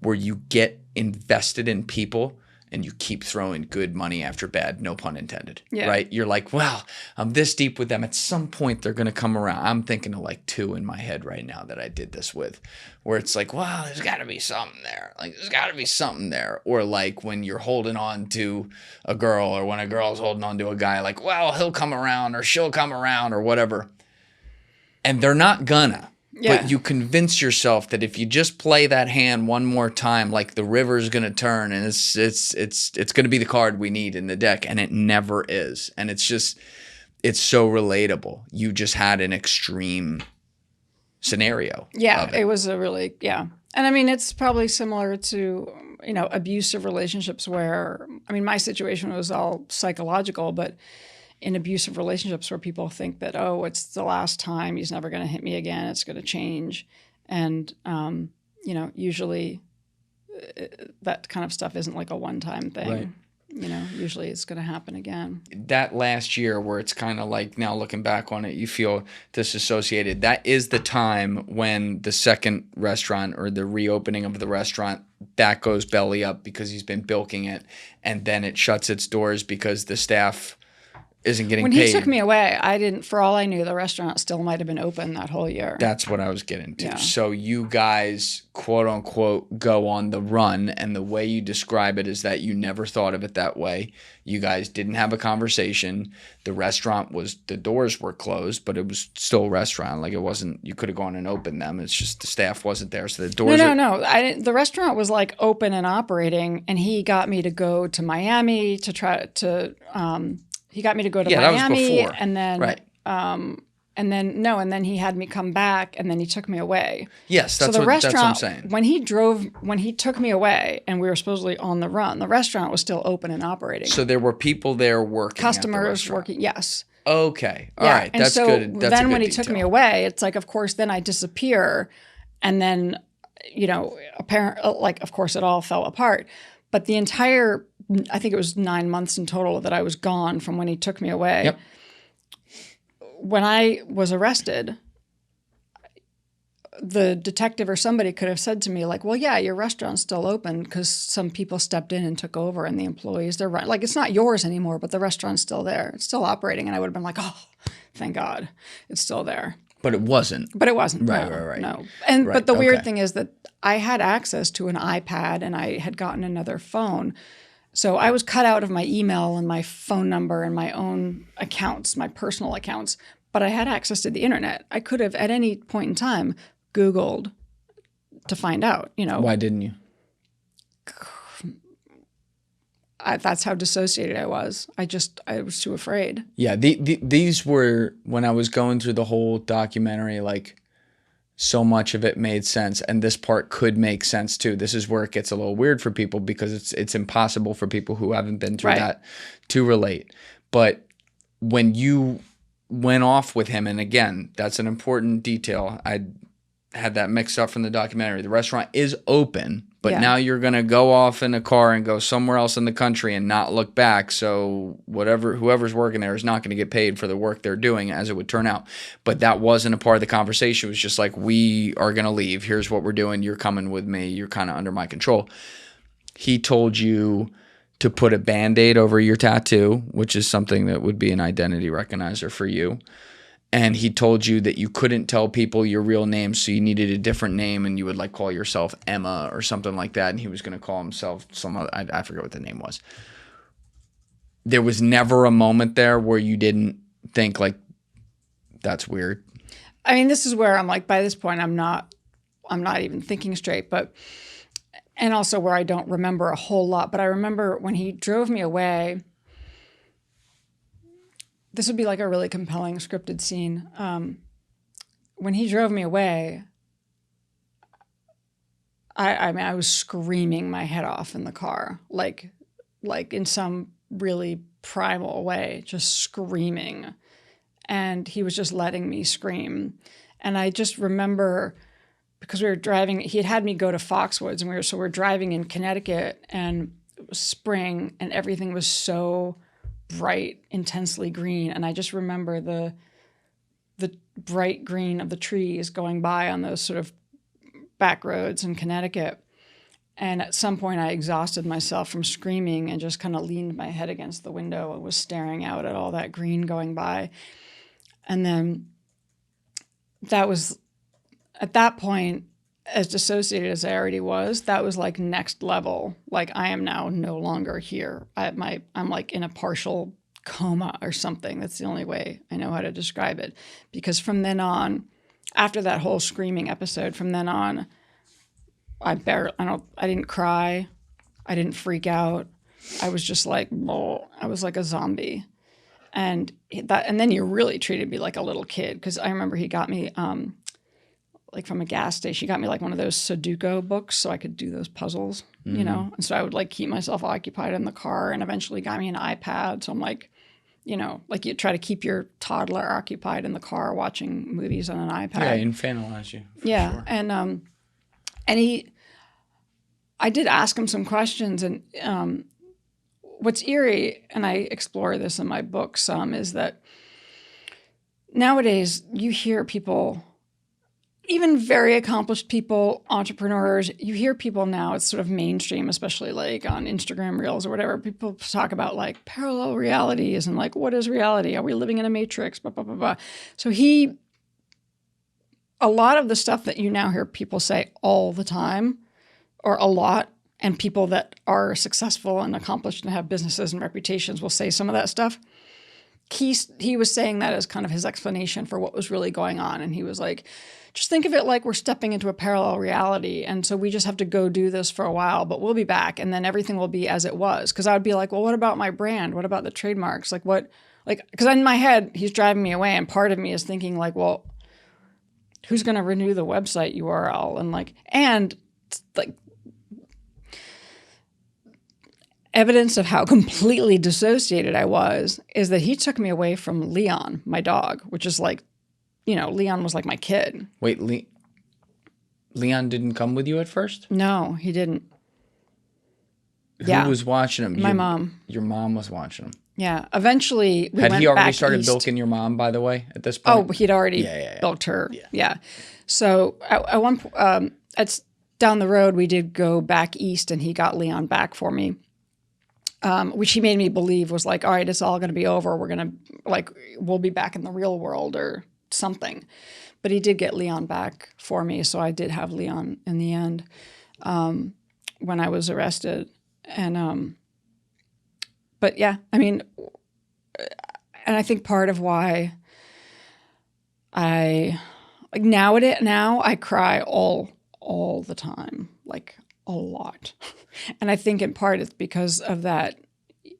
where you get invested in people and you keep throwing good money after bad, no pun intended, Yeah. right? You're like, well, I'm this deep with them. At some point, they're going to come around. I'm thinking of like 2 in my head right now that I did this with, where it's like, well, there's got to be something there. Like, there's got to be something there. Or like when you're holding on to a girl, or when a girl's holding on to a guy, like, well, he'll come around or she'll come around or whatever. And they're not gonna. Yeah. But you convince yourself that if you just play that hand one more time, like the river's going to turn and it's going to be the card we need in the deck, and it never is. And it's so relatable. You just had an extreme scenario. Yeah, of it was a really, yeah. And I mean, it's probably similar to, abusive relationships where, I mean, my situation was all psychological, but in abusive relationships where people think that, oh, it's the last time, he's never going to hit me again, it's going to change. And, usually that kind of stuff isn't like a one-time thing. Right. Usually it's going to happen again. That last year where it's kind of like, now looking back on it, you feel disassociated. That is the time when the second restaurant, or the reopening of the restaurant, that goes belly up because he's been bilking it. And then it shuts its doors because the staff isn't getting paid. When he took me away, for all I knew, the restaurant still might have been open that whole year. That's what I was getting to. Yeah. So you guys, quote unquote, go on the run, and the way you describe it is that you never thought of it that way. You guys didn't have a conversation. The doors were closed, but it was still a restaurant. Like, it wasn't, you could have gone and opened them. It's just the staff wasn't there. So the doors No. The restaurant was like open and operating, and he got me to go to Miami to try to, he got me to go to Miami, that was before. And then, Right. and then he had me come back, and then he took me away. Yes, So that's the what I'm restaurant, saying. when he took me away, and we were supposedly on the run, the restaurant was still open and operating. So there were people there working. At the Customers restaurant. working, yes. Okay. All Yeah. right. And That's so good. That's then a good when he detail. took me away, it's like, of course, then I disappear, and then, of course, it all fell apart. But the entire, I think it was 9 months in total that I was gone from when he took me away. Yep. When I was arrested, the detective or somebody could have said to me, like, well, yeah, your restaurant's still open because some people stepped in and took over, and the employees, they're right. Like, it's not yours anymore, but the restaurant's still there. It's still operating. And I would have been like, oh, thank God, it's still there. But it wasn't. But it wasn't. Right. No. And Right, but the weird okay. thing is that I had access to an iPad, and I had gotten another phone. So I was cut out of my email and my phone number and my own accounts, my personal accounts, but I had access to the internet. I could have at any point in time Googled to find out, Why didn't you? That's how dissociated I was. I was too afraid. Yeah, these were, when I was going through the whole documentary, like, so much of it made sense, and this part could make sense too. This is where it gets a little weird for people because it's impossible for people who haven't been through Right. that to relate. But when you went off with him, and again, that's an important detail. I had that mixed up from the documentary. The restaurant is open, but Yeah. now you're going to go off in a car and go somewhere else in the country and not look back. So whoever's working there is not going to get paid for the work they're doing, as it would turn out. But that wasn't a part of the conversation. It was just like, we are going to leave. Here's what we're doing. You're coming with me. You're kind of under my control. He told you to put a Band-Aid over your tattoo, which is something that would be an identity recognizer for you. And he told you that you couldn't tell people your real name, so you needed a different name, and you would like call yourself Emma or something like that. And he was going to call himself some other, I forget what the name was. There was never a moment there where you didn't think like, that's weird. I mean, this is where I'm like, by this point, I'm not even thinking straight, and also where I don't remember a whole lot. But I remember when he drove me away. This would be like a really compelling scripted scene. When he drove me away, I was screaming my head off in the car, like in some really primal way, just screaming. And he was just letting me scream. And I just remember, because we were driving, he had me go to Foxwoods, and we're driving in Connecticut, and it was spring, and everything was so bright, intensely green. And I just remember the bright green of the trees going by on those sort of back roads in Connecticut. And at some point I exhausted myself from screaming and just kind of leaned my head against the window and was staring out at all that green going by. And then that was, at that point, as dissociated as I already was, that was like next level. Like I am now no longer here. I'm like in a partial coma or something. That's the only way I know how to describe it. Because from then on, after that whole screaming episode, from then on, I didn't cry. I didn't freak out. I was just like, oh, I was like a zombie. And then he really treated me like a little kid. Cause I remember he got me, like from a gas station, he got me like one of those Sudoku books so I could do those puzzles, you know? And so I would like keep myself occupied in the car, and eventually got me an iPad. So I'm like, you know, like you try to keep your toddler occupied in the car watching movies on an iPad. Yeah, infantilize you. Yeah. Sure. And I did ask him some questions, and what's eerie, and I explore this in my book some, is that nowadays you hear people, even very accomplished people, entrepreneurs, you hear people now, it's sort of mainstream, especially like on Instagram Reels or whatever, people talk about like parallel realities and like, what is reality? Are we living in a matrix? Blah, blah, blah, blah. So a lot of the stuff that you now hear people say all the time, or a lot, and people that are successful and accomplished and have businesses and reputations will say some of that stuff. He was saying that as kind of his explanation for what was really going on. And he was like, just think of it like we're stepping into a parallel reality. And so we just have to go do this for a while, but we'll be back. And then everything will be as it was. Because I would be like, well, what about my brand? What about the trademarks? Like what, like, because in my head, he's driving me away. And part of me is thinking like, well, who's going to renew the website URL? And like evidence of how completely dissociated I was is that he took me away from Leon, my dog, which is like, you know, Leon was like my kid. Wait, Leon didn't come with you at first? No, he didn't. Who was watching him? My mom. Your mom was watching him. Yeah. Eventually, we Had went he already back started east. bilking your mom, by the way, at this point? Oh, he'd already bilked her. Yeah. So at one point, down the road, we did go back east, and he got Leon back for me. Which he made me believe was like, all right, it's all going to be over. We're going to, like, we'll be back in the real world or something. But he did get Leon back for me. So I did have Leon in the end when I was arrested. And, but yeah, I mean, and I think part of why now I cry all the time, like a lot. And I think in part it's because of that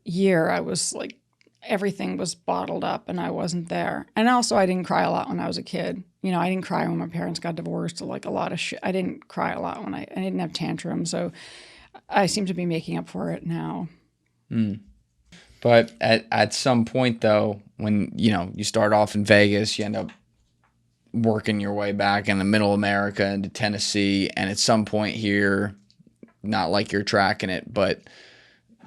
year I was like, everything was bottled up and I wasn't there. And also I didn't cry a lot when I was a kid. You know, I didn't cry when my parents got divorced, or like a lot of shit. I didn't cry a lot when I didn't have tantrums. So I seem to be making up for it now. But at some point though, when, you know, you start off in Vegas, you end up working your way back in the middle America into Tennessee. And at some point here, not like you're tracking it, but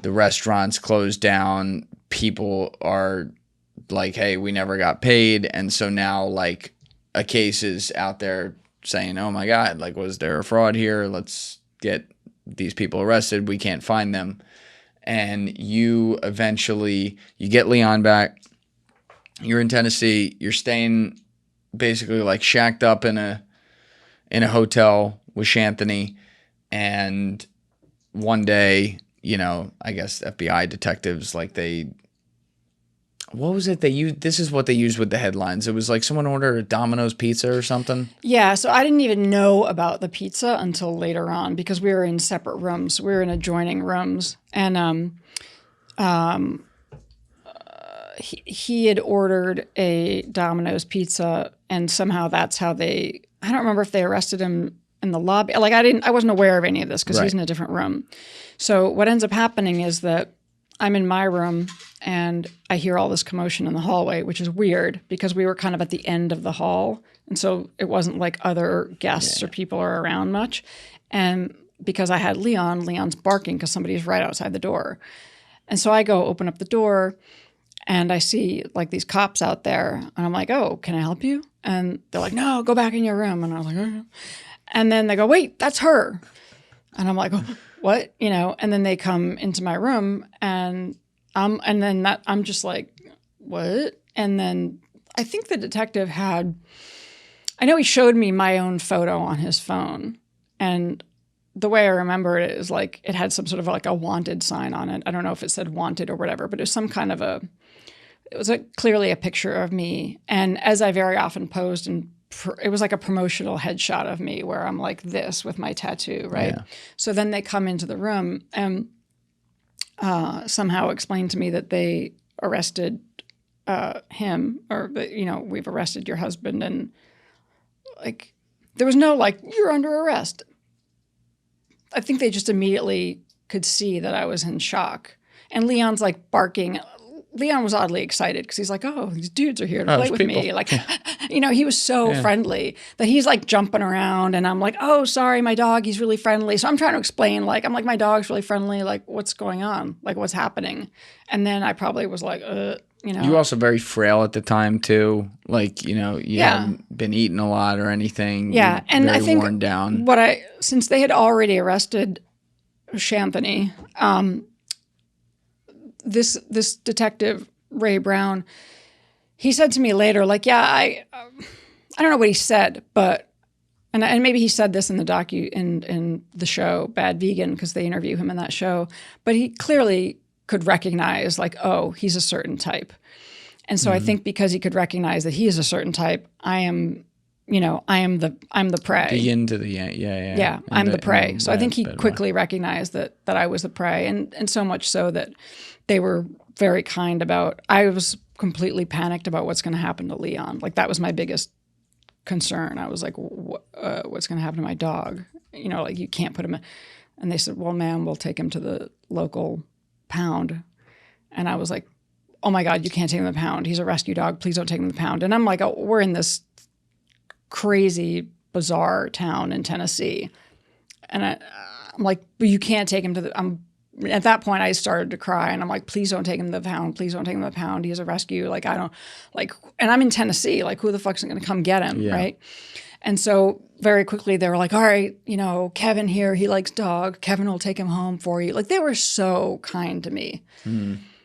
the restaurants closed down. People are like, hey, we never got paid. And so now like a case is out there saying, oh my God, like, was there a fraud here? Let's get these people arrested. We can't find them. And you get Leon back. You're in Tennessee. You're staying basically like shacked up in a hotel with Anthony. And one day, you know, I guess FBI detectives, like what was it they used? This is what they used with the headlines. It was like someone ordered a Domino's pizza or something. Yeah, so I didn't even know about the pizza until later on because we were in separate rooms. We were in adjoining rooms. And he had ordered a Domino's pizza, and somehow that's how I don't remember if they arrested him in the lobby. Like I wasn't aware of any of this because he's in a different room. So what ends up happening is that I'm in my room and I hear all this commotion in the hallway, which is weird because we were kind of at the end of the hall. And so it wasn't like other guests or people are around much. And because I had Leon's barking because somebody's right outside the door. And so I go open up the door and I see like these cops out there and I'm like, oh, can I help you? And they're like, no, go back in your room. And I was like, oh. And then they go, wait, that's her. And I'm like, what? You know, and then they come into my room and I'm just like, what? And then I think the detective I know he showed me my own photo on his phone. And the way I remember it is like, it had some sort of like a wanted sign on it. I don't know if it said wanted or whatever, but it was some kind of it was clearly a picture of me. And as I very often posed, and it was like a promotional headshot of me where I'm like this with my tattoo, right? Yeah. So then they come into the room and somehow explained to me that they arrested him, or we've arrested your husband, and like there was no like, you're under arrest. I think they just immediately could see that I was in shock. And Leon's like barking. Leon was oddly excited because he's like, oh, these dudes are here to play with me. Like, he was so friendly that he's like jumping around, and I'm like, oh, sorry, my dog, he's really friendly. So I'm trying to explain, like, my dog's really friendly. Like, what's going on? Like, what's happening? And then I probably was like, You were also very frail at the time too. Like, you hadn't been eating a lot or anything. Yeah. And I think worn down. Since they had already arrested Shanthony, this detective, Ray Brown, he said to me later, like, yeah, I don't know what he said, but, and maybe he said this in the in the show Bad Vegan, because they interview him in that show, but he clearly could recognize, like, oh, he's a certain type. And so I think because he could recognize that he is a certain type, I'm the prey. The yin to the yang, yeah. Yeah, I'm the prey. So I think he quickly recognized that I was the prey, and so much so that they were very kind about. I was completely panicked about what's going to happen to Leon. Like, that was my biggest concern. I was like, what's going to happen to my dog? Like, you can't put him in. And they said, well, ma'am, we'll take him to the local pound. And I was like, oh my God, you can't take him to the pound. He's a rescue dog. Please don't take him to the pound. And I'm like, oh, we're in this crazy, bizarre town in Tennessee. And I'm like, but you can't take him to the, at that point I started to cry, and I'm like, please don't take him to the pound. Please don't take him to the pound. He's a rescue. Like, I don't, like, and I'm in Tennessee. Like, who the fuck's going to come get him, right? And so very quickly they were like, all right, Kevin here, he likes dog. Kevin will take him home for you. Like, they were so kind to me.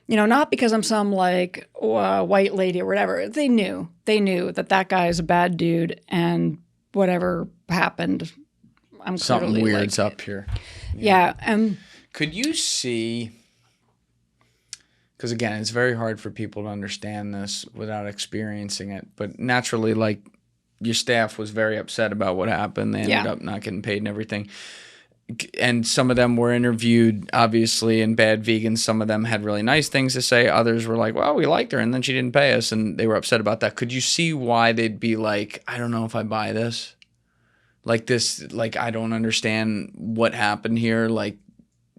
Not because I'm some like white lady or whatever. They knew that guy is a bad dude, and whatever happened, I'm something clearly weird's up here. Yeah. Could you see? Because again, it's very hard for people to understand this without experiencing it. But naturally, like, your staff was very upset about what happened. They ended up not getting paid and everything. And some of them were interviewed, obviously, in Bad Vegan. Some of them had really nice things to say. Others were like, well, we liked her, and then she didn't pay us, and they were upset about that. Could you see why they'd be like, I don't know if I buy this? Like, this, like, I don't understand what happened here. Like,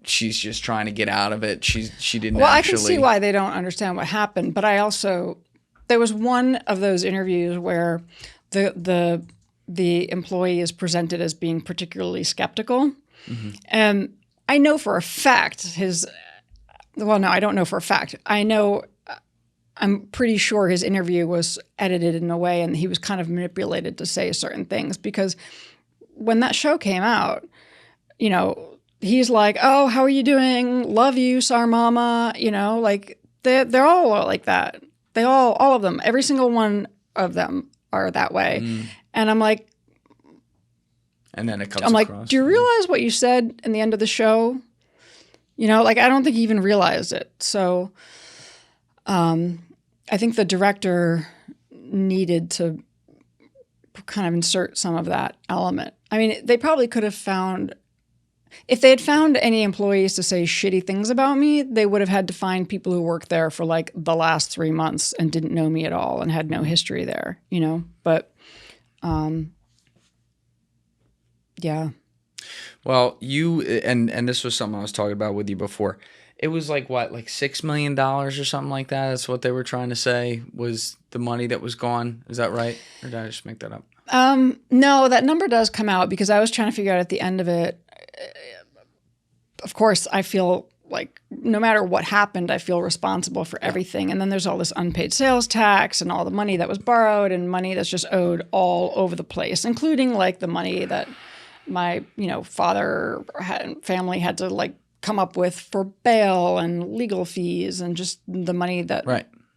she's just trying to get out of it. She didn't Well, I can see why they don't understand what happened, but I also, there was one of those interviews where the employee is presented as being particularly skeptical. And I know for a fact I don't know for a fact. I'm pretty sure his interview was edited in a way, and he was kind of manipulated to say certain things, because when that show came out, he's like, oh, how are you doing? Love you, Sarmama. Like, they're all like that. They all of them, every single one of them are that way. And I'm like, and then it comes I'm across. like, do you realize what you said in the end of the show? Like, I don't think he even realized it. So I think the director needed to kind of insert some of that element. I mean, they probably could have found, if they had found any employees to say shitty things about me, they would have had to find people who worked there for like the last 3 months and didn't know me at all and had no history there, But yeah. Well, you and this was something I was talking about with you before. It was like what, like $6 million or something like that. That's what they were trying to say was the money that was gone. Is that right? Or did I just make that up? No, that number does come out, because I was trying to figure out at the end of it. Of course, I feel like no matter what happened, I feel responsible for everything. And then there's all this unpaid sales tax and all the money that was borrowed and money that's just owed all over the place, including like the money that my father family had to like come up with for bail and legal fees and just the money that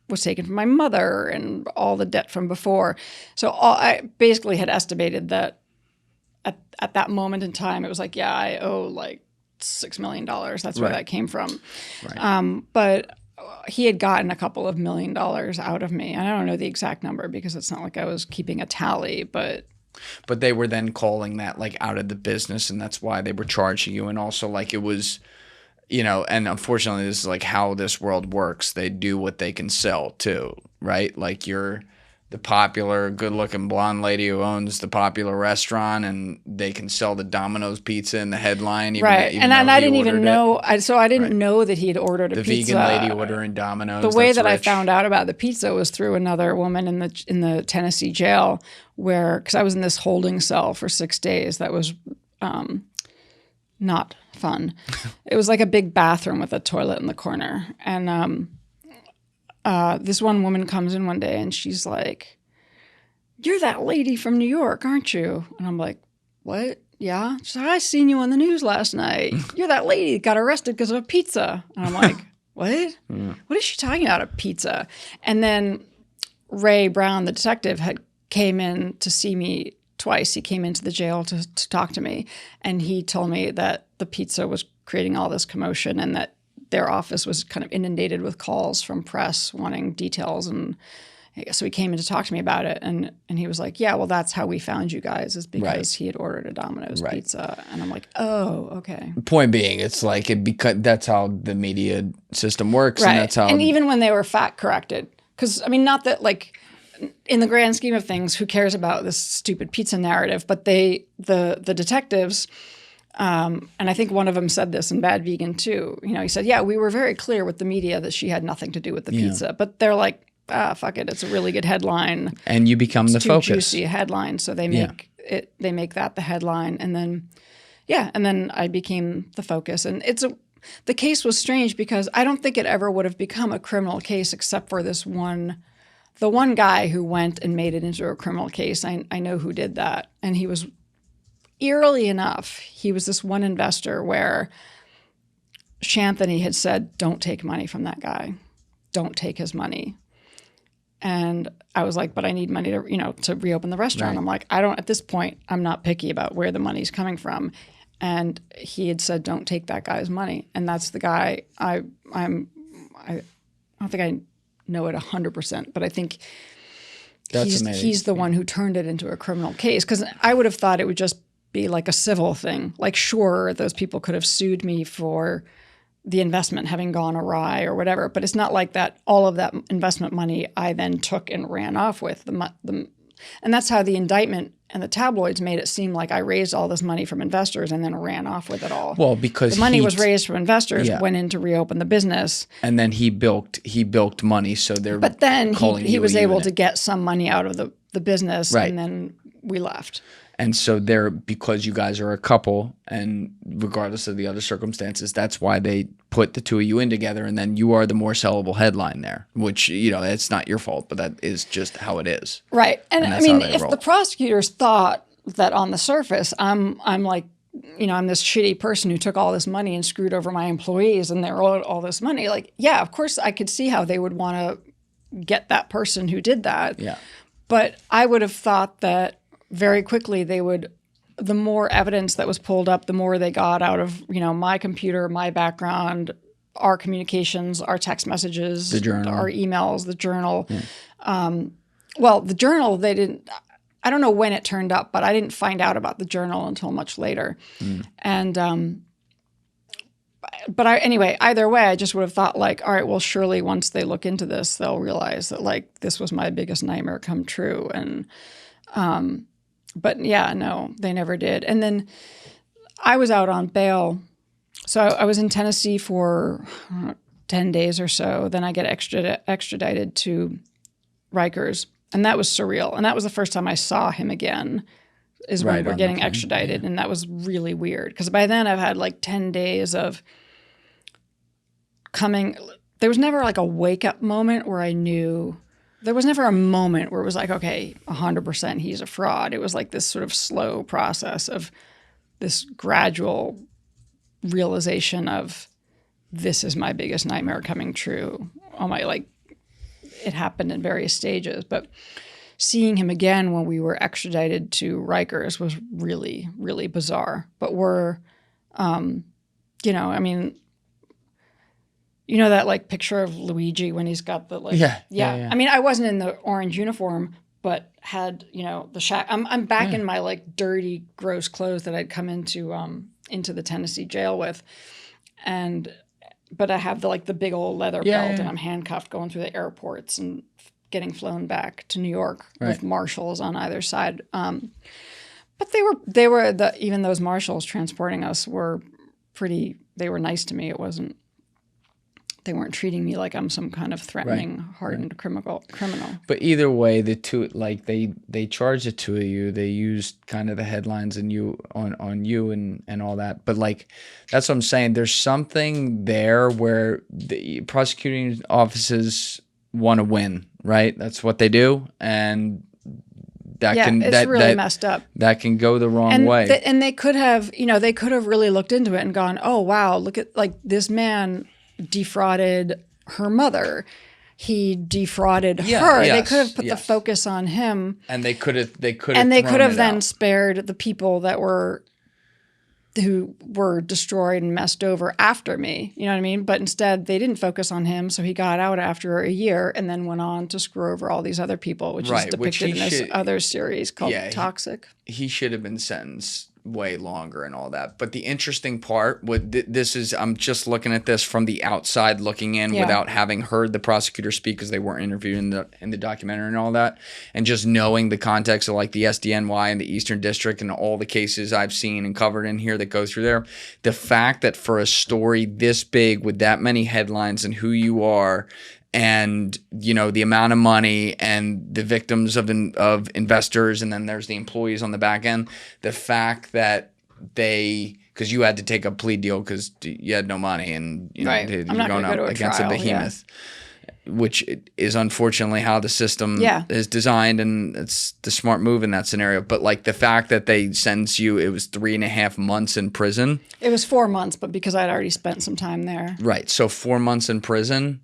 was taken from my mother and all the debt from before. So I basically had estimated that at that moment in time, it was like, yeah, I owe like $6 million. That's where that came from. Right. But he had gotten a couple of $1 million out of me. And I don't know the exact number because it's not like I was keeping a tally, but they were then calling that like out of the business, and that's why they were charging you. And also like it was, and unfortunately this is like how this world works. They do what they can sell too, right? Like you're the popular, good-looking blonde lady who owns the popular restaurant, and they can sell the Domino's pizza in the headline. Even and I didn't even know. I didn't know that he had ordered a pizza. The vegan lady ordering Domino's. The way that I found out about the pizza was through another woman in the Tennessee jail, because I was in this holding cell for 6 days. That was not fun. It was like a big bathroom with a toilet in the corner, and this one woman comes in one day and she's like, "You're that lady from New York, aren't you?" And I'm like, "What? Yeah." She's like, "I seen you on the news last night. You're that lady that got arrested because of a pizza." And I'm like, "What? What is she talking about, a pizza?" And then Ray Brown, the detective, came in to see me twice. He came into the jail to talk to me, and he told me that the pizza was creating all this commotion and that their office was kind of inundated with calls from press wanting details. And so he came in to talk to me about it. And he was like, "Yeah, well, that's how we found you guys, is because he had ordered a Domino's pizza." And I'm like, "Oh, okay." Point being, it's like because that's how the media system works. Right. And that's how. And even when they were fact corrected, because I mean, not that like in the grand scheme of things, who cares about this stupid pizza narrative? But the detectives, and I think one of them said this in Bad Vegan too. He said, "Yeah, we were very clear with the media that she had nothing to do with the pizza," but they're like, "Fuck it, it's a really good headline," and you become the focus. Too juicy a headline, so they make it. They make that the headline, and then I became the focus. And the case was strange because I don't think it ever would have become a criminal case except for the one guy who went and made it into a criminal case. I know who did that, and he was. Eerily enough, he was this one investor where Anthony had said, "Don't take money from that guy. Don't take his money." And I was like, "But I need money to reopen the restaurant." Right. I'm like, at this point, I'm not picky about where the money's coming from. And he had said, "Don't take that guy's money." And that's the guy I don't think I know it 100%, but I think he's the one who turned it into a criminal case. Because I would have thought it would just be like a civil thing. Like, sure, those people could have sued me for the investment having gone awry or whatever, but it's not like that. All of that investment money I then took and ran off with. And that's how the indictment and the tabloids made it seem like I raised all this money from investors and then ran off with it all. Well, because the money was raised from investors, went in to reopen the business. And then he bilked money, so they're But then he was able to get some money out of the business, and then we left. And so because you guys are a couple, and regardless of the other circumstances, that's why they put the two of you in together, and then you are the more sellable headline there, which, it's not your fault, but that is just how it is. Right. And I mean, if the prosecutors thought that on the surface, I'm like, I'm this shitty person who took all this money and screwed over my employees and they're owed all this money. Like, yeah, of course I could see how they would want to get that person who did that. Yeah. But I would have thought that very quickly the more evidence that was pulled up, the more they got out of, my computer, my background, our communications, our text messages, the journal, our emails, the journal. Yeah. Well, the journal, I don't know when it turned up, but I didn't find out about the journal until much later. And, anyway, either way, I just would have thought like, all right, well, surely once they look into this, they'll realize that like, this was my biggest nightmare come true. And, but yeah, no, they never did. And then I was out on bail. So I was in Tennessee for 10 days or so. Then I get extradited to Rikers. And that was surreal. And that was the first time I saw him again, is when we're getting extradited. Yeah. And that was really weird. Because by then I've had like 10 days of coming. There was never like a wake-up moment where I knew. There was never a moment where it was like, okay, 100% he's a fraud. It was like this sort of slow process of this gradual realization of this is my biggest nightmare coming true. Oh my, like it happened in various stages, but seeing him again when we were extradited to Rikers was really, really bizarre. But we're, you know, I mean, you know that like picture of Luigi when he's got the like, yeah. I mean, I wasn't in the orange uniform, but had, you know, the shack. I'm back in my like dirty, gross clothes that I'd come into the Tennessee jail with, but I have the like the big old leather belt, and I'm handcuffed going through the airports and getting flown back to New York with marshals on either side. But they were even those marshals transporting us were they were nice to me. They weren't treating me like I'm some kind of threatening, hardened criminal. But either way, the two, like they charged the two of you. They used kind of the headlines and you on you and all that. But like, that's what I'm saying. There's something there where the prosecuting offices want to win, right? That's what they do, and it's really messed up. That can go the wrong way. And they could have, really looked into it and gone, oh wow, look at like this man defrauded her mother. He defrauded her. Yes, they could have put the focus on him, and they could have then spared the people who were destroyed and messed over after me. You know what I mean? But instead, they didn't focus on him, so he got out after a year and then went on to screw over all these other people, which is depicted in this other series called Toxic. He should have been sentenced way longer and all that. But the interesting part with this is I'm just looking at this from the outside looking in without having heard the prosecutor speak because they weren't interviewed in the documentary and all that, and just knowing the context of like the SDNY and the Eastern District and all the cases I've seen and covered in here that go through there. The fact that for a story this big with that many headlines and who you are and, you know, the amount of money and the victims of investors, and then there's the employees on the back end, the fact that because you had to take a plea deal because you had no money and, you know, you're going up against a behemoth, which is unfortunately how the system is designed, and it's the smart move in that scenario. But like the fact that they sentenced you, it was 3.5 months in prison. It was 4 months, but because I'd already spent some time there. Right. So 4 months in prison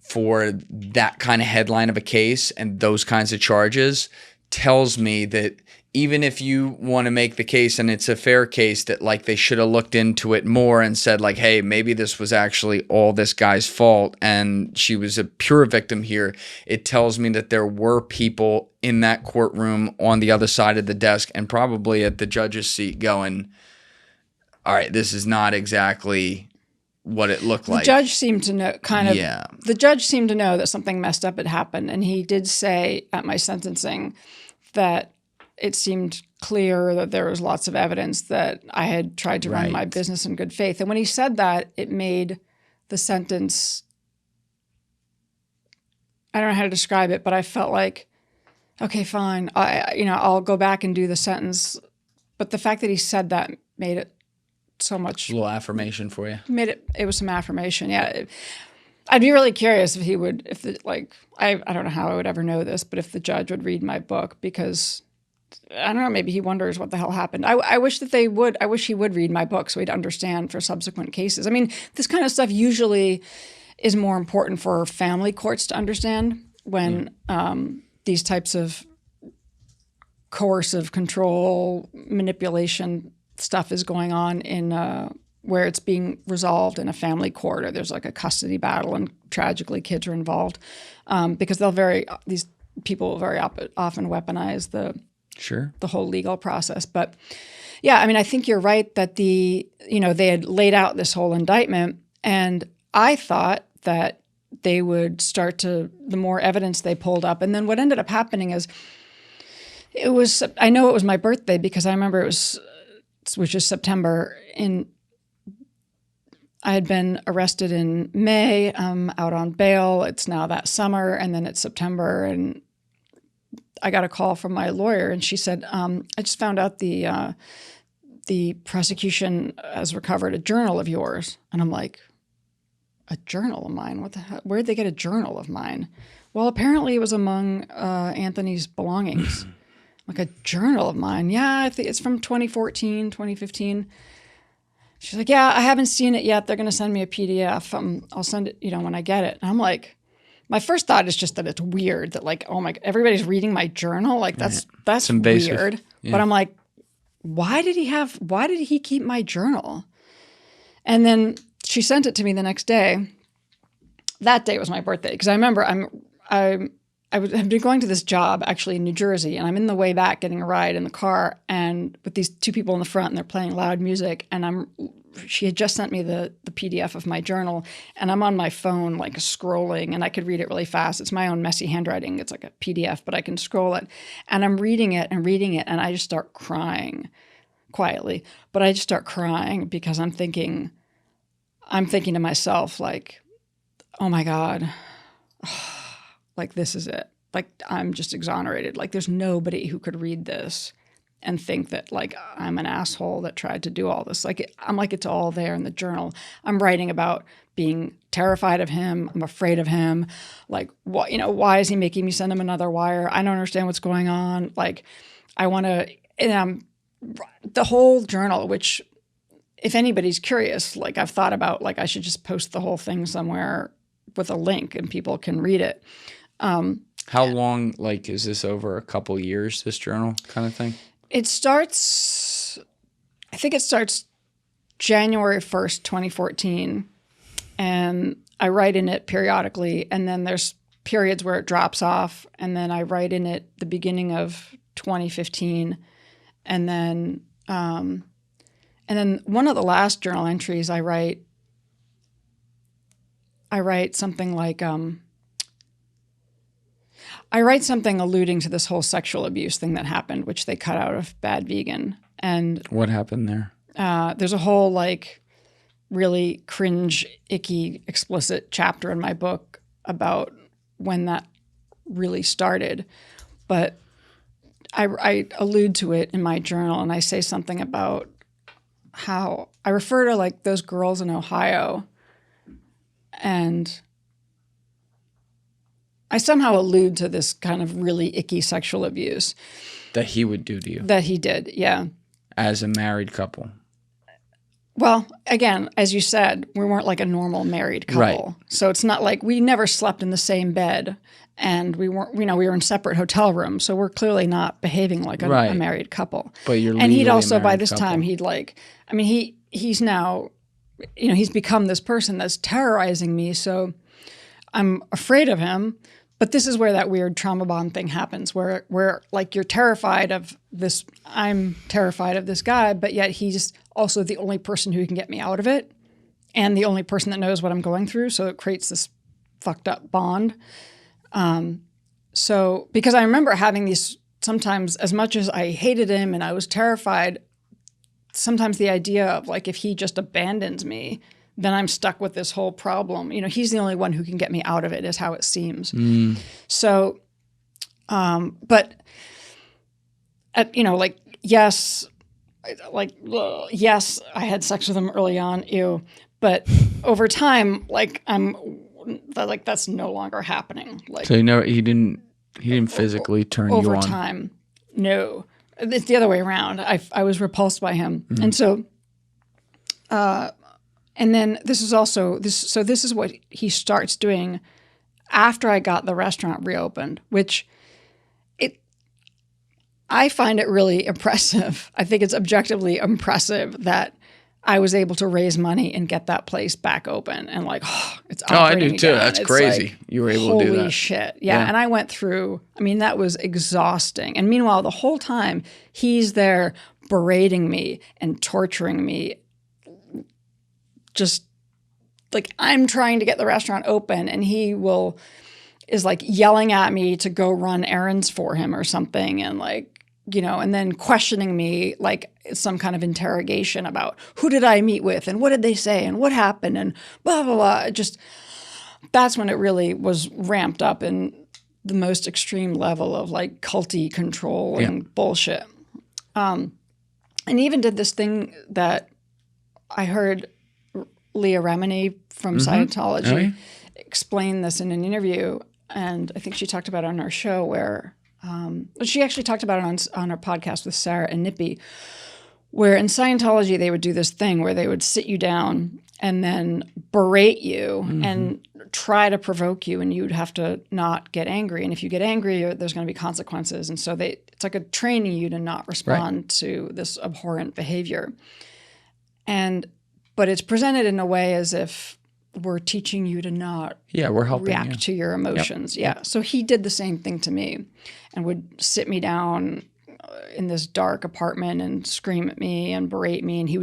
for that kind of headline of a case and those kinds of charges tells me that even if you want to make the case and it's a fair case, that like they should have looked into it more and said like, hey, maybe this was actually all this guy's fault and she was a pure victim here. It tells me that there were people in that courtroom on the other side of the desk and probably at the judge's seat going, all right, this is not exactly what it looked like. The judge seemed to know the judge seemed to know that something messed up had happened. And he did say at my sentencing that it seemed clear that there was lots of evidence that I had tried to run my business in good faith. And when he said that, it made the sentence, I don't know how to describe it, but I felt like, okay, fine. I'll go back and do the sentence. But the fact that he said that made it so much. A little affirmation for you. It was some affirmation. Yeah. I'd be really curious if he would, I don't know how I would ever know this, but if the judge would read my book, because I don't know, maybe he wonders what the hell happened. I wish that they would. I wish he would read my book so he'd understand for subsequent cases. I mean, this kind of stuff usually is more important for family courts to understand when these types of coercive control, manipulation stuff is going on in where it's being resolved in a family court, or there's like a custody battle and tragically kids are involved, because these people will very often weaponize the whole legal process. But yeah, I mean, I think you're right that they had laid out this whole indictment, and I thought that they would the more evidence they pulled up. And then what ended up happening is I know it was my birthday because I remember which is September. I had been arrested in May, out on bail. It's now that summer, and then it's September, and I got a call from my lawyer, and she said, I just found out the prosecution has recovered a journal of yours. And I'm like, a journal of mine? What the hell? Where did they get a journal of mine? Well, apparently it was among Anthony's belongings. like, a journal of mine. Yeah, I think it's from 2014, 2015. She's like, yeah, I haven't seen it yet. They're going to send me a PDF. I'll send it, when I get it. And I'm like, my first thought is just that it's weird that, like, oh my, everybody's reading my journal. Like, that's weird. Yeah. But I'm like, why did he keep my journal? And then she sent it to me the next day. That day was my birthday, because I remember I had been going to this job actually in New Jersey, and I'm in the way back getting a ride in the car, and with these two people in the front, and they're playing loud music, and she had just sent me the PDF of my journal, and I'm on my phone like scrolling, and I could read it really fast. It's my own messy handwriting. It's like a PDF, but I can scroll it, and I'm reading it, and I just start crying quietly, but I just start crying because I'm thinking to myself, like, oh my God, like, this is it. Like, I'm just exonerated. Like, there's nobody who could read this and think that, like, I'm an asshole that tried to do all this. Like, I'm like, it's all there in the journal. I'm writing about being terrified of him. I'm afraid of him. Like, what, why is he making me send him another wire? I don't understand what's going on. Like, I want to, the whole journal, which, if anybody's curious, like, I've thought about, like, I should just post the whole thing somewhere with a link and people can read it. How long, like, is this over a couple years, this journal kind of thing? I think it starts January 1st, 2014. And I write in it periodically. And then there's periods where it drops off. And then I write in it the beginning of 2015. And then one of the last journal entries I write something like, I write something alluding to this whole sexual abuse thing that happened, which they cut out of Bad Vegan. And what happened there? There's a whole, like, really cringe, icky, explicit chapter in my book about when that really started. But I allude to it in my journal, and I say something about how I refer to, like, those girls in Ohio, and I somehow allude to this kind of really icky sexual abuse. That he would do to you. That he did, yeah. As a married couple. Well, again, as you said, we weren't like a normal married couple. Right. So it's not like we never slept in the same bed, and we weren't, we were in separate hotel rooms. So we're clearly not behaving like a married couple. But you're and he'd also, by this couple. time, he'd like, I mean, he's now, he's become this person that's terrorizing me. So I'm afraid of him. But this is where that weird trauma bond thing happens, where like, you're terrified of this, I'm terrified of this guy, but yet he's also the only person who can get me out of it, and the only person that knows what I'm going through. So it creates this fucked up bond. So because I remember having these, sometimes, as much as I hated him and I was terrified, sometimes the idea of, like, if he just abandons me, then I'm stuck with this whole problem. He's the only one who can get me out of it, is how it seems. Mm. So, but, yes, yes, I had sex with him early on, but over time, that's no longer happening. Like, so he didn't physically turn you on? Over time, no. It's the other way around. I was repulsed by him. Mm-hmm. And so, and then this is what he starts doing after I got the restaurant reopened, which I find it really impressive. I think it's objectively impressive that I was able to raise money and get that place back open, and it's operating I do too. again. That's crazy. Like, you were able to do that. Holy shit. Yeah. And I went through, that was exhausting. And meanwhile, the whole time he's there berating me and torturing me. Just like, I'm trying to get the restaurant open, and he is like yelling at me to go run errands for him or something. And and then questioning me like it's some kind of interrogation about who did I meet with and what did they say and what happened and blah, blah, blah. Just, that's when it really was ramped up in the most extreme level of like culty control and bullshit. And he even did this thing that I heard Leah Remini from Scientology explain this in an interview. And I think she talked about it on our show, where She actually talked about it on her podcast with Sarah and Nippy, where in Scientology they would do this thing where they would sit you down and then berate you and try to provoke you, and you'd have to not get angry. And if you get angry, there's going to be consequences. And so it's like a training you to not respond to this abhorrent behavior. But it's presented in a way as if we're teaching you to not we're helping react to your emotions. Yep. So he did the same thing to me and would sit me down in this dark apartment and scream at me and berate me. And he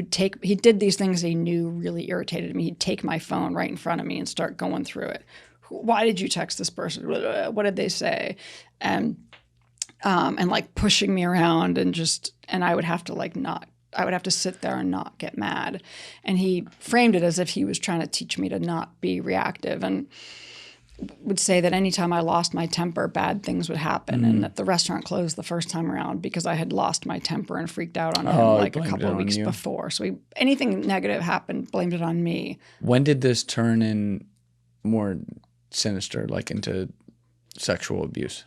did these things he knew really irritated me. He'd take my phone right in front of me and start going through it. Why did you text this person? What did they say? And like pushing me around and I would have to I would have to sit there and not get mad. And he framed it as if he was trying to teach me to not be reactive, and would say that anytime I lost my temper, bad things would happen, and that the restaurant closed the first time around because I had lost my temper and freaked out on him like a couple of weeks before. So anything negative happened, blamed it on me. When did this turn in more sinister, like into sexual abuse?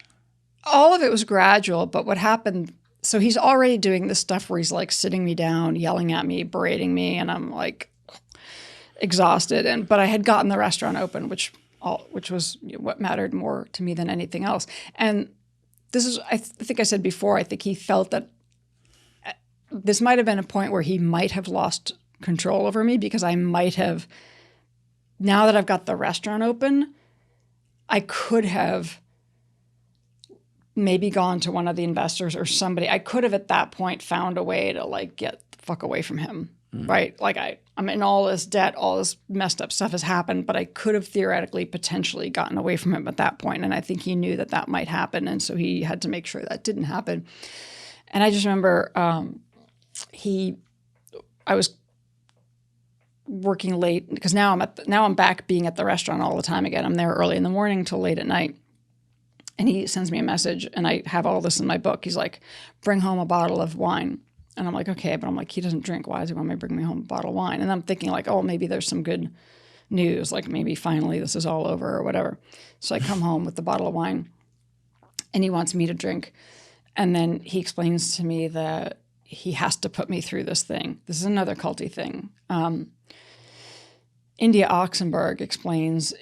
All of it was gradual, but what happened... So he's already doing this stuff where he's like sitting me down, yelling at me, berating me, and I'm like exhausted. But I had gotten the restaurant open, which was what mattered more to me than anything else. And this is, I think I said before, I think he felt that this might have been a point where he might have lost control over me, because I might have, now that I've got the restaurant open, I could have maybe gone to one of the investors or somebody. I could have at that point found a way to like get the fuck away from him, right? Like I'm in all this debt, all this messed up stuff has happened, but I could have theoretically potentially gotten away from him at that point. And I think he knew that might happen. And so he had to make sure that didn't happen. And I just remember I was working late because now I'm back being at the restaurant all the time again. I'm there early in the morning till late at night. And he sends me a message, and I have all this in my book. He's like, bring home a bottle of wine. And I'm like, okay. But I'm like, he doesn't drink. Why does he want me to bring me home a bottle of wine? And I'm thinking like, oh, maybe there's some good news. Like maybe finally this is all over or whatever. So I come home with the bottle of wine, and he wants me to drink. And then he explains to me that he has to put me through this thing. This is another culty thing. India Oxenberg explains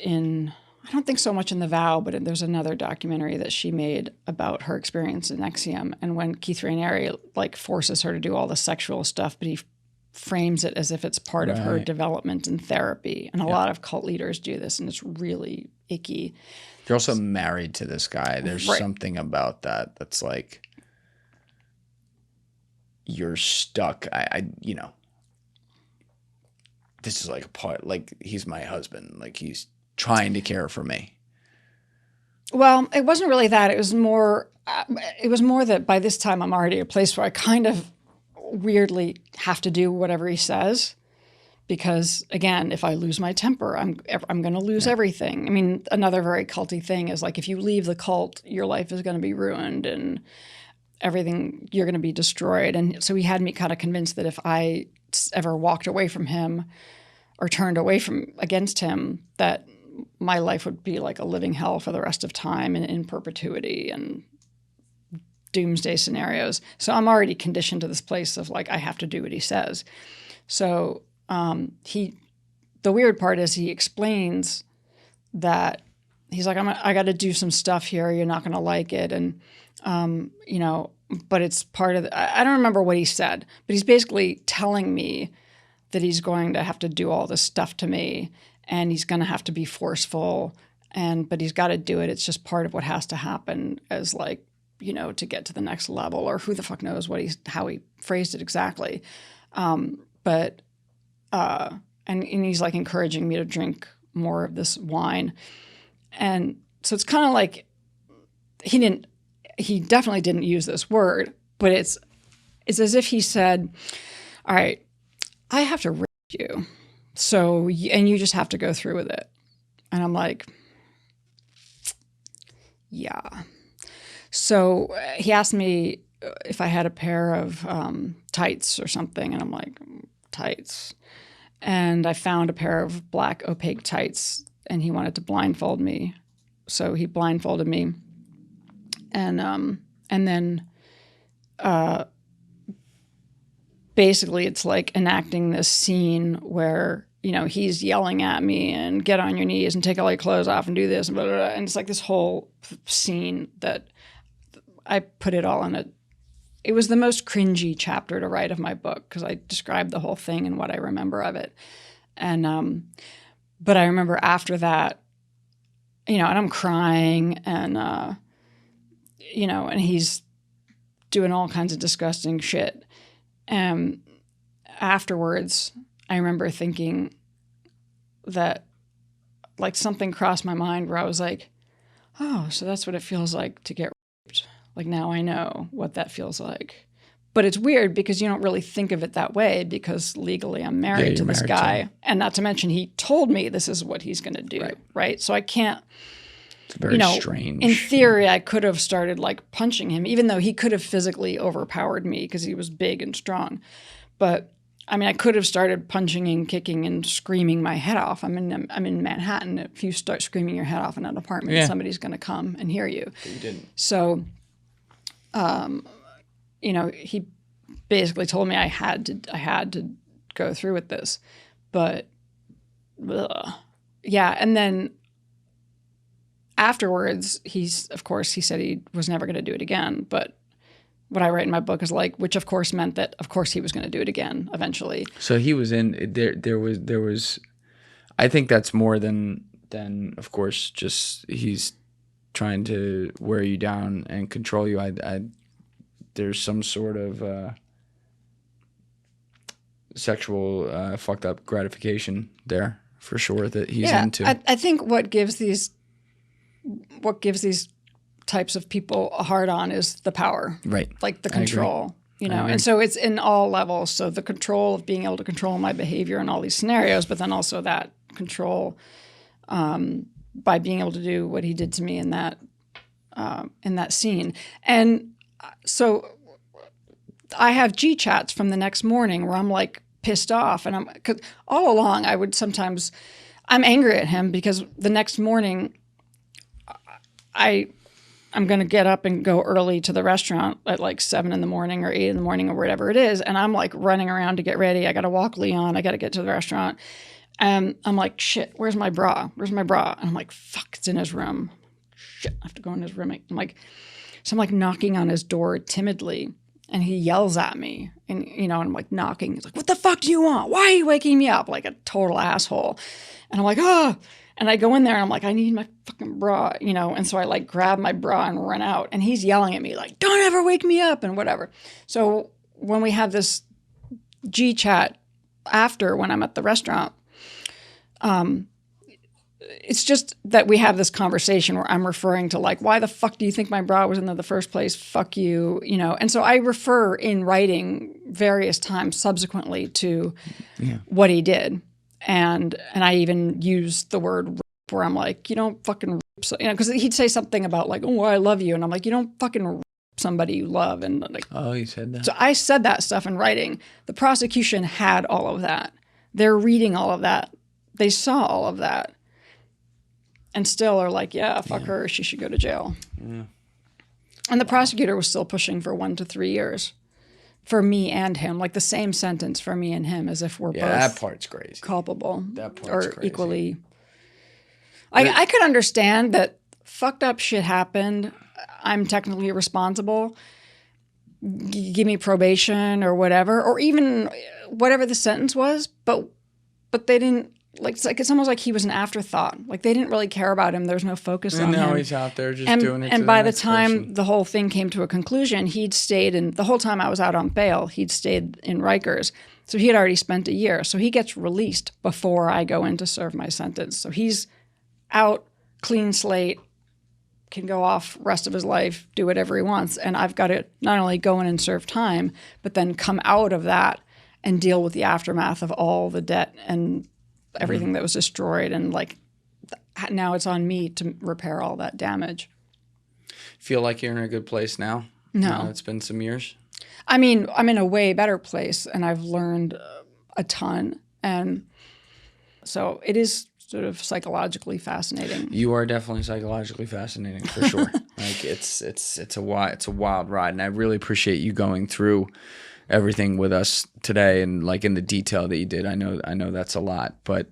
I don't think so much in The Vow, but there's another documentary that she made about her experience in NXIVM, and when Keith Raniere like forces her to do all the sexual stuff, but he frames it as if it's part of her development and therapy. And a lot of cult leaders do this, and it's really icky. You're also married to this guy. There's something about that that's like you're stuck. This is like a part, like he's my husband, like he's trying to care for me. Well, it wasn't really that. It was more that by this time I'm already at a place where I kind of weirdly have to do whatever he says, because again, if I lose my temper, I'm going to lose everything. I mean, another very culty thing is like if you leave the cult, your life is going to be ruined and everything, you're going to be destroyed. And so he had me kind of convinced that if I ever walked away from him or turned away against him, that my life would be like a living hell for the rest of time and in perpetuity and doomsday scenarios. So I'm already conditioned to this place of like, I have to do what he says. So the weird part is he explains that he's like, I got to do some stuff here. You're not going to like it. And, but it's part of I don't remember what he said, but he's basically telling me that he's going to have to do all this stuff to me, and he's going to have to be forceful, but he's got to do it. It's just part of what has to happen as like, to get to the next level, or who the fuck knows how he phrased it exactly. And he's like encouraging me to drink more of this wine. And so it's kind of like, he definitely didn't use this word, but it's as if he said, all right, I have to rape you. So, and you just have to go through with it. And I'm like, yeah. So he asked me if I had a pair of tights or something. And I'm like, tights. And I found a pair of black opaque tights, and he wanted to blindfold me. So he blindfolded me. And then basically it's like enacting this scene where, you know, he's yelling at me and get on your knees and take all your clothes off and do this and blah, blah, blah. And it's like this whole scene that I put it all in it was the most cringy chapter to write of my book because I described the whole thing and what I remember of it. And, but I remember after that, you know, and I'm crying and, you know, and he's doing all kinds of disgusting shit. And afterwards, I remember thinking that like something crossed my mind where I was like, oh, so that's what it feels like to get raped. Like now I know what that feels like. But it's weird because you don't really think of it that way because legally I'm married to this guy. And not to mention he told me this is what he's going to do, right? So I can't, it's very strange. In theory, I could have started like punching him, even though he could have physically overpowered me because he was big and strong. But I mean, I could have started punching and kicking and screaming my head off. I'm in Manhattan. If you start screaming your head off in an apartment, somebody's going to come and hear you. But you didn't. So, you know, he basically told me I had to go through with this, but yeah. And then afterwards, he said he was never going to do it again. But what I write in my book is like, which of course meant that of course he was going to do it again eventually. So he was in there. There was. I think that's more than of course just he's trying to wear you down and control you. There's some sort of sexual fucked up gratification there for sure that he's into. I think what gives these types of people a hard on is the power, right? Like the control, you know. And so it's in all levels. So the control of being able to control my behavior in all these scenarios, but then also that control by being able to do what he did to me in that scene. And so I have G chats from the next morning where I'm like pissed off, and cause all along I'm angry at him because the next morning I'm going to get up and go early to the restaurant at like 7 in the morning or 8 in the morning or whatever it is. And I'm like running around to get ready. I got to walk Leon. I got to get to the restaurant. And I'm like, shit, where's my bra? Where's my bra? And I'm like, fuck, it's in his room. Shit, I have to go in his room. I'm like knocking on his door timidly. And he yells at me. And, you know, and I'm like knocking. He's like, what the fuck do you want? Why are you waking me up? Like a total asshole. And I'm like, oh. And I go in there and I'm like, I need my fucking bra, you know? And so I like grab my bra and run out. And he's yelling at me like, don't ever wake me up and whatever. So when we have this G chat after when I'm at the restaurant, it's just that we have this conversation where I'm referring to like, why the fuck do you think my bra was in there the first place? Fuck you, you know? And so I refer in writing various times subsequently to what he did. And I even use the word rape where I'm like, you don't fucking rape, you know, because he'd say something about like, oh, I love you. And I'm like, you don't fucking rape somebody you love. And like, oh, you said that. So I said that stuff in writing. The prosecution had all of that. They're reading all of that. They saw all of that. And still are like, yeah, fuck her. She should go to jail. Yeah. And the prosecutor was still pushing for 1 to 3 years. For me and him, like the same sentence for me and him, as if we're both that part's crazy. Culpable. That part's or crazy. Equally. I could understand that fucked up shit happened. I'm technically responsible. Give me probation or whatever, or even whatever the sentence was. But they didn't. Like it's almost like he was an afterthought. Like they didn't really care about him. There was no focus on him. And now he's out there just doing it. And by the time the whole thing came to a conclusion, he'd stayed in the whole time I was out on bail. He'd stayed in Rikers, so he had already spent a year. So he gets released before I go in to serve my sentence. So he's out, clean slate, can go off rest of his life, do whatever he wants, and I've got to not only go in and serve time, but then come out of that and deal with the aftermath of all the debt and everything that was destroyed, and like now it's on me to repair all that damage. Feel like you're in a good place now? No. It's been some years? I mean, I'm in a way better place, and I've learned a ton. And so it is sort of psychologically fascinating. You are definitely psychologically fascinating for sure. Like it's a wild ride, and I really appreciate you going through everything with us today and like in the detail that you did. I know that's a lot, but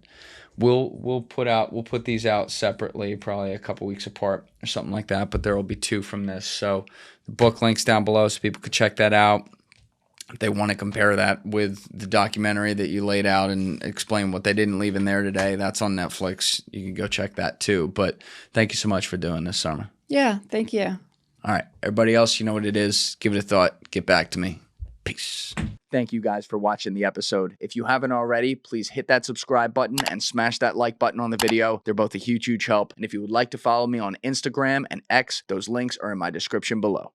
we'll put these out separately, probably a couple weeks apart or something like that. But there will be 2 from this. So the book link's down below so people could check that out. If they want to compare that with the documentary that you laid out and explain what they didn't leave in there today, that's on Netflix. You can go check that too. But thank you so much for doing this, Sarma. Yeah, thank you. All right. Everybody else, you know what it is. Give it a thought. Get back to me. Peace. Thank you guys for watching the episode. If you haven't already, please hit that subscribe button and smash that like button on the video. They're both a huge, huge help. And if you would like to follow me on Instagram and X, those links are in my description below.